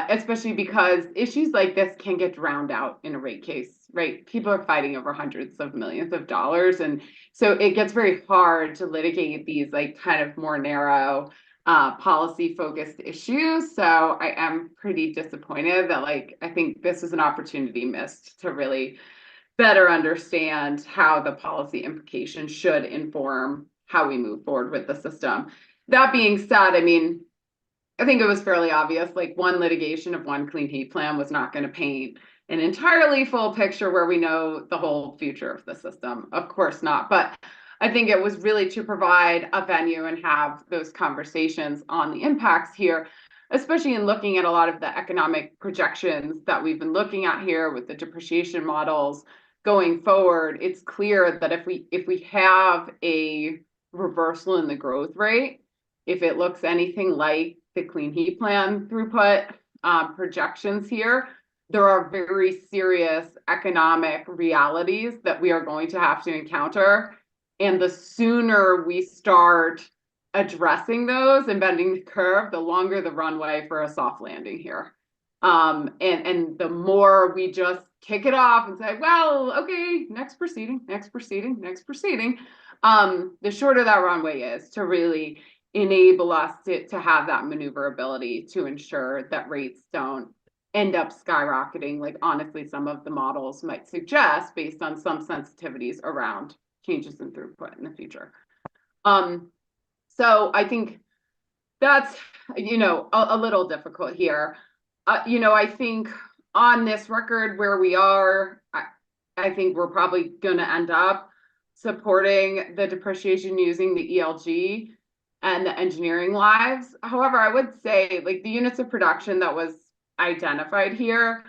Speaker 2: Especially because issues like this can get drowned out in a rate case, right? People are fighting over hundreds of millions of dollars. And so it gets very hard to litigate these like kind of more narrow policy focused issues. So I am pretty disappointed that I think this is an opportunity missed to really better understand how the policy implications should inform how we move forward with the system. That being said, I mean, I think it was fairly obvious, one litigation of one clean heat plan was not going to paint an entirely full picture where we know the whole future of the system. Of course not. But I think it was really to provide a venue and have those conversations on the impacts here, especially in looking at a lot of the economic projections that we've been looking at here with the depreciation models going forward. It's clear that if we have a reversal in the growth rate, if it looks anything like the clean heat plan throughput projections here, there are very serious economic realities that we are going to have to encounter. And the sooner we start addressing those and bending the curve, the longer the runway for a soft landing here. And the more we just kick it off and say, well, okay, next proceeding, the shorter that runway is to really enable us to have that maneuverability to ensure that rates don't end up skyrocketing, like honestly, some of the models might suggest based on some sensitivities around changes in throughput in the future. So I think that's, a little difficult here. I think on this record where we are, I think we're probably going to end up supporting the depreciation using the ELG and the engineering lives. However, I would say like the units of production that was identified here,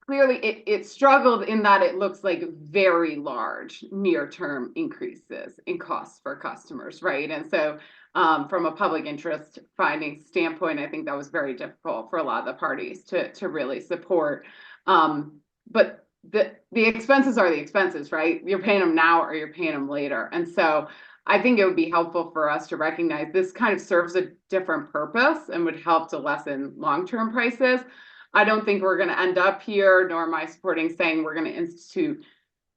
Speaker 2: clearly it struggled in that it looks like very large near-term increases in costs for customers, right? And so from a public interest finding standpoint, I think that was very difficult for a lot of the parties to really support. But the expenses are the expenses, right? You're paying them now or you're paying them later. And so I think it would be helpful for us to recognize this kind of serves a different purpose and would help to lessen long-term prices. I don't think we're going to end up here, nor am I supporting saying we're going to institute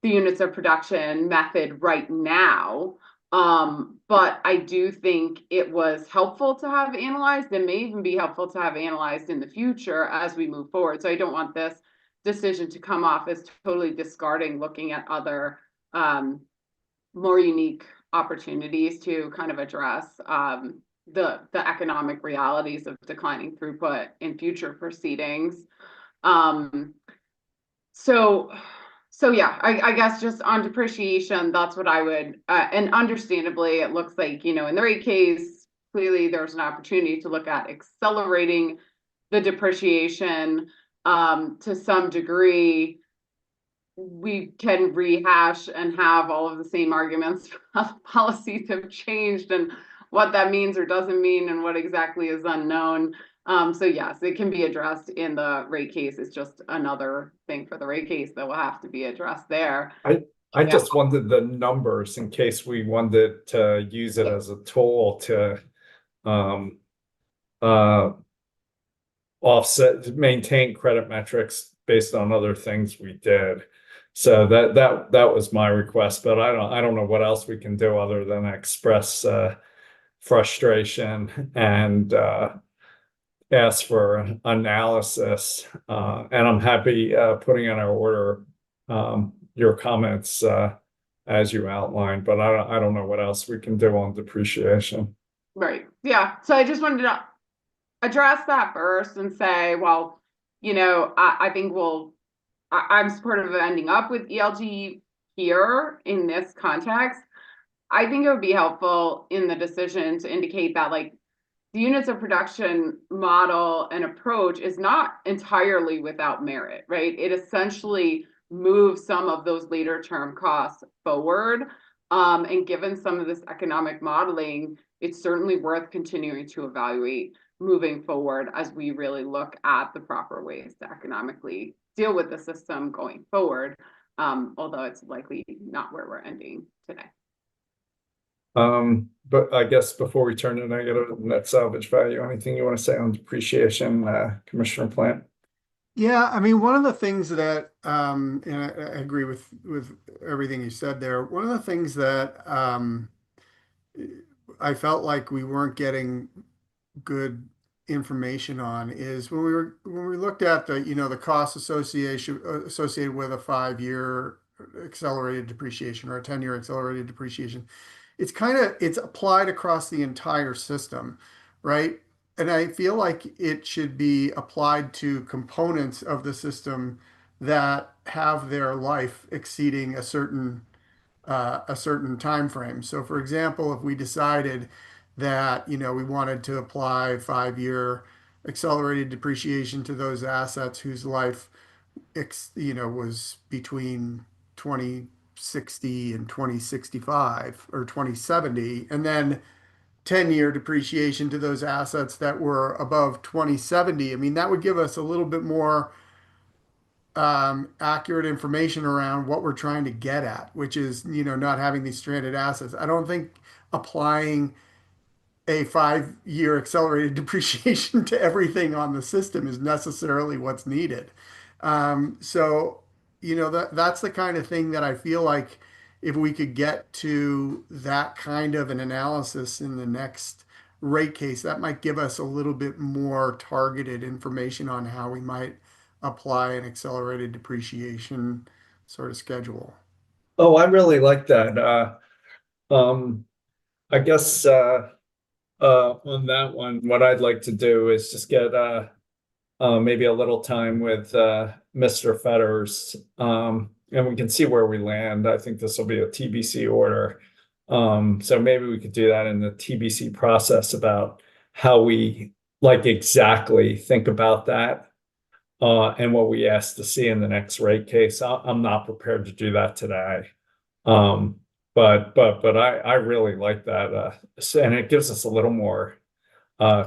Speaker 2: the units of production method right now. But I do think it was helpful to have analyzed and may even be helpful to have analyzed in the future as we move forward. So I don't want this decision to come off as totally discarding looking at other more unique opportunities to kind of address the economic realities of declining throughput in future proceedings. So yeah, I guess just on depreciation, that's what I would, and understandably, it looks like, in the rate case, clearly there's an opportunity to look at accelerating the depreciation to some degree. We can rehash and have all of the same arguments how policies have changed and what that means or doesn't mean and what exactly is unknown. So yes, it can be addressed in the rate case. It's just another thing for the rate case that will have to be addressed there.
Speaker 1: I just wanted the numbers in case we wanted to use it as a tool to offset, maintain credit metrics based on other things we did. So that was my request, but I don't know what else we can do other than express frustration and ask for analysis. And I'm happy putting in our order your comments as you outlined, but I don't know what else we can do on depreciation.
Speaker 2: Right. Yeah. So I just wanted to address that first and say, well, I think I'm supportive of ending up with ELG here in this context. I think it would be helpful in the decision to indicate that like the units of production model and approach is not entirely without merit, right? It essentially moves some of those later term costs forward. And given some of this economic modeling, it's certainly worth continuing to evaluate moving forward as we really look at the proper ways to economically deal with the system going forward, although it's likely not where we're ending today.
Speaker 1: But I guess before we turn to negative net salvage value, anything you want to say on depreciation, Commissioner Plant?
Speaker 3: Yeah, I mean, one of the things that, and I agree with everything you said there. One of the things that I felt like we weren't getting good information on is when we looked at the cost associated with a 5-year accelerated depreciation or a 10-year accelerated depreciation. It's applied across the entire system, right? And I feel like it should be applied to components of the system that have their life exceeding a certain time frame. So for example, if we decided that we wanted to apply 5-year accelerated depreciation to those assets whose life was between 2060 and 2065 or 2070, and then 10-year depreciation to those assets that were above 2070. I mean, that would give us a little bit more accurate information around what we're trying to get at, which is, not having these stranded assets. I don't think applying a 5-year accelerated depreciation to everything on the system is necessarily what's needed. So, that's the kind of thing that I feel like if we could get to that kind of an analysis in the next rate case, that might give us a little bit more targeted information on how we might apply an accelerated depreciation sort of schedule.
Speaker 1: Oh, I really like that. I guess on that one, what I'd like to do is just get maybe a little time with Mr. Fetters, and we can see where we land. I think this will be a TBC order. So maybe we could do that in the TBC process about how we like exactly think about that and what we ask to see in the next rate case. I'm not prepared to do that today. But I really like that. And it gives us a little more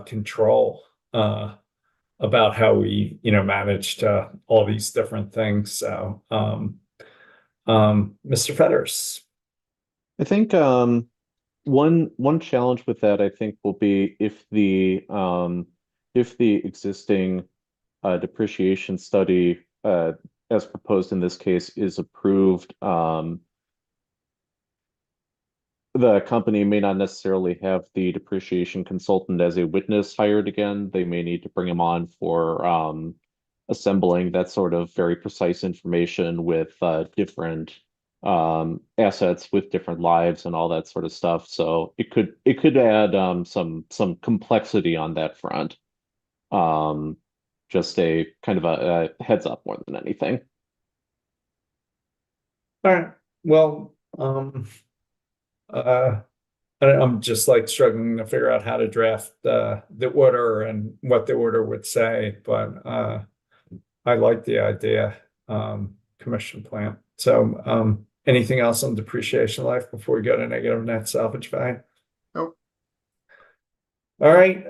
Speaker 1: control about how we, managed all these different things. So, Mr. Fetters.
Speaker 9: I think one challenge with that I think will be if the existing depreciation study as proposed in this case is approved, the company may not necessarily have the depreciation consultant as a witness hired again. They may need to bring him on for assembling that sort of very precise information with different assets with different lives and all that sort of stuff. So it could add some complexity on that front. Just a kind of a heads up more than anything.
Speaker 1: All right. Well, I'm just like struggling to figure out how to draft the order and what the order would say, but I like the idea, commission plan. So anything else on depreciation life before we go to negative net salvage value?
Speaker 3: Nope.
Speaker 1: All right.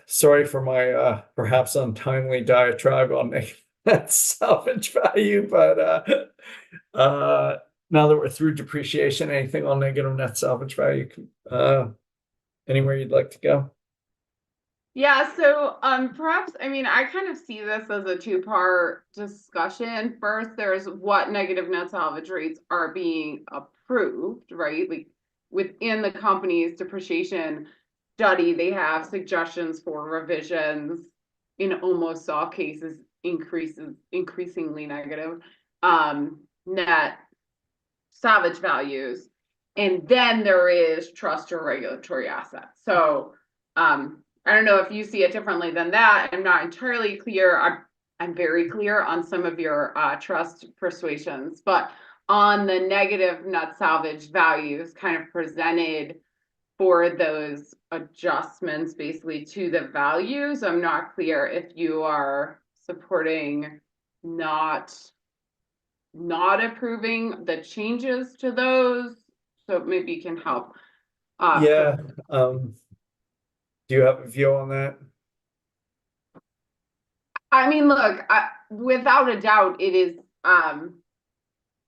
Speaker 1: Sorry for my perhaps untimely diatribe on negative net salvage value, but now that we're through depreciation, anything on negative net salvage value? Anywhere you'd like to go?
Speaker 2: Yeah, so perhaps, I kind of see this as a two-part discussion. First, there's what negative net salvage rates are being approved, right? Like within the company's depreciation study, they have suggestions for revisions in almost all cases, increasingly negative net salvage values. And then there is trust or regulatory assets. So I don't know if you see it differently than that. I'm not entirely clear. I'm very clear on some of your trust persuasions, but on the negative net salvage values kind of presented for those adjustments basically to the values, I'm not clear if you are supporting not approving the changes to those. So maybe you can help.
Speaker 1: Yeah. Do you have a view on that?
Speaker 2: Look, without a doubt, it is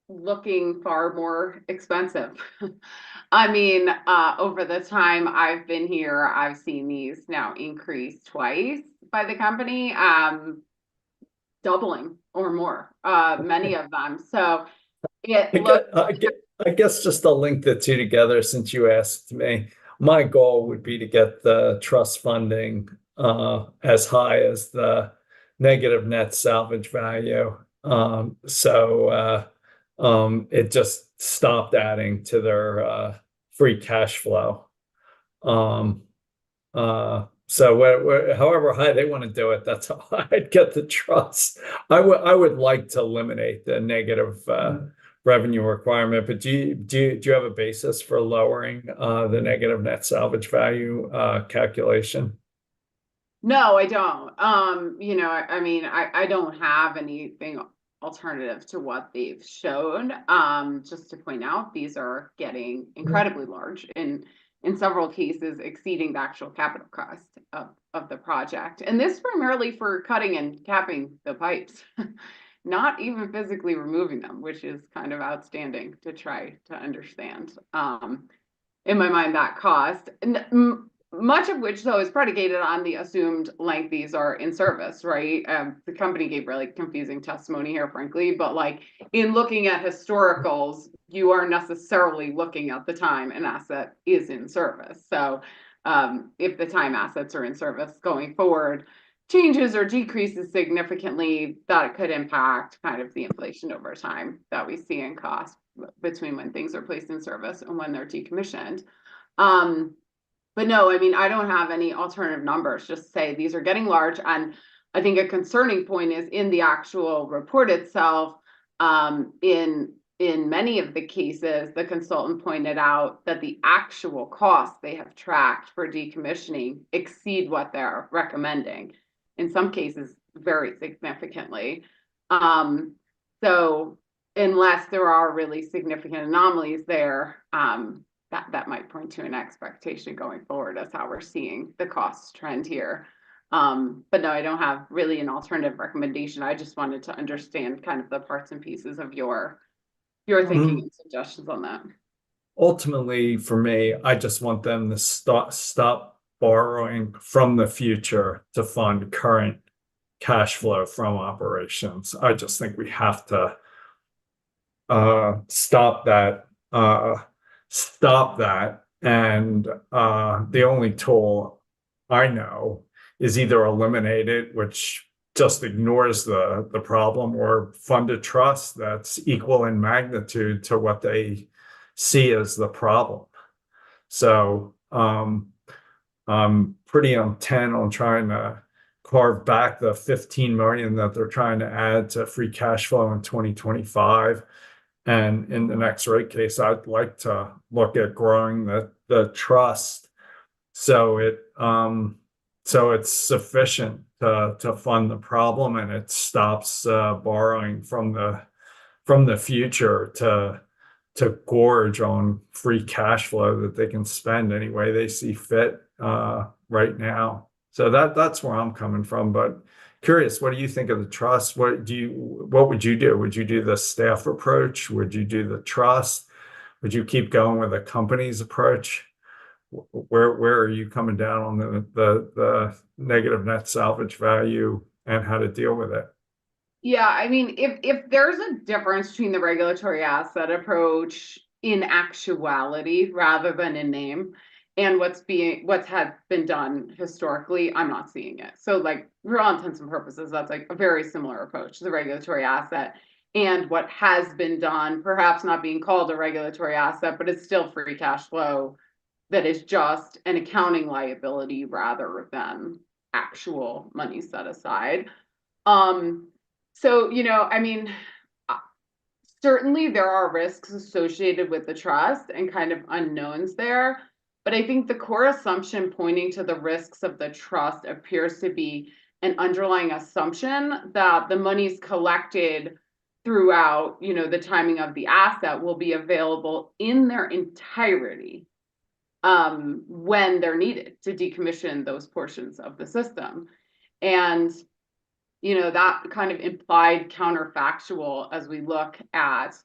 Speaker 2: looking far more expensive. Over the time I've been here, I've seen these now increase twice by the company, doubling or more, many of them. So
Speaker 1: I guess just to link the two together, since you asked me, my goal would be to get the trust funding as high as the negative net salvage value. So it just stopped adding to their free cash flow. So however high they want to do it, that's how I'd get the trust. I would like to eliminate the negative revenue requirement, but do you have a basis for lowering the negative net salvage value calculation?
Speaker 2: No, I don't. I don't have anything alternative to what they've shown. Just to point out, these are getting incredibly large in several cases exceeding the actual capital cost of the project. And this primarily for cutting and capping the pipes, not even physically removing them, which is kind of outstanding to try to understand. In my mind, that cost, much of which though is predicated on the assumed length these are in service, right? The company gave really confusing testimony here, frankly, but like in looking at historicals, you are necessarily looking at the time an asset is in service. So if the time assets are in service going forward changes or decreases significantly, that could impact kind of the inflation over time that we see in cost between when things are placed in service and when they're decommissioned. But no, I mean, I don't have any alternative numbers, just say these are getting large. And I think a concerning point is in the actual report itself, in many of the cases, the consultant pointed out that the actual costs they have tracked for decommissioning exceed what they're recommending. In some cases, very significantly. So unless there are really significant anomalies there, that might point to an expectation going forward as how we're seeing the costs trend here. But no, I don't have really an alternative recommendation. I just wanted to understand kind of the parts and pieces of your thinking and suggestions on that.
Speaker 1: Ultimately, for me, I just want them to stop borrowing from the future to fund current cash flow from operations. I just think we have to stop that. And the only tool I know is either eliminate it, which just ignores the problem, or fund a trust that's equal in magnitude to what they see as the problem. So I'm pretty intent on trying to carve back the 15 million that they're trying to add to free cash flow in 2025. And in the next rate case, I'd like to look at growing the trust so it's sufficient to fund the problem, and it stops borrowing from the future to gorge on free cash flow that they can spend any way they see fit right now. So that's where I'm coming from. But curious, what do you think of the trust? What would you do? Would you do the staff approach? Would you do the trust? Would you keep going with the company's approach? Where are you coming down on the negative net salvage value and how to deal with it?
Speaker 2: Yeah, I mean, if there's a difference between the regulatory asset approach in actuality rather than in name and what's had been done historically, I'm not seeing it. So like for all intents and purposes, that's like a very similar approach to the regulatory asset and what has been done, perhaps not being called a regulatory asset, but it's still free cash flow that is just an accounting liability rather than actual money set aside. So, I mean, certainly there are risks associated with the trust and kind of unknowns there, but I think the core assumption pointing to the risks of the trust appears to be an underlying assumption that the monies collected throughout, the timing of the asset will be available in their entirety when they're needed to decommission those portions of the system. And that kind of implied counterfactual as we look at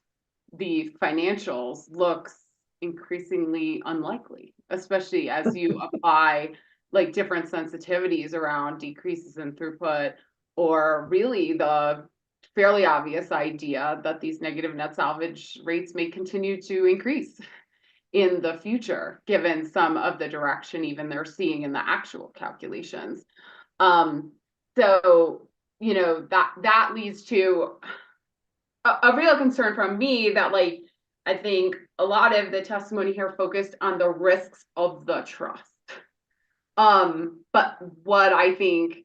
Speaker 2: the financials looks increasingly unlikely, especially as you apply like different sensitivities around decreases in throughput, or really the fairly obvious idea that these negative net salvage rates may continue to increase in the future, given some of the direction even they're seeing in the actual calculations. So that leads to a real concern from me that like I think a lot of the testimony here focused on the risks of the trust. But what I think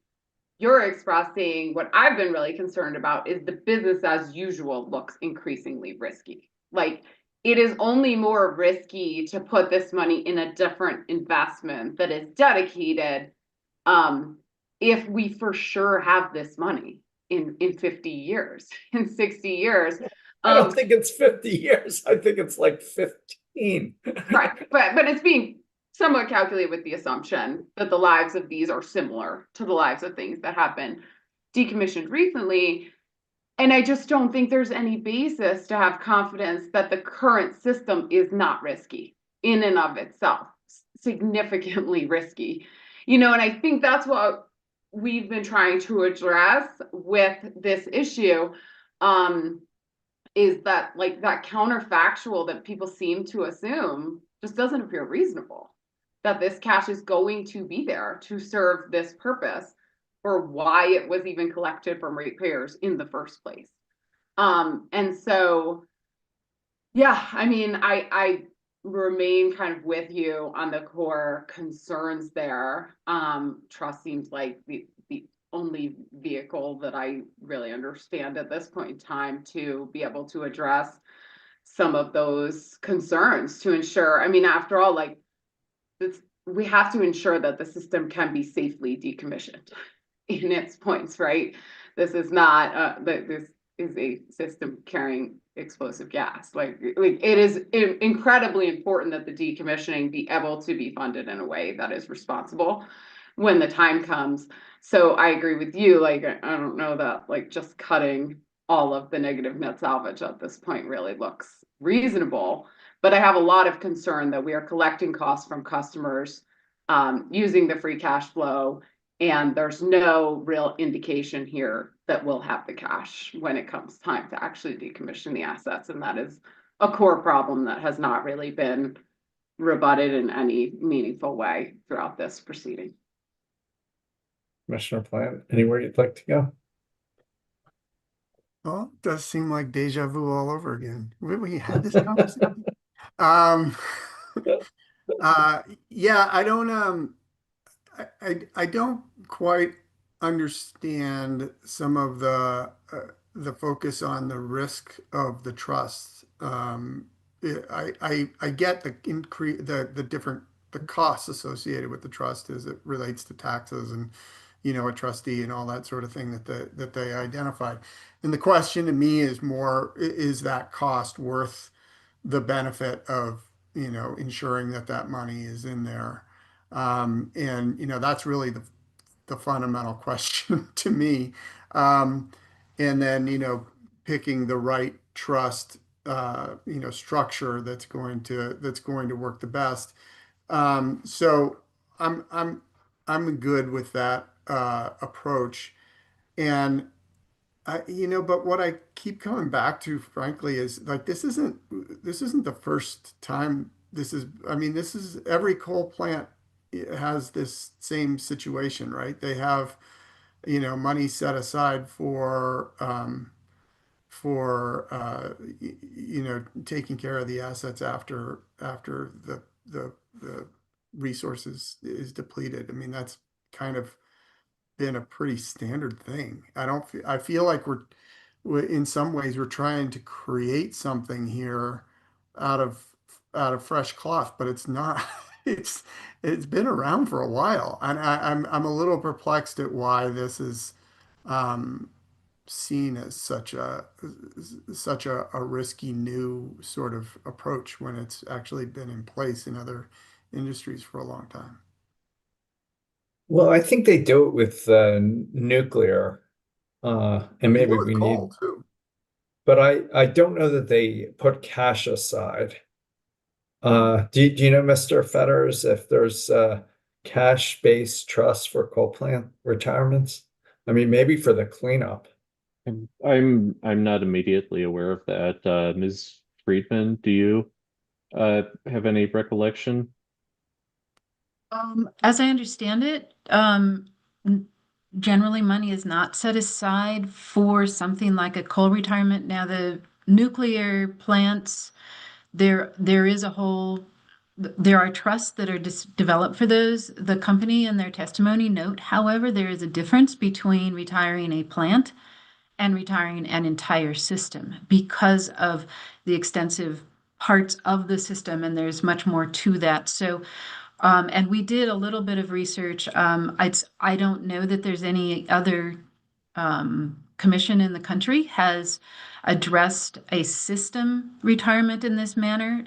Speaker 2: you're expressing, what I've been really concerned about, is the business as usual looks increasingly risky. Like it is only more risky to put this money in a different investment that is dedicated if we for sure have this money in 50 years, in 60 years.
Speaker 1: I don't think it's 50 years. I think it's like 15.
Speaker 2: Right, but it's being somewhat calculated with the assumption that the lives of these are similar to the lives of things that have been decommissioned recently. And I just don't think there's any basis to have confidence that the current system is not risky in and of itself, significantly risky. And I think that's what we've been trying to address with this issue, is that like that counterfactual that people seem to assume just doesn't appear reasonable. that this cash is going to be there to serve this purpose, or why it was even collected from ratepayers in the first place. And so, yeah, I mean, I remain kind of with you on the core concerns there. Trust seems like the only vehicle that I really understand at this point in time to be able to address some of those concerns, to ensure, I mean, after all, like, we have to ensure that the system can be safely decommissioned in its points, right? This is not this is a system carrying explosive gas. Like it is incredibly important that the decommissioning be able to be funded in a way that is responsible when the time comes. So I agree with you. Like, I don't know that like just cutting all of the negative net salvage at this point really looks reasonable. But I have a lot of concern that we are collecting costs from customers using the free cash flow, and there's no real indication here that we'll have the cash when it comes time to actually decommission the assets. And that is a core problem that has not really been rebutted in any meaningful way throughout this proceeding.
Speaker 1: Commissioner Plant, anywhere you'd like to go?
Speaker 3: Well, it does seem like deja vu all over again. We had this conversation. Yeah, I don't quite understand some of the focus on the risk of the trust. I get the increase, the different, the costs associated with the trust as it relates to taxes and, you know, a trustee and all that sort of thing that they identified. And the question to me is more, is that cost worth the benefit of, you know, ensuring that that money is in there? And, you know, that's really the fundamental question to me. And then, you know, picking the right trust, you know, structure that's going to work the best. So I'm good with that approach. And you know, but what I keep coming back to, frankly, is like this isn't the first time this is. I mean, this is every coal plant has this same situation, right? They have, you know, money set aside for you know, taking care of the assets after the resources is depleted. I mean, that's kind of been a pretty standard thing. I feel like we're in some ways we're trying to create something here out of fresh cloth, but it's not. It's been around for a while, and I'm a little perplexed at why this is seen as such a risky new sort of approach when it's actually been in place in other industries for a long time.
Speaker 1: Well, I think they do it with nuclear, and maybe
Speaker 3: More with
Speaker 1: we
Speaker 3: coal
Speaker 1: need,
Speaker 3: too.
Speaker 1: but I don't know that they put cash aside. Do you know, Mr. Fetters, if there's a cash-based trust for coal plant retirements? I mean, maybe for the cleanup.
Speaker 9: I'm not immediately aware of that. Ms. Friedman, do you have any recollection?
Speaker 14: As I understand it, generally money is not set aside for something like a coal retirement. Now, the nuclear plants, there is a whole, there are trusts that are developed for those. The company in their testimony note, however, there is a difference between retiring a plant and retiring an entire system because of the extensive parts of the system, and there's much more to that. So, and we did a little bit of research. I don't know that there's any other commission in the country has addressed a system retirement in this manner.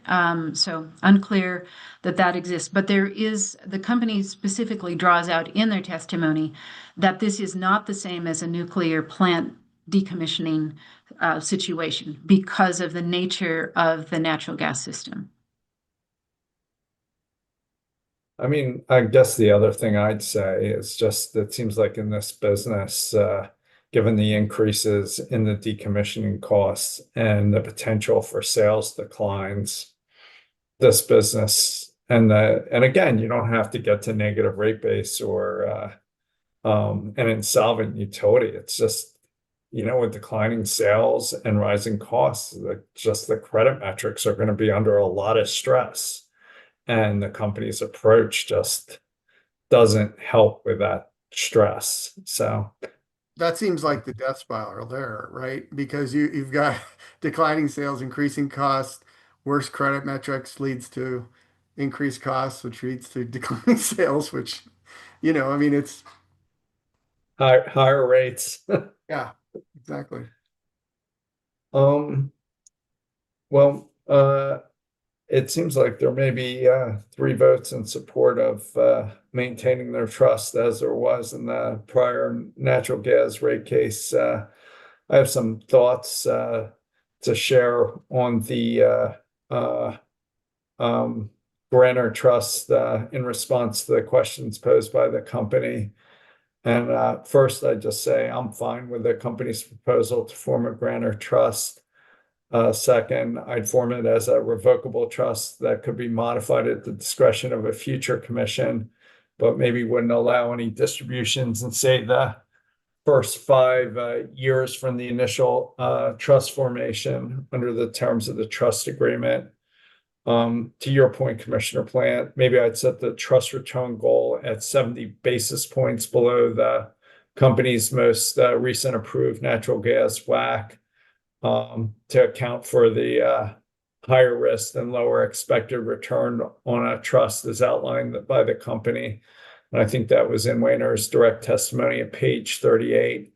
Speaker 14: So unclear that exists. But there is, the company specifically draws out in their testimony that this is not the same as a nuclear plant decommissioning situation because of the nature of the natural gas system.
Speaker 1: I mean, I guess the other thing I'd say is just it seems like in this business, given the increases in the decommissioning costs and the potential for sales declines, this business And again, you don't have to get to negative rate base or an insolvent utility. It's just, with declining sales and rising costs, the credit metrics are going to be under a lot of stress. And the company's approach just doesn't help with that stress. So
Speaker 3: That seems like the death spiral there, right? Because you've got declining sales, increasing costs, worse credit metrics leads to increased costs, which leads to declining sales, which, I mean, it's,
Speaker 1: higher rates.
Speaker 3: yeah, exactly.
Speaker 1: Well, it seems like there may be 3 votes in support of maintaining their trust as there was in the prior natural gas rate case. I have some thoughts to share on the grantor trust in response to the questions posed by the company. And first, I just say I'm fine with the company's proposal to form a grantor trust. Second, I'd form it as a revocable trust that could be modified at the discretion of a future commission, but maybe wouldn't allow any distributions in, say, the first 5 years from the initial trust formation under the terms of the trust agreement. To your point, Commissioner Plant, maybe I'd set the trust return goal at 70 basis points below the company's most recent approved natural gas WACC. To account for the higher risk and lower expected return on a trust as outlined by the company. And I think that was in Wayner's direct testimony at page 38.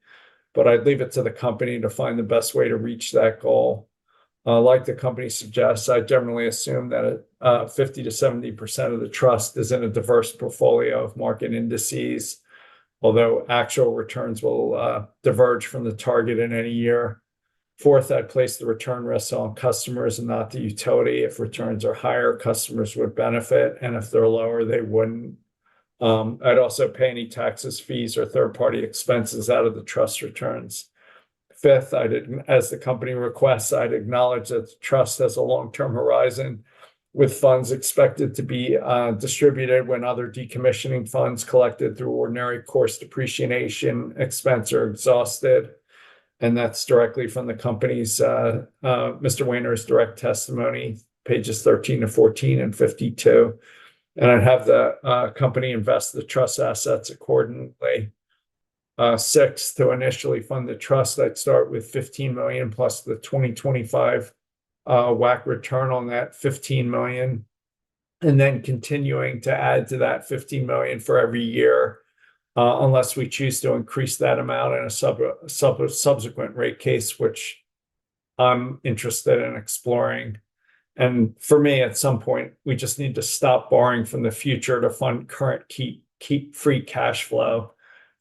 Speaker 1: But I'd leave it to the company to find the best way to reach that goal. Like the company suggests, I generally assume that 50 to 70% of the trust is in a diverse portfolio of market indices, although actual returns will diverge from the target in any year. Fourth, I'd place the return risk on customers and not the utility. If returns are higher, customers would benefit, and if they're lower, they wouldn't. I'd also pay any taxes, fees, or third-party expenses out of the trust returns. Fifth, as the company requests, I'd acknowledge that the trust has a long-term horizon with funds expected to be distributed when other decommissioning funds collected through ordinary course depreciation expense are exhausted. And that's directly from the company's, Mr. Wayner's direct testimony, pages 13 to 14 and 52. And I'd have the company invest the trust assets accordingly. Six, to initially fund the trust, I'd start with 15 million plus the 2025 WACC return on that 15 million. And then continuing to add to that 15 million for every year. Unless we choose to increase that amount in a subsequent rate case, which I'm interested in exploring. And for me, at some point, we just need to stop borrowing from the future to fund current keep free cash flow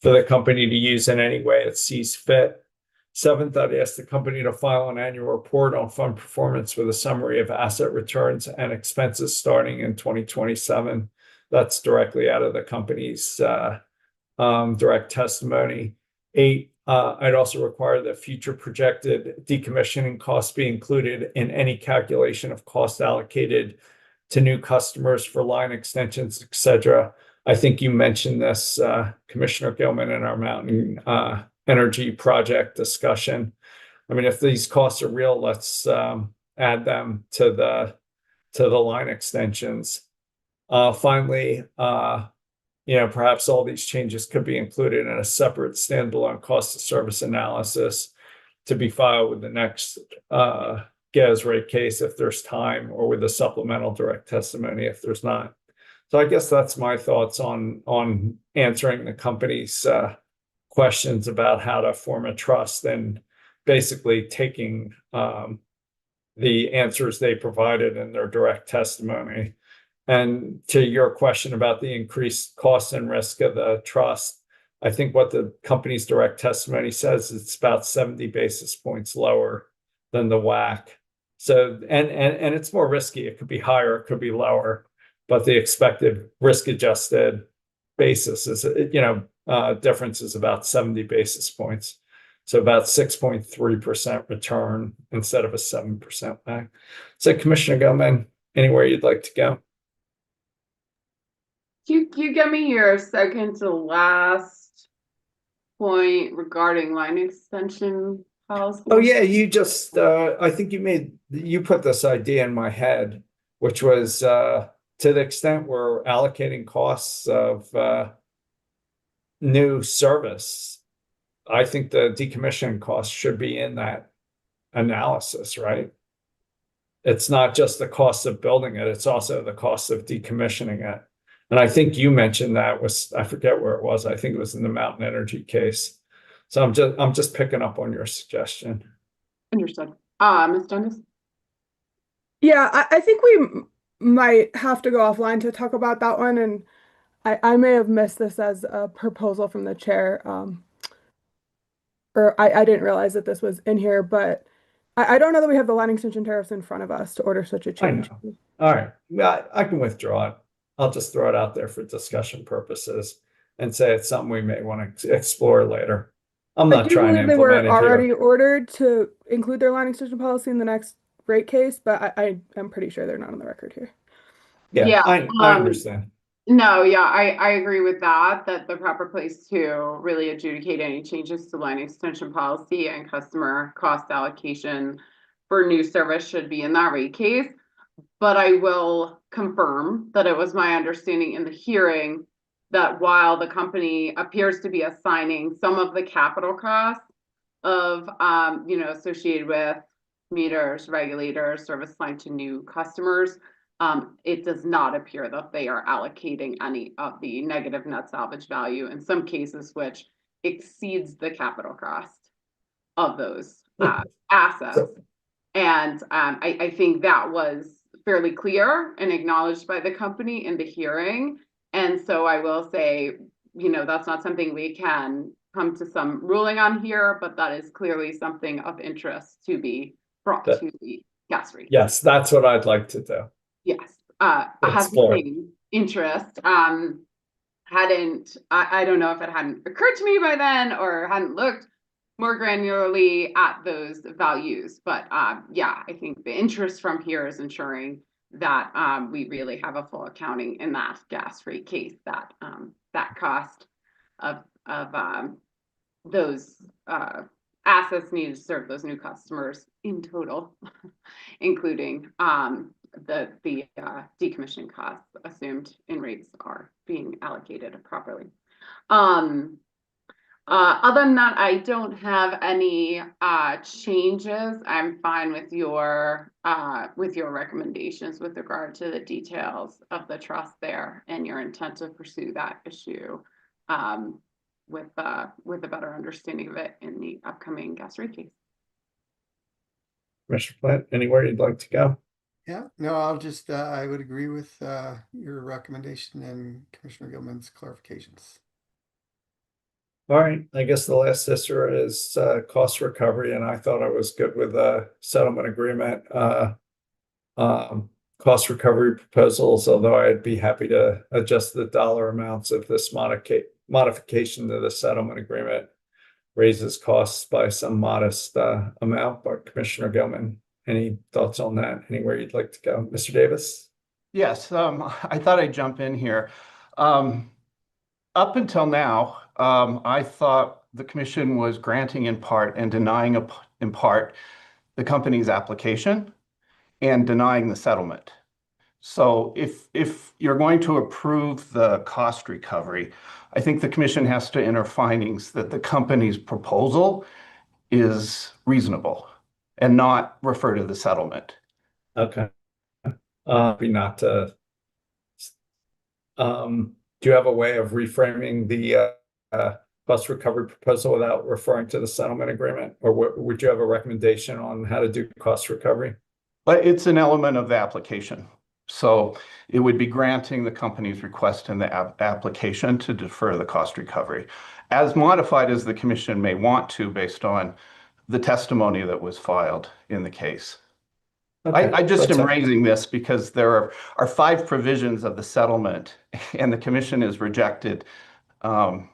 Speaker 1: for the company to use in any way it sees fit. Seventh, I'd ask the company to file an annual report on fund performance with a summary of asset returns and expenses starting in 2027. That's directly out of the company's direct testimony. 8, I'd also require that future projected decommissioning costs be included in any calculation of costs allocated to new customers for line extensions, etc. I think you mentioned this, Commissioner Gilman, in our Mountain Energy project discussion. I mean, if these costs are real, let's add them to the line extensions. Finally, perhaps all these changes could be included in a separate standalone cost of service analysis to be filed with the next gas rate case if there's time, or with a supplemental direct testimony if there's not. So I guess that's my thoughts on answering the company's questions about how to form a trust, and basically taking the answers they provided in their direct testimony. And to your question about the increased cost and risk of the trust, I think what the company's direct testimony says is it's about 70 basis points lower than the WACC. So, and it's more risky. It could be higher, it could be lower, but the expected risk-adjusted basis is, difference is about 70 basis points. So about 6.3% return instead of a 7% WACC. So Commissioner Gilman, anywhere you'd like to go?
Speaker 2: you give me your second to last point regarding line extension policy?
Speaker 1: Oh yeah, you just I think you put this idea in my head, which was to the extent we're allocating costs of new service, I think the decommissioning costs should be in that analysis, right? It's not just the cost of building it, it's also the cost of decommissioning it. And I think you mentioned that was, I forget where it was. I think it was in the Mountain Energy case. So I'm just picking up on your suggestion.
Speaker 2: Understood. Ms. Dundas?
Speaker 11: Yeah, I think we might have to go offline to talk about that one, and I may have missed this as a proposal from the chair, or I didn't realize that this was in here, but I don't know that we have the line extension tariffs in front of us to order such a
Speaker 1: I
Speaker 11: change.
Speaker 1: know. All right, yeah, I can withdraw it. I'll just throw it out there for discussion purposes and say it's something we may want to explore later. I'm
Speaker 11: I
Speaker 1: not
Speaker 11: do
Speaker 1: trying to
Speaker 11: believe they were
Speaker 1: implement it
Speaker 11: already
Speaker 1: here.
Speaker 11: ordered to include their line extension policy in the next rate case, but I am pretty sure they're not on the record here.
Speaker 1: Yeah, I understand.
Speaker 2: No, yeah, I agree with that the proper place to really adjudicate any changes to line extension policy and customer cost allocation for new service should be in that rate case. But I will confirm that it was my understanding in the hearing that while the company appears to be assigning some of the capital costs of, associated with meters, regulators, service line to new customers, it does not appear that they are allocating any of the negative net salvage value in some cases, which exceeds the capital cost of those assets. And I think that was fairly clear and acknowledged by the company in the hearing. And so I will say, that's not something we can come to some ruling on here, but that is clearly something of interest to be brought to the gas rate.
Speaker 1: Yes, that's what I'd like to do.
Speaker 2: Yes, I have the same interest. I don't know if it hadn't occurred to me by then or hadn't looked more granularly at those values, but yeah, I think the interest from here is ensuring that we really have a full accounting in that gas rate case, that that cost of those assets needed to serve those new customers in total, including the decommissioning costs assumed in rates are being allocated properly. Other than that, I don't have any changes. I'm fine with your recommendations with regard to the details of the trust there and your intent to pursue that issue with a better understanding of it in the upcoming gas rate case.
Speaker 1: Commissioner Flint, anywhere you'd like to go?
Speaker 3: Yeah, no, I'll just, I would agree with your recommendation and Commissioner Gilman's clarifications.
Speaker 1: All right, I guess the last issue is cost recovery, and I thought I was good with the settlement agreement. Cost recovery proposals, although I'd be happy to adjust the dollar amounts if this modification to the settlement agreement raises costs by some modest amount. But Commissioner Gilman, any thoughts on that? Anywhere you'd like to go? Mr. Davis?
Speaker 15: Yes, I thought I'd jump in here. Up until now, I thought the commission was granting in part and denying in part the company's application and denying the settlement. So if you're going to approve the cost recovery, I think the commission has to enter findings that the company's proposal is reasonable and not refer to the settlement.
Speaker 1: Okay. Not to. Do you have a way of reframing the cost recovery proposal without referring to the settlement agreement, or would you have a recommendation on how to do cost recovery?
Speaker 15: But it's an element of the application. So it would be granting the company's request in the application to defer the cost recovery, as modified as the commission may want to based on the testimony that was filed in the case. Okay. I just am raising this because there are 5 provisions of the settlement, and the commission has rejected, 2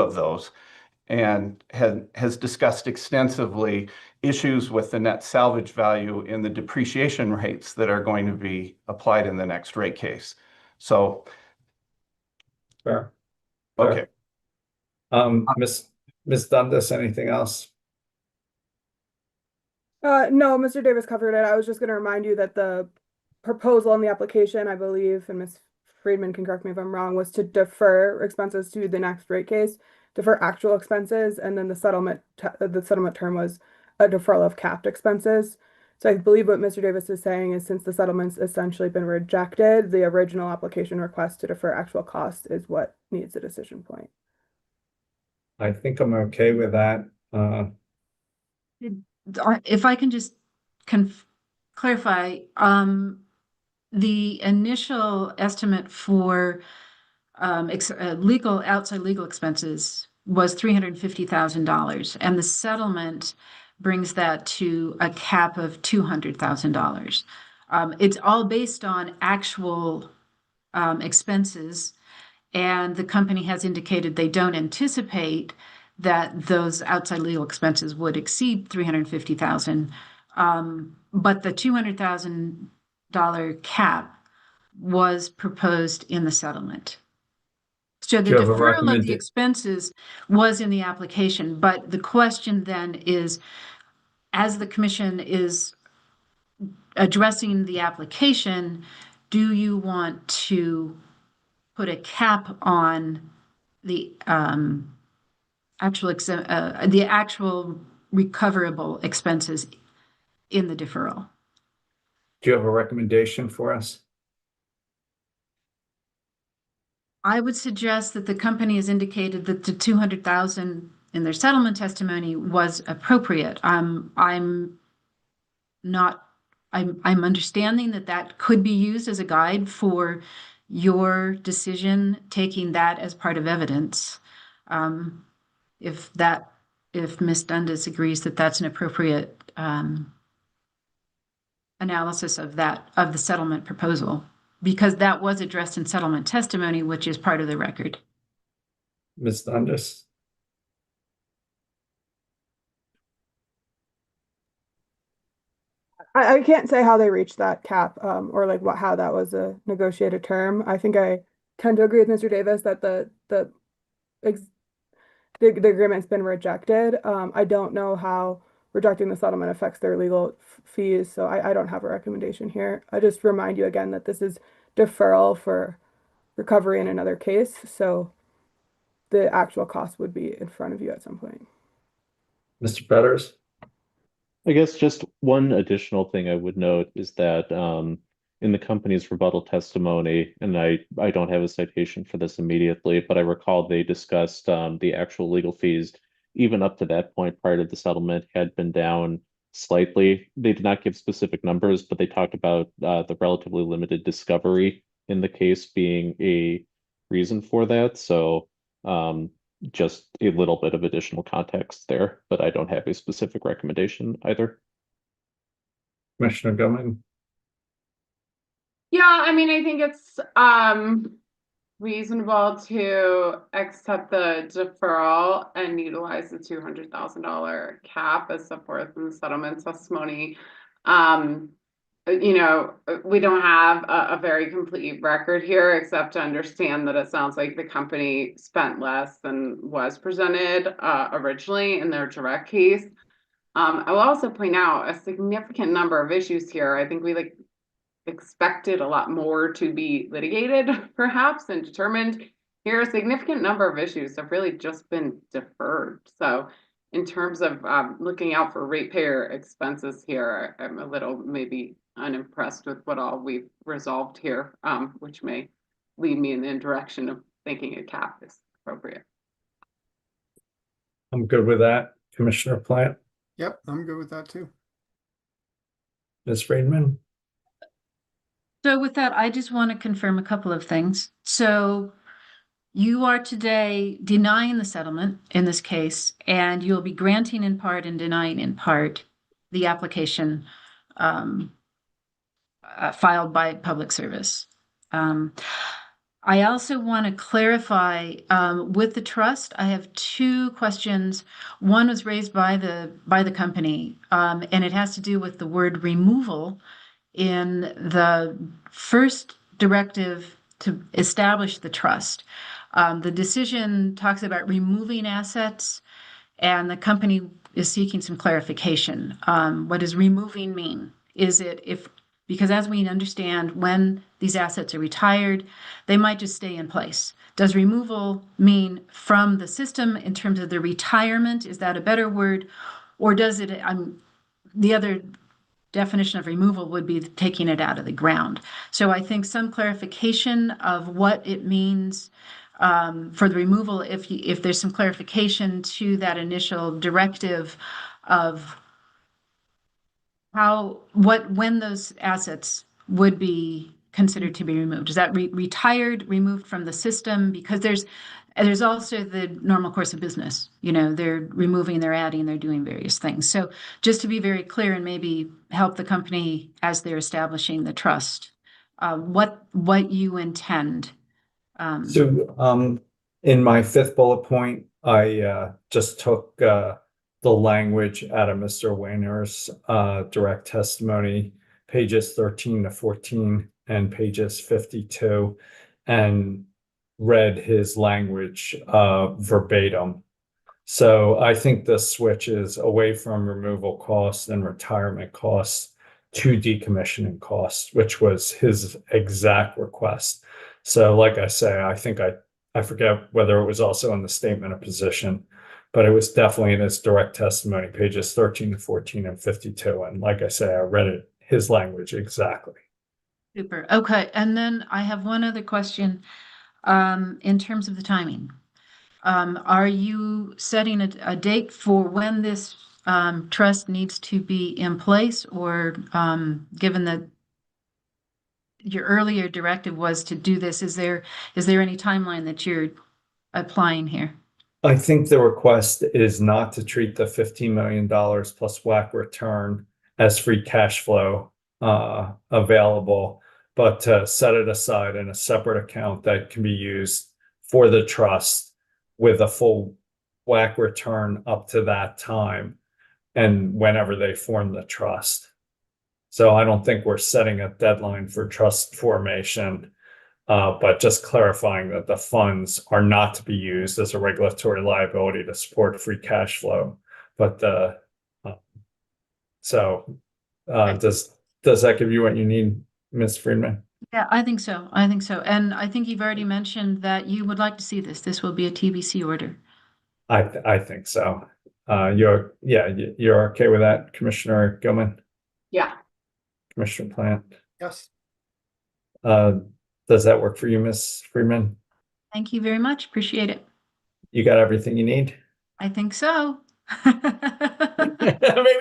Speaker 15: of those, and has discussed extensively issues with the net salvage value and the depreciation rates that are going to be applied in the next rate case. So,
Speaker 1: Fair.
Speaker 15: okay.
Speaker 1: Ms. Dundas, anything else?
Speaker 11: No, Mr. Davis covered it. I was just going to remind you that the proposal in the application, I believe, and Ms. Friedman can correct me if I'm wrong, was to defer expenses to the next rate case, defer actual expenses, and then the settlement term was a deferral of capped expenses. So I believe what Mr. Davis is saying is since the settlement's essentially been rejected, the original application request to defer actual costs is what needs a decision point.
Speaker 1: I think I'm okay with that.
Speaker 14: If I can just clarify, the initial estimate for outside legal expenses was $350,000, and the settlement brings that to a cap of $200,000. It's all based on actual expenses, and the company has indicated they don't anticipate that those outside legal expenses would exceed $350,000. But the $200,000 cap was proposed in the settlement. So the deferral of the expenses was in the application, but the question then is, as the commission is addressing the application, do you want to put a cap on the actual recoverable expenses in the deferral?
Speaker 1: Do you have a recommendation for us?
Speaker 14: I would suggest that the company has indicated that the $200,000 in their settlement testimony was appropriate. I'm understanding that could be used as a guide for your decision, taking that as part of evidence. If Ms. Dundas agrees that that's an appropriate analysis of the settlement proposal, because that was addressed in settlement testimony, which is part of the record.
Speaker 1: Ms. Dundas?
Speaker 11: I can't say how they reached that cap, or like how that was a negotiated term. I think I tend to agree with Mr. Davis that the agreement's been rejected. I don't know how rejecting the settlement affects their legal fees, so I don't have a recommendation here. I just remind you again that this is deferral for recovery in another case, so the actual cost would be in front of you at some point.
Speaker 1: Mr. Fetters?
Speaker 9: I guess just one additional thing I would note is that in the company's rebuttal testimony, and I don't have a citation for this immediately, but I recall they discussed the actual legal fees, even up to that point prior to the settlement, had been down slightly. They did not give specific numbers, but they talked about the relatively limited discovery in the case being a reason for that. So just a little bit of additional context there, but I don't have a specific recommendation either.
Speaker 1: Commissioner Gilman?
Speaker 2: Yeah, I mean, I think it's reasonable to accept the deferral and utilize the $200,000 cap as set forth in the settlement testimony. You know, we don't have a very complete record here, except to understand that it sounds like the company spent less than was presented originally in their direct case. I will also point out a significant number of issues here. I think we expected a lot more to be litigated, perhaps, and determined. Here, a significant number of issues have really just been deferred. So in terms of looking out for ratepayer expenses here, I'm a little maybe unimpressed with what all we've resolved here, which may lead me in the direction of thinking a cap is appropriate.
Speaker 1: I'm good with that. Commissioner Plant?
Speaker 3: Yep, I'm good with that too.
Speaker 1: Ms. Friedman?
Speaker 14: So with that, I just want to confirm a couple of things. So you are today denying the settlement in this case, and you'll be granting in part and denying in part the application filed by Public Service. I also want to clarify with the trust. I have two questions. One was raised by the company, and it has to do with the word removal in the first directive to establish the trust. The decision talks about removing assets, and the company is seeking some clarification. What does removing mean? Because as we understand, when these assets are retired, they might just stay in place. Does removal mean from the system in terms of the retirement? Is that a better word? Or does it, the other definition of removal would be taking it out of the ground. So I think some clarification of what it means for the removal, if there's some clarification to that initial directive of when those assets would be considered to be removed. Is that retired, removed from the system? Because there's also the normal course of business. They're removing, they're adding, they're doing various things. So just to be very clear and maybe help the company as they're establishing the trust, what you intend.
Speaker 1: So in my fifth bullet point, I just took the language out of Mr. Wayner's direct testimony, pages 13 to 14 and pages 52, and read his language verbatim. So I think the switch is away from removal costs and retirement costs to decommissioning costs, which was his exact request. So like I say, I think I forget whether it was also in the statement of position, but it was definitely in his direct testimony, pages 13 to 14 and 52. And like I say, I read it, his language exactly.
Speaker 14: Super. Okay. And then I have one other question in terms of the timing. Are you setting a date for when this trust needs to be in place, or given that your earlier directive was to do this, is there any timeline that you're applying here?
Speaker 1: I think the request is not to treat the $15 million plus WACC return as free cash flow available, but to set it aside in a separate account that can be used for the trust with a full WACC return up to that time and whenever they form the trust. So I don't think we're setting a deadline for trust formation, but just clarifying that the funds are not to be used as a regulatory liability to support free cash flow. But does that give you what you need, Ms. Friedman?
Speaker 14: Yeah, I think so. And I think you've already mentioned that you would like to see this. This will be a TBC order.
Speaker 1: I think so. You're okay with that, Commissioner Gilman?
Speaker 2: Yeah.
Speaker 1: Commissioner Plant?
Speaker 3: Yes.
Speaker 1: Does that work for you, Ms. Friedman?
Speaker 14: Thank you very much. Appreciate it.
Speaker 1: You got everything you need?
Speaker 14: I think so.
Speaker 1: Maybe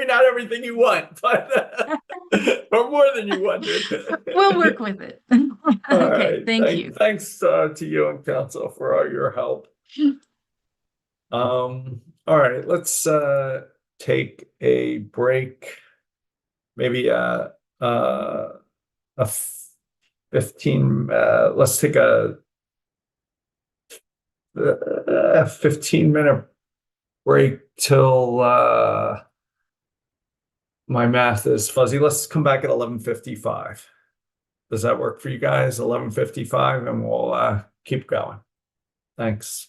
Speaker 1: not everything you want, but or more than you wanted.
Speaker 14: We'll work with it.
Speaker 1: All
Speaker 14: Okay,
Speaker 1: right.
Speaker 14: thank you.
Speaker 1: Thanks to you and council for all your help. All right, let's take a break. Maybe a 15 let's take a 15-minute break till my math is fuzzy. Let's come back at 11:55. Does that work for you guys? 11:55, and we'll keep going. Thanks.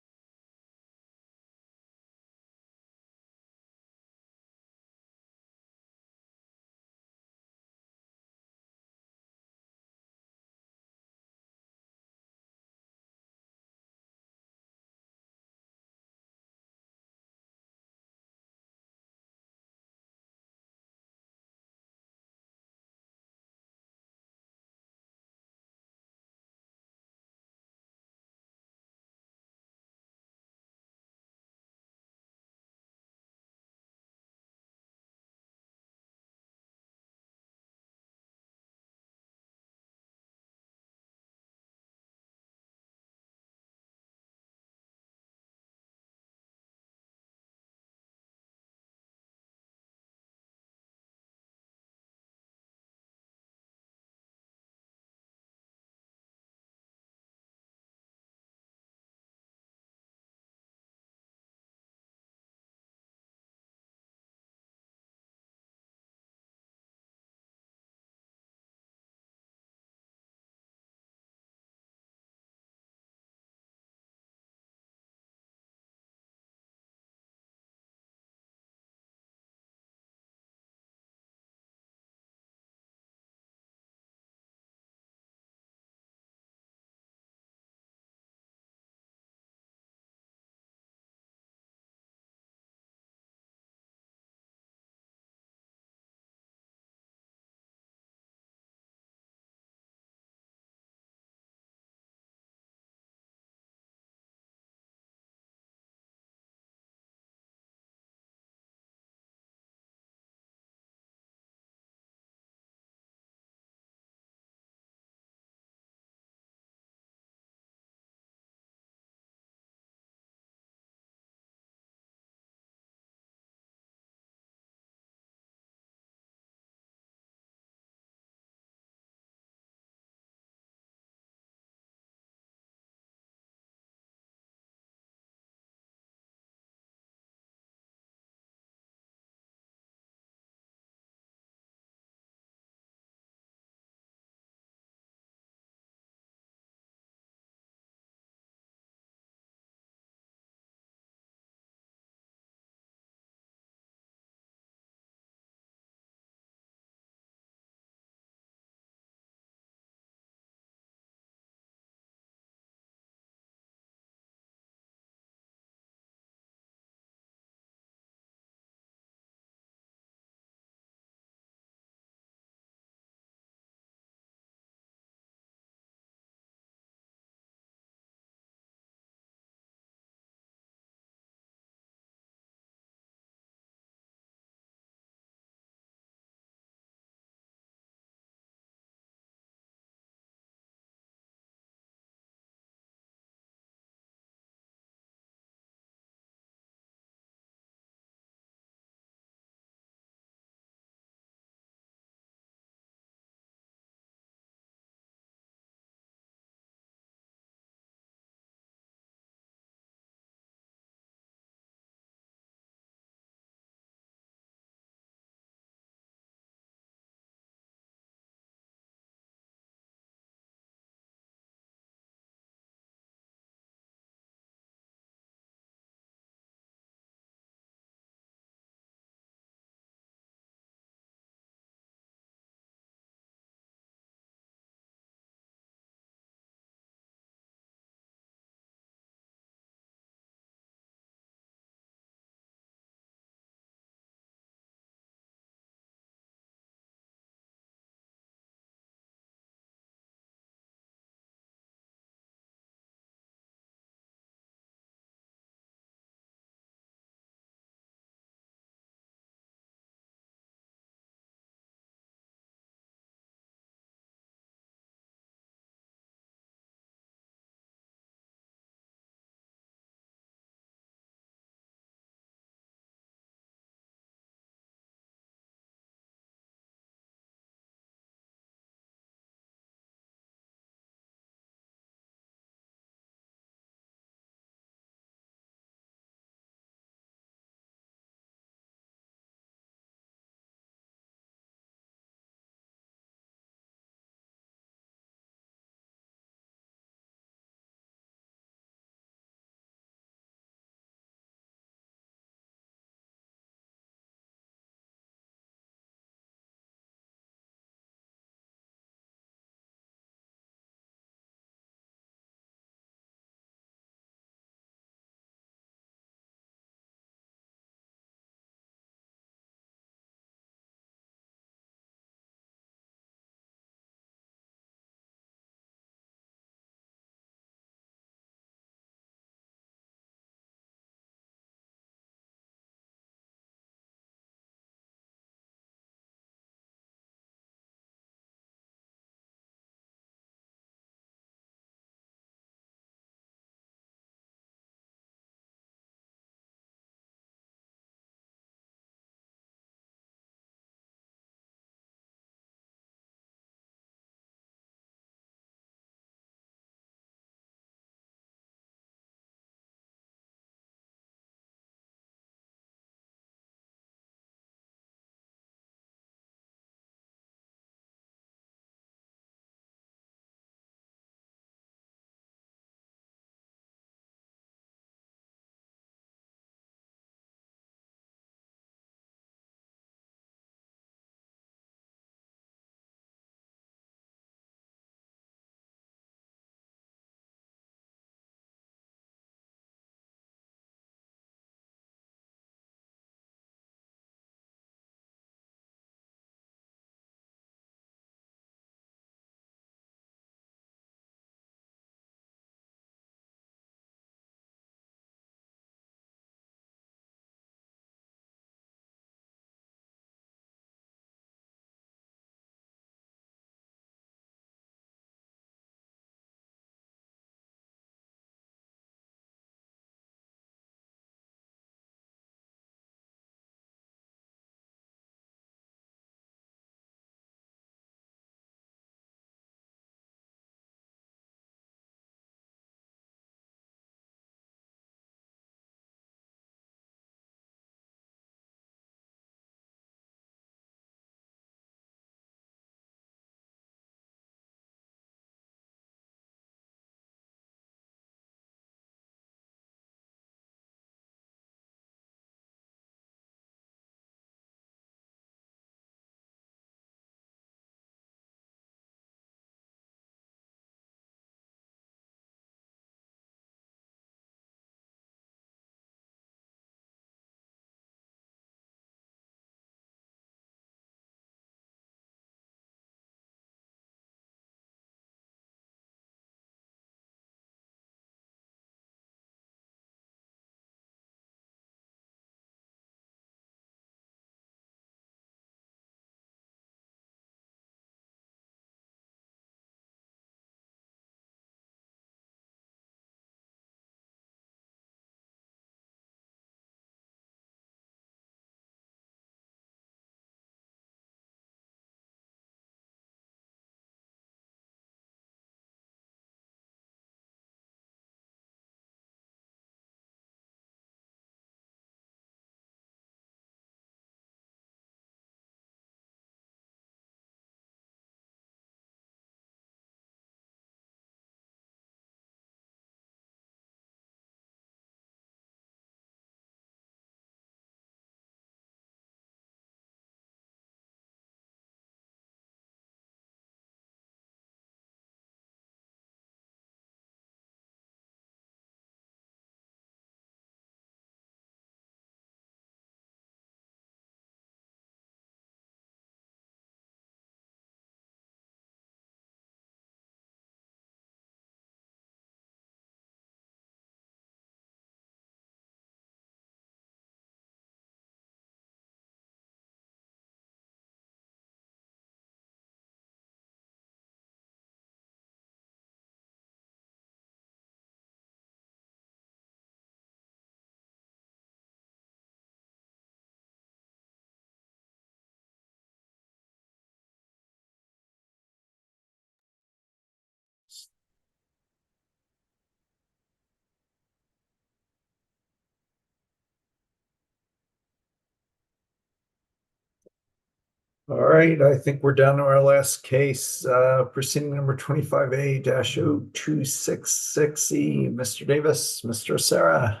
Speaker 1: All right, I think we're down to our last case, proceeding number 25A-0266E. Mr. Davis, Mr. Sarah.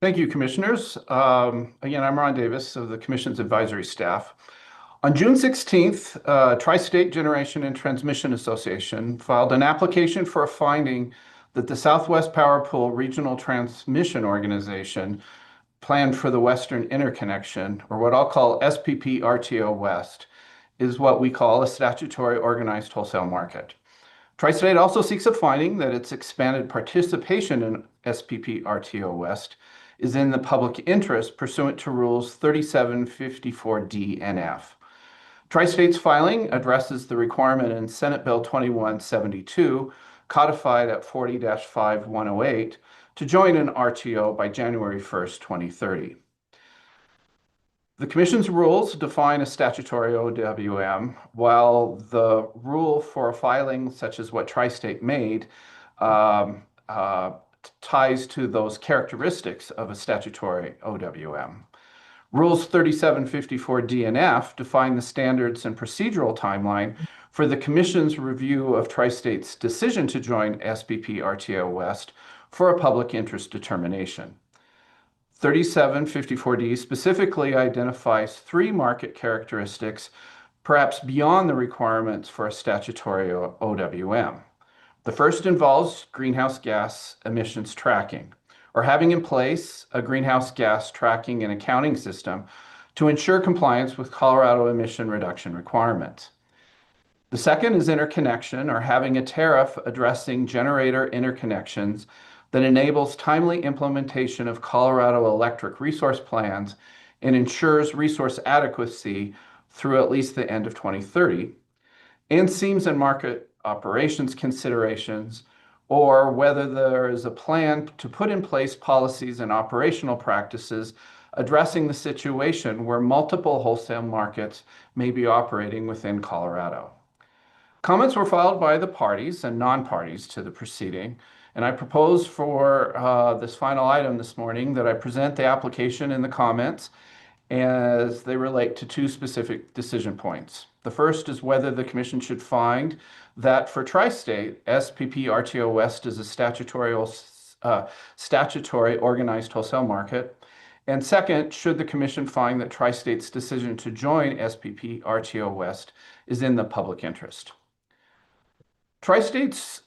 Speaker 15: Thank you, Commissioners. Again, I'm Ron Davis of the Commission's advisory staff. On June 16th, Tri-State Generation and Transmission Association filed an application for a finding that the Southwest Power Pool Regional Transmission Organization planned for the Western Interconnection, or what I'll call SPP RTO West, is what we call a statutory organized wholesale market. Tri-State also seeks a finding that its expanded participation in SPP RTO West is in the public interest pursuant to rules 3754D and F. Tri-State's filing addresses the requirement in Senate Bill 2172, codified at 40-5108, to join an RTO by January 1st, 2030. The Commission's rules define a statutory OWM, while the rule for a filing such as what Tri-State made ties to those characteristics of a statutory OWM. Rules 3754D and F define the standards and procedural timeline for the Commission's review of Tri-State's decision to join SPP RTO West for a public interest determination. 3754D specifically identifies three market characteristics, perhaps beyond the requirements for a statutory OWM. The first involves greenhouse gas emissions tracking, or having in place a greenhouse gas tracking and accounting system to ensure compliance with Colorado emission reduction requirements. The second is interconnection, or having a tariff addressing generator interconnections that enables timely implementation of Colorado electric resource plans and ensures resource adequacy through at least the end of 2030, and seams and market operations considerations, or whether there is a plan to put in place policies and operational practices addressing the situation where multiple wholesale markets may be operating within Colorado. Comments were filed by the parties and non-parties to the proceeding, and I propose for this final item this morning that I present the application and the comments as they relate to two specific decision points. The first is whether the Commission should find that for Tri-State, SPP RTO West is a statutory organized wholesale market. And second, should the Commission find that Tri-State's decision to join SPP RTO West is in the public interest. Tri-State's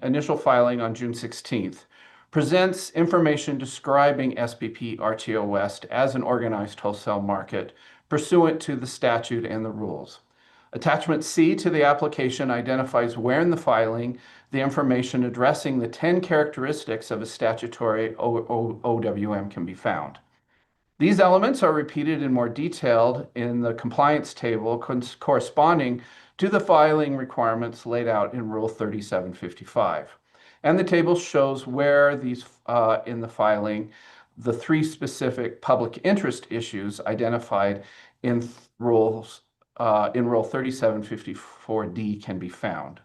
Speaker 15: initial filing on June 16th, presents information describing SPP RTO West as an organized wholesale market pursuant to the statute and the rules. Attachment C to the application identifies where in the filing the information addressing the 10 characteristics of a statutory OWM can be found. These elements are repeated in more detail in the compliance table corresponding to the filing requirements laid out in Rule 3755. And the table shows where these in the filing, the three specific public interest issues identified in Rule 3754D can be found.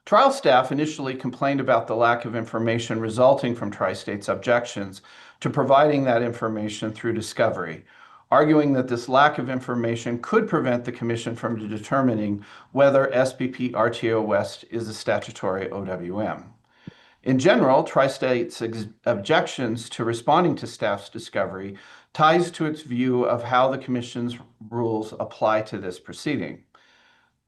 Speaker 15: Trial staff initially complained about the lack of information resulting from Tri-State's objections to providing that information through discovery, arguing that this lack of information could prevent the Commission from determining whether SPP RTO West is a statutory OWM. In general, Tri-State's objections to responding to staff's discovery ties to its view of how the Commission's rules apply to this proceeding.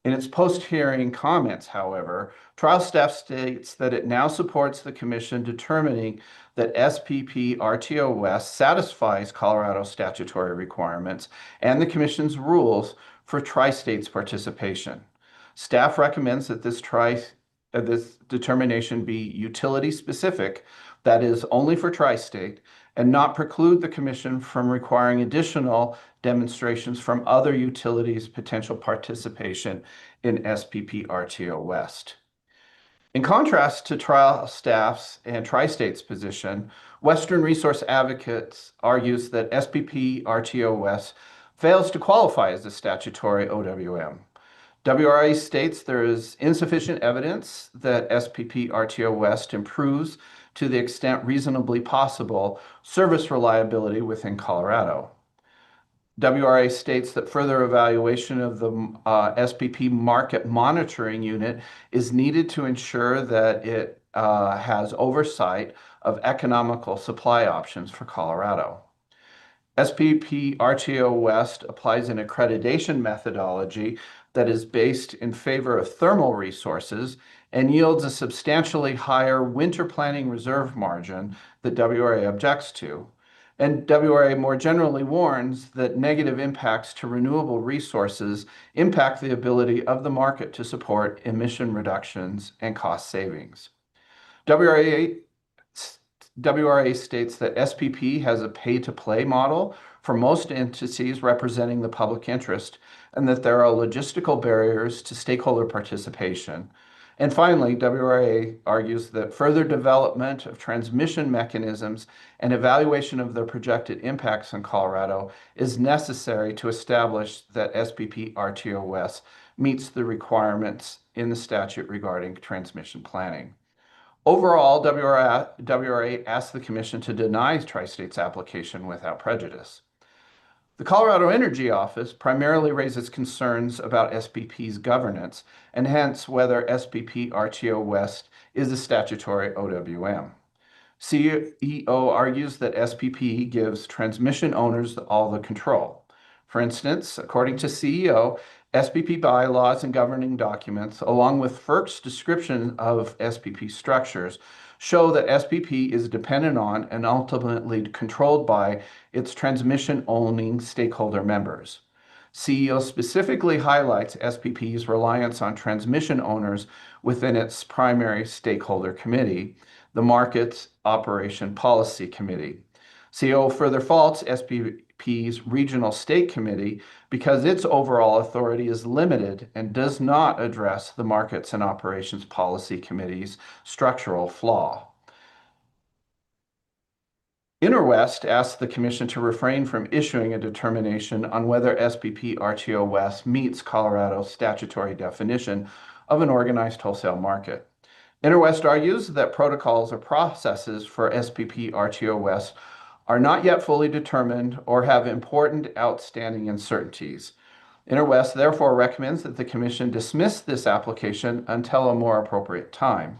Speaker 15: In its post-hearing comments, however, trial staff states that it now supports the Commission determining that SPP RTO West satisfies Colorado statutory requirements and the Commission's rules for Tri-State's participation. Staff recommends that this determination be utility-specific, that is, only for Tri-State, and not preclude the Commission from requiring additional demonstrations from other utilities' potential participation in SPP RTO West. In contrast to trial staff's and Tri-State's position, Western Resource Advocates argues that SPP RTO West fails to qualify as a statutory OWM. WRA states there is insufficient evidence that SPP RTO West improves, to the extent reasonably possible, service reliability within Colorado. WRA states that further evaluation of the SPP market monitoring unit is needed to ensure that it has oversight of economical supply options for Colorado. SPP RTO West applies an accreditation methodology that is based in favor of thermal resources and yields a substantially higher winter planning reserve margin that WRA objects to. And WRA more generally warns that negative impacts to renewable resources impact the ability of the market to support emission reductions and cost savings. WRA states that SPP has a pay-to-play model for most entities representing the public interest, and that there are logistical barriers to stakeholder participation. And finally, WRA argues that further development of transmission mechanisms and evaluation of their projected impacts on Colorado is necessary to establish that SPP RTOS meets the requirements in the statute regarding transmission planning. Overall, WRA asked the Commission to deny Tri-State's application without prejudice. The Colorado Energy Office primarily raises concerns about SPP's governance and hence whether SPP RTO West is a statutory OWM. CEO argues that SPP gives transmission owners all the control. For instance, according to CEO, SPP bylaws and governing documents, along with FERC's description of SPP structures, show that SPP is dependent on and ultimately controlled by its transmission-owning stakeholder members. CEO specifically highlights SPP's reliance on transmission owners within its primary stakeholder committee, the Markets Operation Policy Committee. CEO further faults SPP's Regional State Committee because its overall authority is limited and does not address the Markets and Operations Policy Committee's structural flaw. Interwest asked the Commission to refrain from issuing a determination on whether SPP RTO West meets Colorado's statutory definition of an organized wholesale market. Interwest argues that protocols or processes for SPP RTO West are not yet fully determined or have important outstanding uncertainties. Interwest therefore recommends that the Commission dismiss this application until a more appropriate time.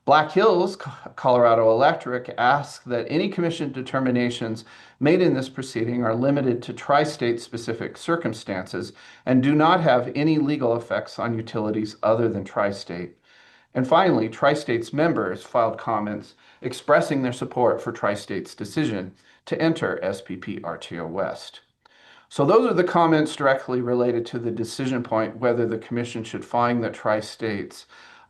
Speaker 15: Black Hills Colorado Electric asks that any Commission determinations made in this proceeding are limited to tri-state specific circumstances and do not have any legal effects on utilities other than tri-state. And finally, Tri-State's members filed comments expressing their support for Tri-State's decision to enter SPP RTO West. So those are the comments directly related to the decision point whether the Commission should find that Tri-State's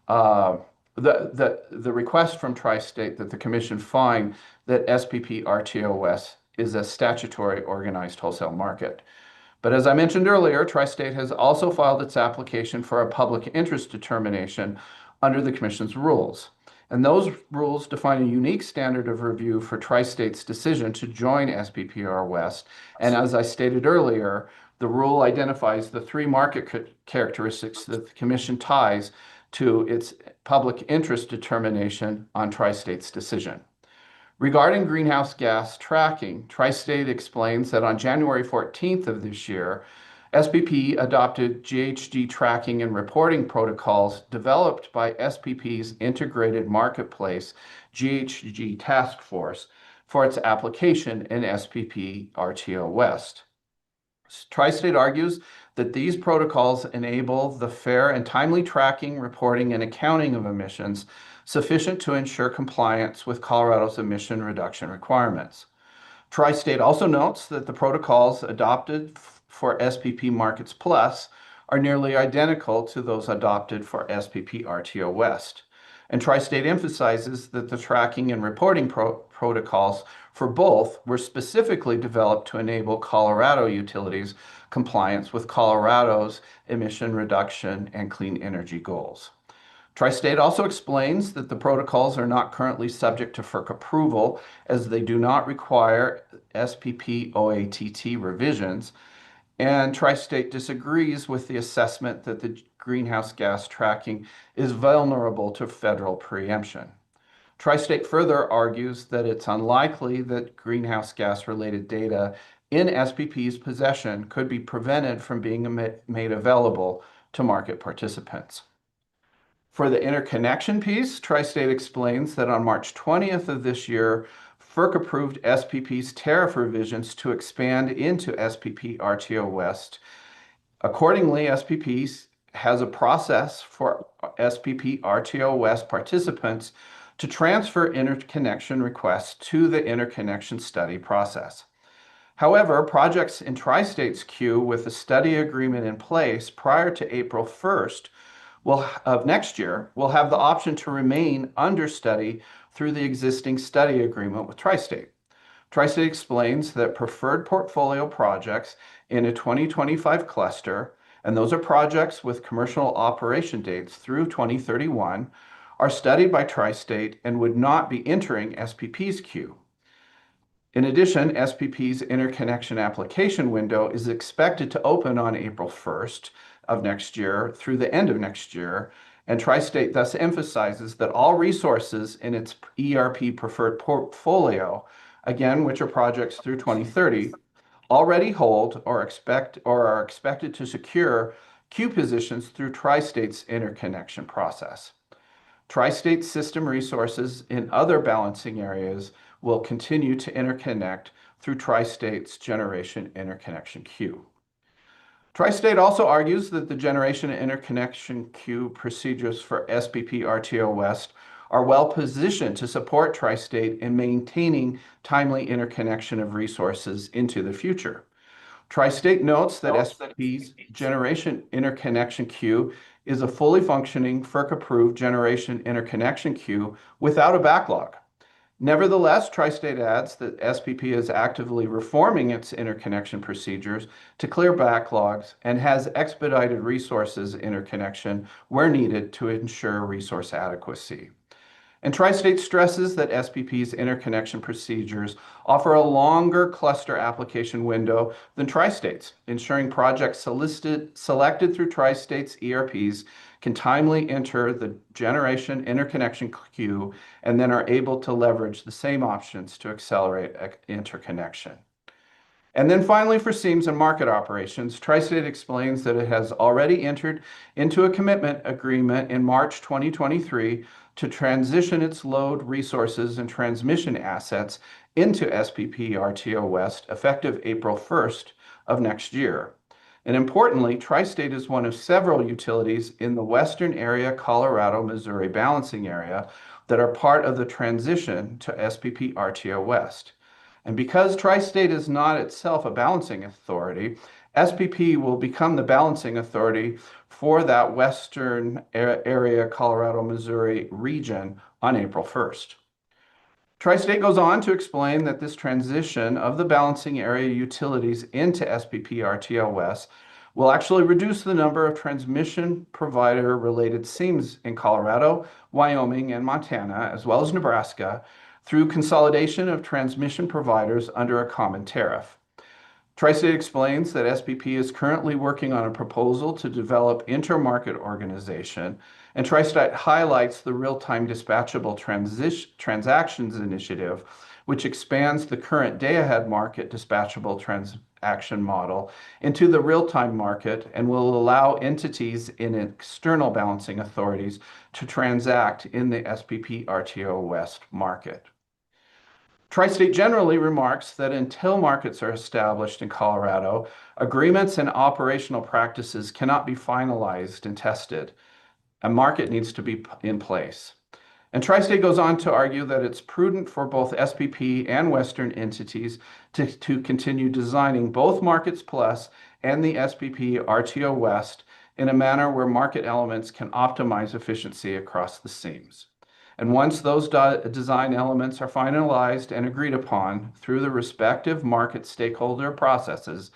Speaker 15: the request from Tri-State that the Commission find that SPP RTO West is a statutory organized wholesale market. But as I mentioned earlier, Tri-State has also filed its application for a public interest determination under the Commission's rules. And those rules define a unique standard of review for Tri-State's decision to join SPPR West. And as I stated earlier, the rule identifies the three market characteristics that the Commission ties to its public interest determination on Tri-State's decision. Regarding greenhouse gas tracking, Tri-State explains that on January 14th of this year, SPP adopted GHG tracking and reporting protocols developed by SPP's Integrated Marketplace GHG Task Force for its application in SPP RTO West. Tri-State argues that these protocols enable the fair and timely tracking, reporting, and accounting of emissions sufficient to ensure compliance with Colorado's emission reduction requirements. Tri-State also notes that the protocols adopted for SPP Markets Plus are nearly identical to those adopted for SPP RTO West. And Tri-State emphasizes that the tracking and reporting protocols for both were specifically developed to enable Colorado utilities compliance with Colorado's emission reduction and clean energy goals. Tri-State also explains that the protocols are not currently subject to FERC approval as they do not require SPP OATT revisions, and Tri-State disagrees with the assessment that the greenhouse gas tracking is vulnerable to federal preemption. Tri-State further argues that it's unlikely that greenhouse gas related data in SPP's possession could be prevented from being made available to market participants. For the interconnection piece, Tri-State explains that on March 20th of this year, FERC approved SPP's tariff revisions to expand into SPP RTO West. Accordingly, SPP has a process for SPP RTO West participants to transfer interconnection requests to the interconnection study process. However, projects in Tri-State's queue with a study agreement in place prior to April 1st of next year will have the option to remain under study through the existing study agreement with Tri-State. Tri-State explains that preferred portfolio projects in a 2025 cluster, and those are projects with commercial operation dates through 2031, are studied by Tri-State and would not be entering SPP's queue. In addition, SPP's interconnection application window is expected to open on April 1st of next year through the end of next year, and Tri-State thus emphasizes that all resources in its ERP preferred portfolio, again, which are projects through 2030, already hold or are expected to secure queue positions through Tri-State's interconnection process. Tri-State system resources in other balancing areas will continue to interconnect through Tri-State's generation interconnection queue. Tri-State also argues that the generation interconnection queue procedures for SPP RTO West are well positioned to support Tri-State in maintaining timely interconnection of resources into the future. Tri-State notes that SPP's generation interconnection queue is a fully functioning FERC-approved generation interconnection queue without a backlog. Nevertheless, Tri-State adds that SPP is actively reforming its interconnection procedures to clear backlogs and has expedited resources interconnection where needed to ensure resource adequacy. And Tri-State stresses that SPP's interconnection procedures offer a longer cluster application window than Tri-State's, ensuring projects selected through Tri-State's ERPs can timely enter the generation interconnection queue and then are able to leverage the same options to accelerate interconnection. And then finally, for SEAMS and market operations, Tri-State explains that it has already entered into a commitment agreement in March 2023 to transition its load resources and transmission assets into SPP RTO West effective April 1st of next year. And importantly, Tri-State is one of several utilities in the Western area Colorado-Missouri balancing area that are part of the transition to SPP RTO West. And because Tri-State is not itself a balancing authority, SPP will become the balancing authority for that Western area Colorado-Missouri region on April 1st. Tri-State goes on to explain that this transition of the balancing area utilities into SPP RTO West will actually reduce the number of transmission provider related SEAMs in Colorado, Wyoming, and Montana, as well as Nebraska, through consolidation of transmission providers under a common tariff. Tri-State explains that SPP is currently working on a proposal to develop intermarket organization, and Tri-State highlights the real-time dispatchable transactions initiative, which expands the current day-ahead market dispatchable transaction model into the real-time market and will allow entities in external balancing authorities to transact in the SPP RTO West market. Tri-State generally remarks that until markets are established in Colorado, agreements and operational practices cannot be finalized and tested. A market needs to be in place. And Tri-State goes on to argue that it's prudent for both SPP and Western entities to continue designing both Markets Plus and the SPP RTO West in a manner where market elements can optimize efficiency across the seams. And once those design elements are finalized and agreed upon through the respective market stakeholder processes,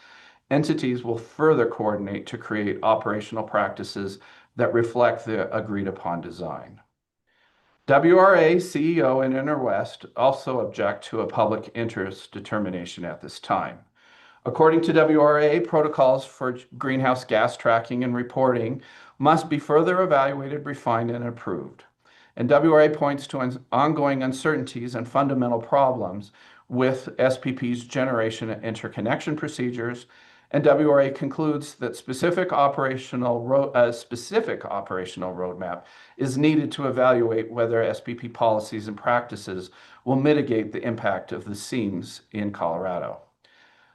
Speaker 15: entities will further coordinate to create operational practices that reflect the agreed upon design. WRA, CEO, and Interwest also object to a public interest determination at this time. According to WRA, protocols for greenhouse gas tracking and reporting must be further evaluated, refined, and approved. And WRA points to ongoing uncertainties and fundamental problems with SPP's generation and interconnection procedures, and WRA concludes that specific operational roadmap is needed to evaluate whether SPP policies and practices will mitigate the impact of the seams in Colorado.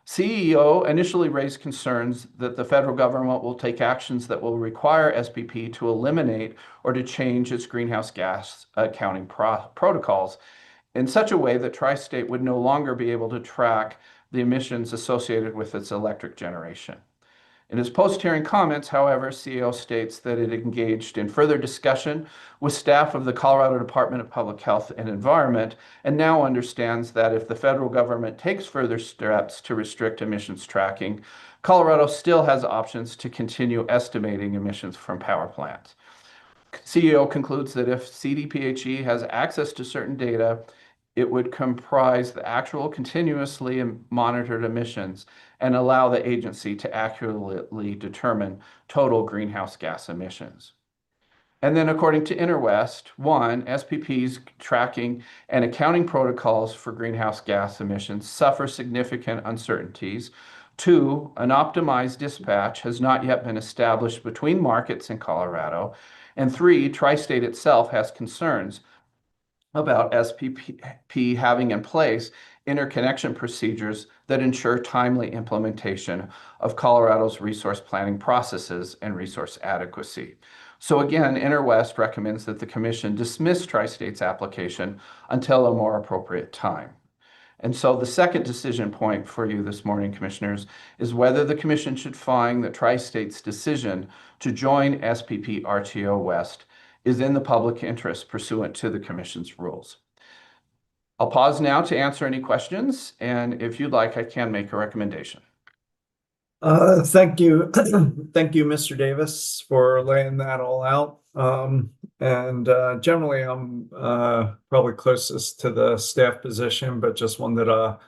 Speaker 15: CEO initially raised concerns that the federal government will take actions that will require SPP to eliminate or to change its greenhouse gas accounting protocols in such a way that Tri-State would no longer be able to track the emissions associated with its electric generation. In his post-hearing comments, however, CEO states that it engaged in further discussion with staff of the Colorado Department of Public Health and Environment, and now understands that if the federal government takes further steps to restrict emissions tracking, Colorado still has options to continue estimating emissions from power plants. CEO concludes that if CDPHE has access to certain data, it would comprise the actual continuously monitored emissions and allow the agency to accurately determine total greenhouse gas emissions. And then according to Interwest, 1, SPP's tracking and accounting protocols for greenhouse gas emissions suffer significant uncertainties. 2, an optimized dispatch has not yet been established between markets in Colorado. And 3, Tri-State itself has concerns about SPP having in place interconnection procedures that ensure timely implementation of Colorado's resource planning processes and resource adequacy. So again, Interwest recommends that the Commission dismiss Tri-State's application until a more appropriate time. And so the second decision point for you this morning, Commissioners, is whether the Commission should find that Tri-State's decision to join SPP RTO West is in the public interest pursuant to the Commission's rules. I'll pause now to answer any questions, and if you'd like, I can make a recommendation.
Speaker 1: Thank you. Thank you, Mr. Davis, for laying that all out. Generally, I'm probably closest to the staff position, but just wanted to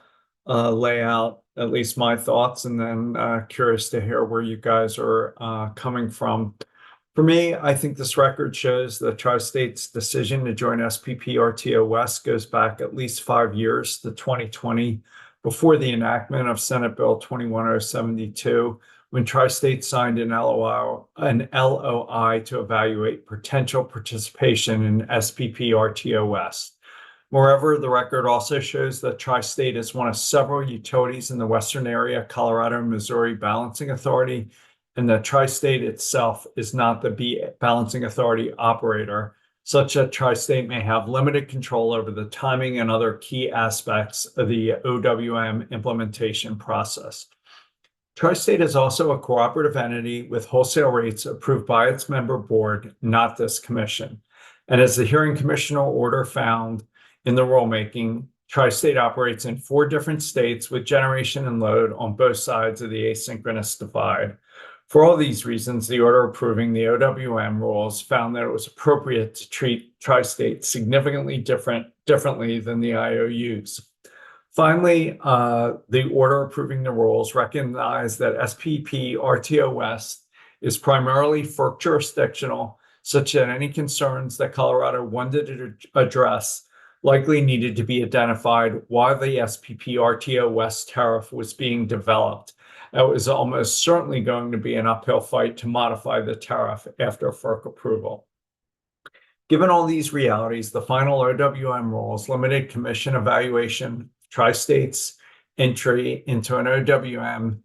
Speaker 1: lay out at least my thoughts, and then curious to hear where you guys are coming from. For me, I think this record shows that Tri-State's decision to join SPP RTO West goes back at least 5 years to 2020, before the enactment of Senate Bill 21072, when Tri-State signed an LOI to evaluate potential participation in SPP RTO West. Moreover, the record also shows that Tri-State is one of several utilities in the Western Area Colorado Missouri Balancing Authority, and that Tri-State itself is not the Balancing Authority operator, such that Tri-State may have limited control over the timing and other key aspects of the OWM implementation process. Tri-State is also a cooperative entity with wholesale rates approved by its member board, not this commission. And as the hearing commissioner order found in the rulemaking, Tri-State operates in 4 different states with generation and load on both sides of the asynchronous divide. For all these reasons, the order approving the OWM rules found that it was appropriate to treat Tri-State significantly differently than the IOUs. Finally, the order approving the rules recognized that SPP RTO West is primarily FERC jurisdictional, such that any concerns that Colorado wanted to address likely needed to be identified while the SPP RTO West tariff was being developed. It was almost certainly going to be an uphill fight to modify the tariff after FERC approval. Given all these realities, the final OWM rules limited commission evaluation, Tri-State's entry into an OWM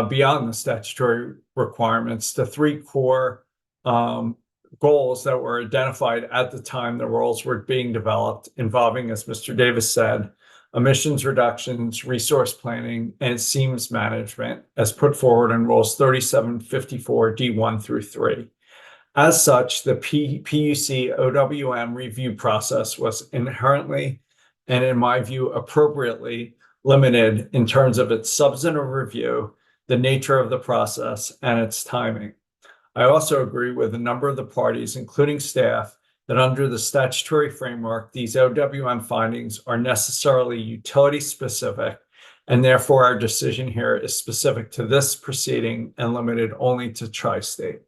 Speaker 1: beyond the statutory requirements to 3 core goals that were identified at the time the rules were being developed, involving, as Mr. Davis said, emissions reductions, resource planning, and seams management, as put forward in Rules 3754 D1 through 3. As such, the PUC OWM review process was inherently, and in my view, appropriately limited in terms of its substantive review, the nature of the process, and its timing. I also agree with a number of the parties, including staff, that under the statutory framework, these OWM findings are necessarily utility specific, and therefore our decision here is specific to this proceeding and limited only to Tri-State.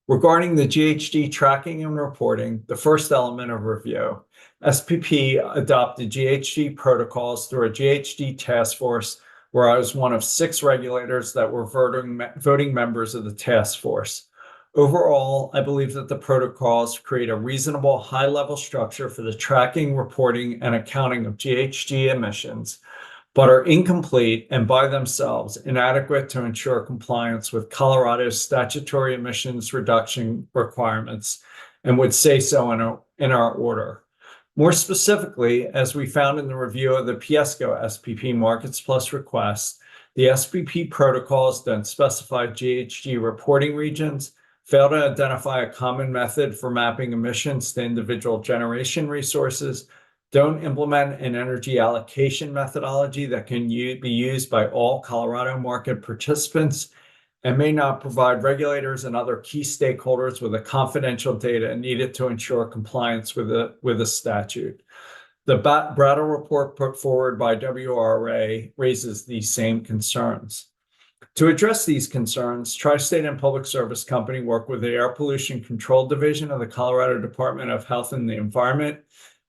Speaker 1: Regarding the GHG tracking and reporting, the first element of review, SPP adopted GHG protocols through a GHG task force where I was one of 6 regulators that were voting members of the task force. Overall, I believe that the protocols create a reasonable high-level structure for the tracking, reporting, and accounting of GHG emissions, but are incomplete and by themselves inadequate to ensure compliance with Colorado's statutory emissions reduction requirements, and would say so in our order. More specifically, as we found in the review of the PSCO SPP Markets Plus request, the SPP protocols don't specify GHG reporting regions, fail to identify a common method for mapping emissions to individual generation resources, don't implement an energy allocation methodology that can be used by all Colorado market participants, and may not provide regulators and other key stakeholders with the confidential data needed to ensure compliance with the statute. The Brattle report put forward by WRA raises these same concerns. To address these concerns, Tri-State and Public Service Company worked with the Air Pollution Control Division of the Colorado Department of Health and the Environment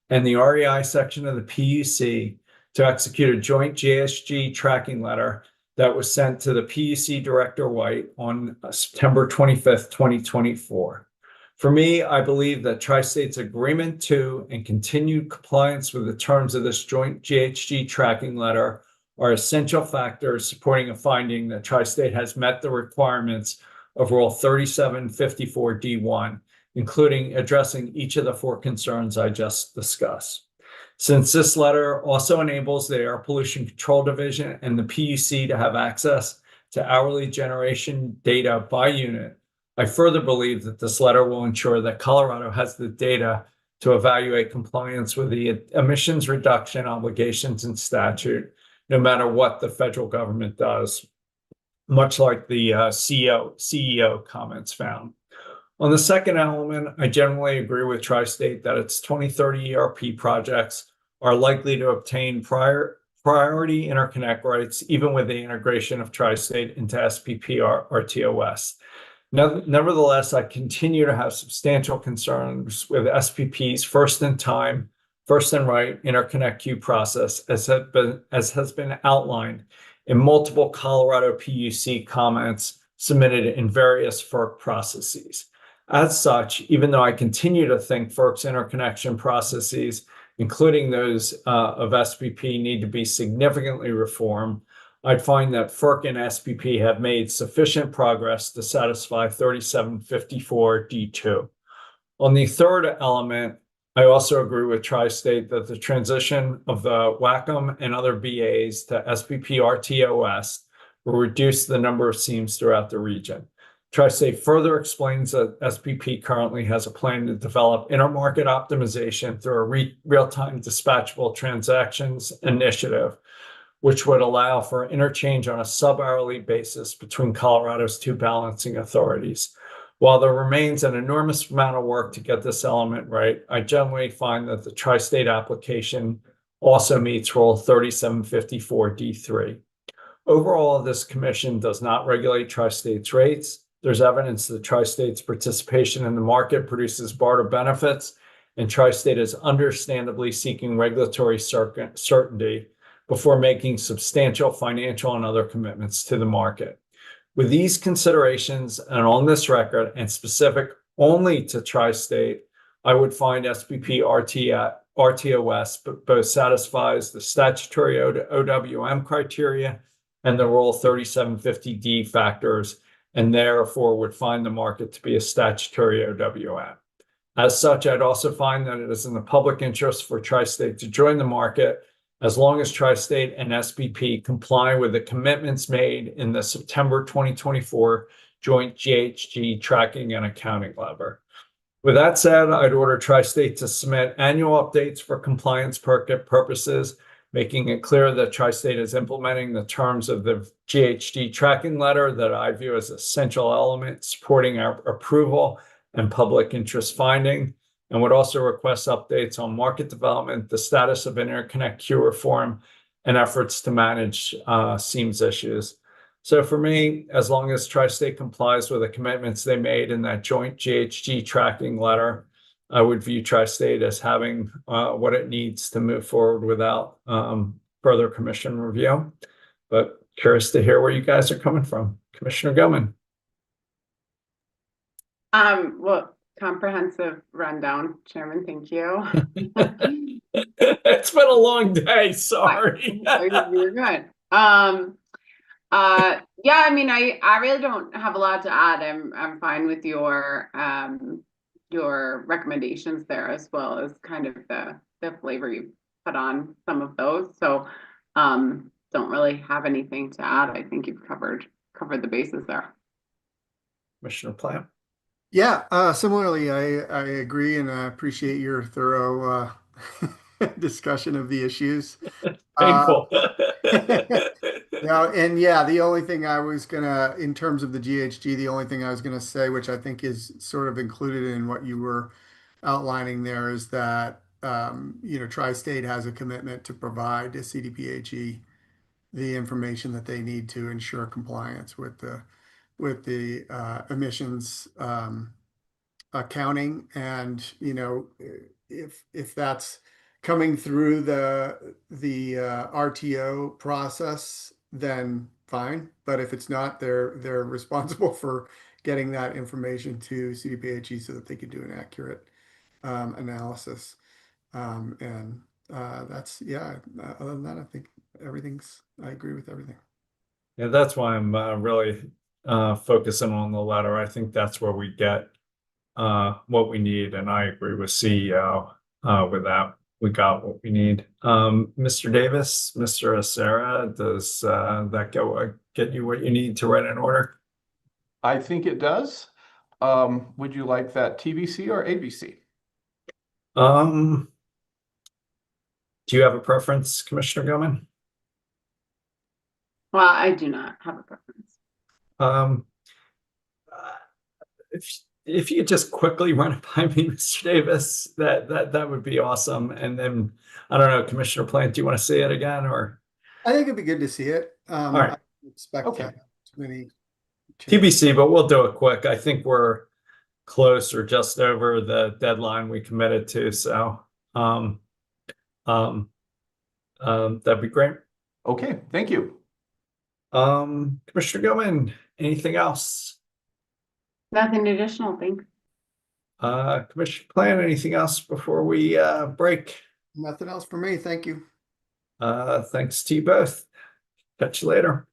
Speaker 1: and the REI section of the PUC to execute a joint GHG tracking letter that was sent to the PUC Director White on September 25th, 2024. For me, I believe that Tri-State's agreement to and continued compliance with the terms of this joint GHG tracking letter are essential factors supporting a finding that Tri-State has met the requirements of Rule 3754D1, including addressing each of the 4 concerns I just discussed. Since this letter also enables the Air Pollution Control Division and the PUC to have access to hourly generation data by unit, I further believe that this letter will ensure that Colorado has the data to evaluate compliance with the emissions reduction obligations and statute, no matter what the federal government does, much like the CEO comments found. On the second element, I generally agree with Tri-State that its 2030 ERP projects are likely to obtain priority interconnect rights, even with the integration of Tri-State into SPP RTOS. Nevertheless, I continue to have substantial concerns with SPP's first in time, first and right interconnect queue process, as has been outlined in multiple Colorado PUC comments submitted in various FERC processes. As such, even though I continue to think FERC's interconnection processes, including those of SPP, need to be significantly reformed, I'd find that FERC and SPP have made sufficient progress to satisfy 3754D2. On the third element, I also agree with Tri-State that the transition of the WACM and other BAs to SPP RTOS will reduce the number of seams throughout the region. Tri-State further explains that SPP currently has a plan to develop intermarket optimization through a real-time dispatchable transactions initiative, which would allow for interchange on a sub-hourly basis between Colorado's 2 balancing authorities. While there remains an enormous amount of work to get this element right, I generally find that the Tri-State application also meets Rule 3754D3. Overall, this commission does not regulate Tri-State's rates. There's evidence that Tri-State's participation in the market produces barter benefits, and Tri-State is understandably seeking regulatory certainty before making substantial financial and other commitments to the market. With these considerations and on this record and specific only to Tri-State, I would find SPP RTOS both satisfies the statutory OWM criteria and the Rule 3750D factors, and therefore would find the market to be a statutory OWM. As such, I'd also find that it is in the public interest for Tri-State to join the market as long as Tri-State and SPP comply with the commitments made in the September 2024 joint GHG tracking and accounting letter. With that said, I'd order Tri-State to submit annual updates for compliance purposes, making it clear that Tri-State is implementing the terms of the GHG tracking letter that I view as an essential element supporting our approval and public interest finding, and would also request updates on market development, the status of interconnect queue reform, and efforts to manage seams issues. So for me, as long as Tri-State complies with the commitments they made in that joint GHG tracking letter, I would view Tri-State as having what it needs to move forward without further commission review. But curious to hear where you guys are coming from. Commissioner Gilman.
Speaker 2: Well, comprehensive rundown, Chairman, thank you.
Speaker 1: It's been a long day, sorry.
Speaker 2: You're good. Yeah, I mean, I really don't have a lot to add. I'm fine with your recommendations there, as well as kind of the flavor you put on some of those. So don't really have anything to add. I think you've covered the bases there.
Speaker 1: Commissioner Plant.
Speaker 3: Yeah, similarly, I agree, and I appreciate your thorough discussion of the issues.
Speaker 1: Painful.
Speaker 3: No, and yeah, the only thing I was gonna, in terms of the GHG, the only thing I was gonna say, which I think is sort of included in what you were outlining there, is that Tri-State has a commitment to provide to CDPHE the information that they need to ensure compliance with the emissions accounting, and if that's coming through the RTO process, then fine. But if it's not, they're responsible for getting that information to CDPHE so that they can do an accurate analysis. And that's, yeah, other than that, I think I agree with everything.
Speaker 1: Yeah, that's why I'm really focusing on the letter. I think that's where we get what we need, and I agree with CEO with that. We got what we need. Mr. Davis, Mr. Acera, does that get you what you need to write an order?
Speaker 15: I think it does. Would you like that TBC or ABC?
Speaker 1: Do you have a preference, Commissioner Gilman?
Speaker 2: Well, I do not have a preference.
Speaker 1: If you could just quickly run it by me, Mr. Davis, that would be awesome. And then I don't know, Commissioner Plant, do you want to say it again, or?
Speaker 3: I think it'd be good to see it.
Speaker 1: All right.
Speaker 3: I don't expect
Speaker 15: Okay.
Speaker 3: too many changes.
Speaker 1: TBC, but we'll do it quick. I think we're close or just over the deadline we committed to. So that'd be great.
Speaker 15: Okay, thank you.
Speaker 1: Commissioner Gilman, anything else?
Speaker 2: Nothing additional, thanks.
Speaker 1: Commissioner Plant, anything else before we break?
Speaker 3: Nothing else for me. Thank you.
Speaker 1: Thanks to you both. Catch you later.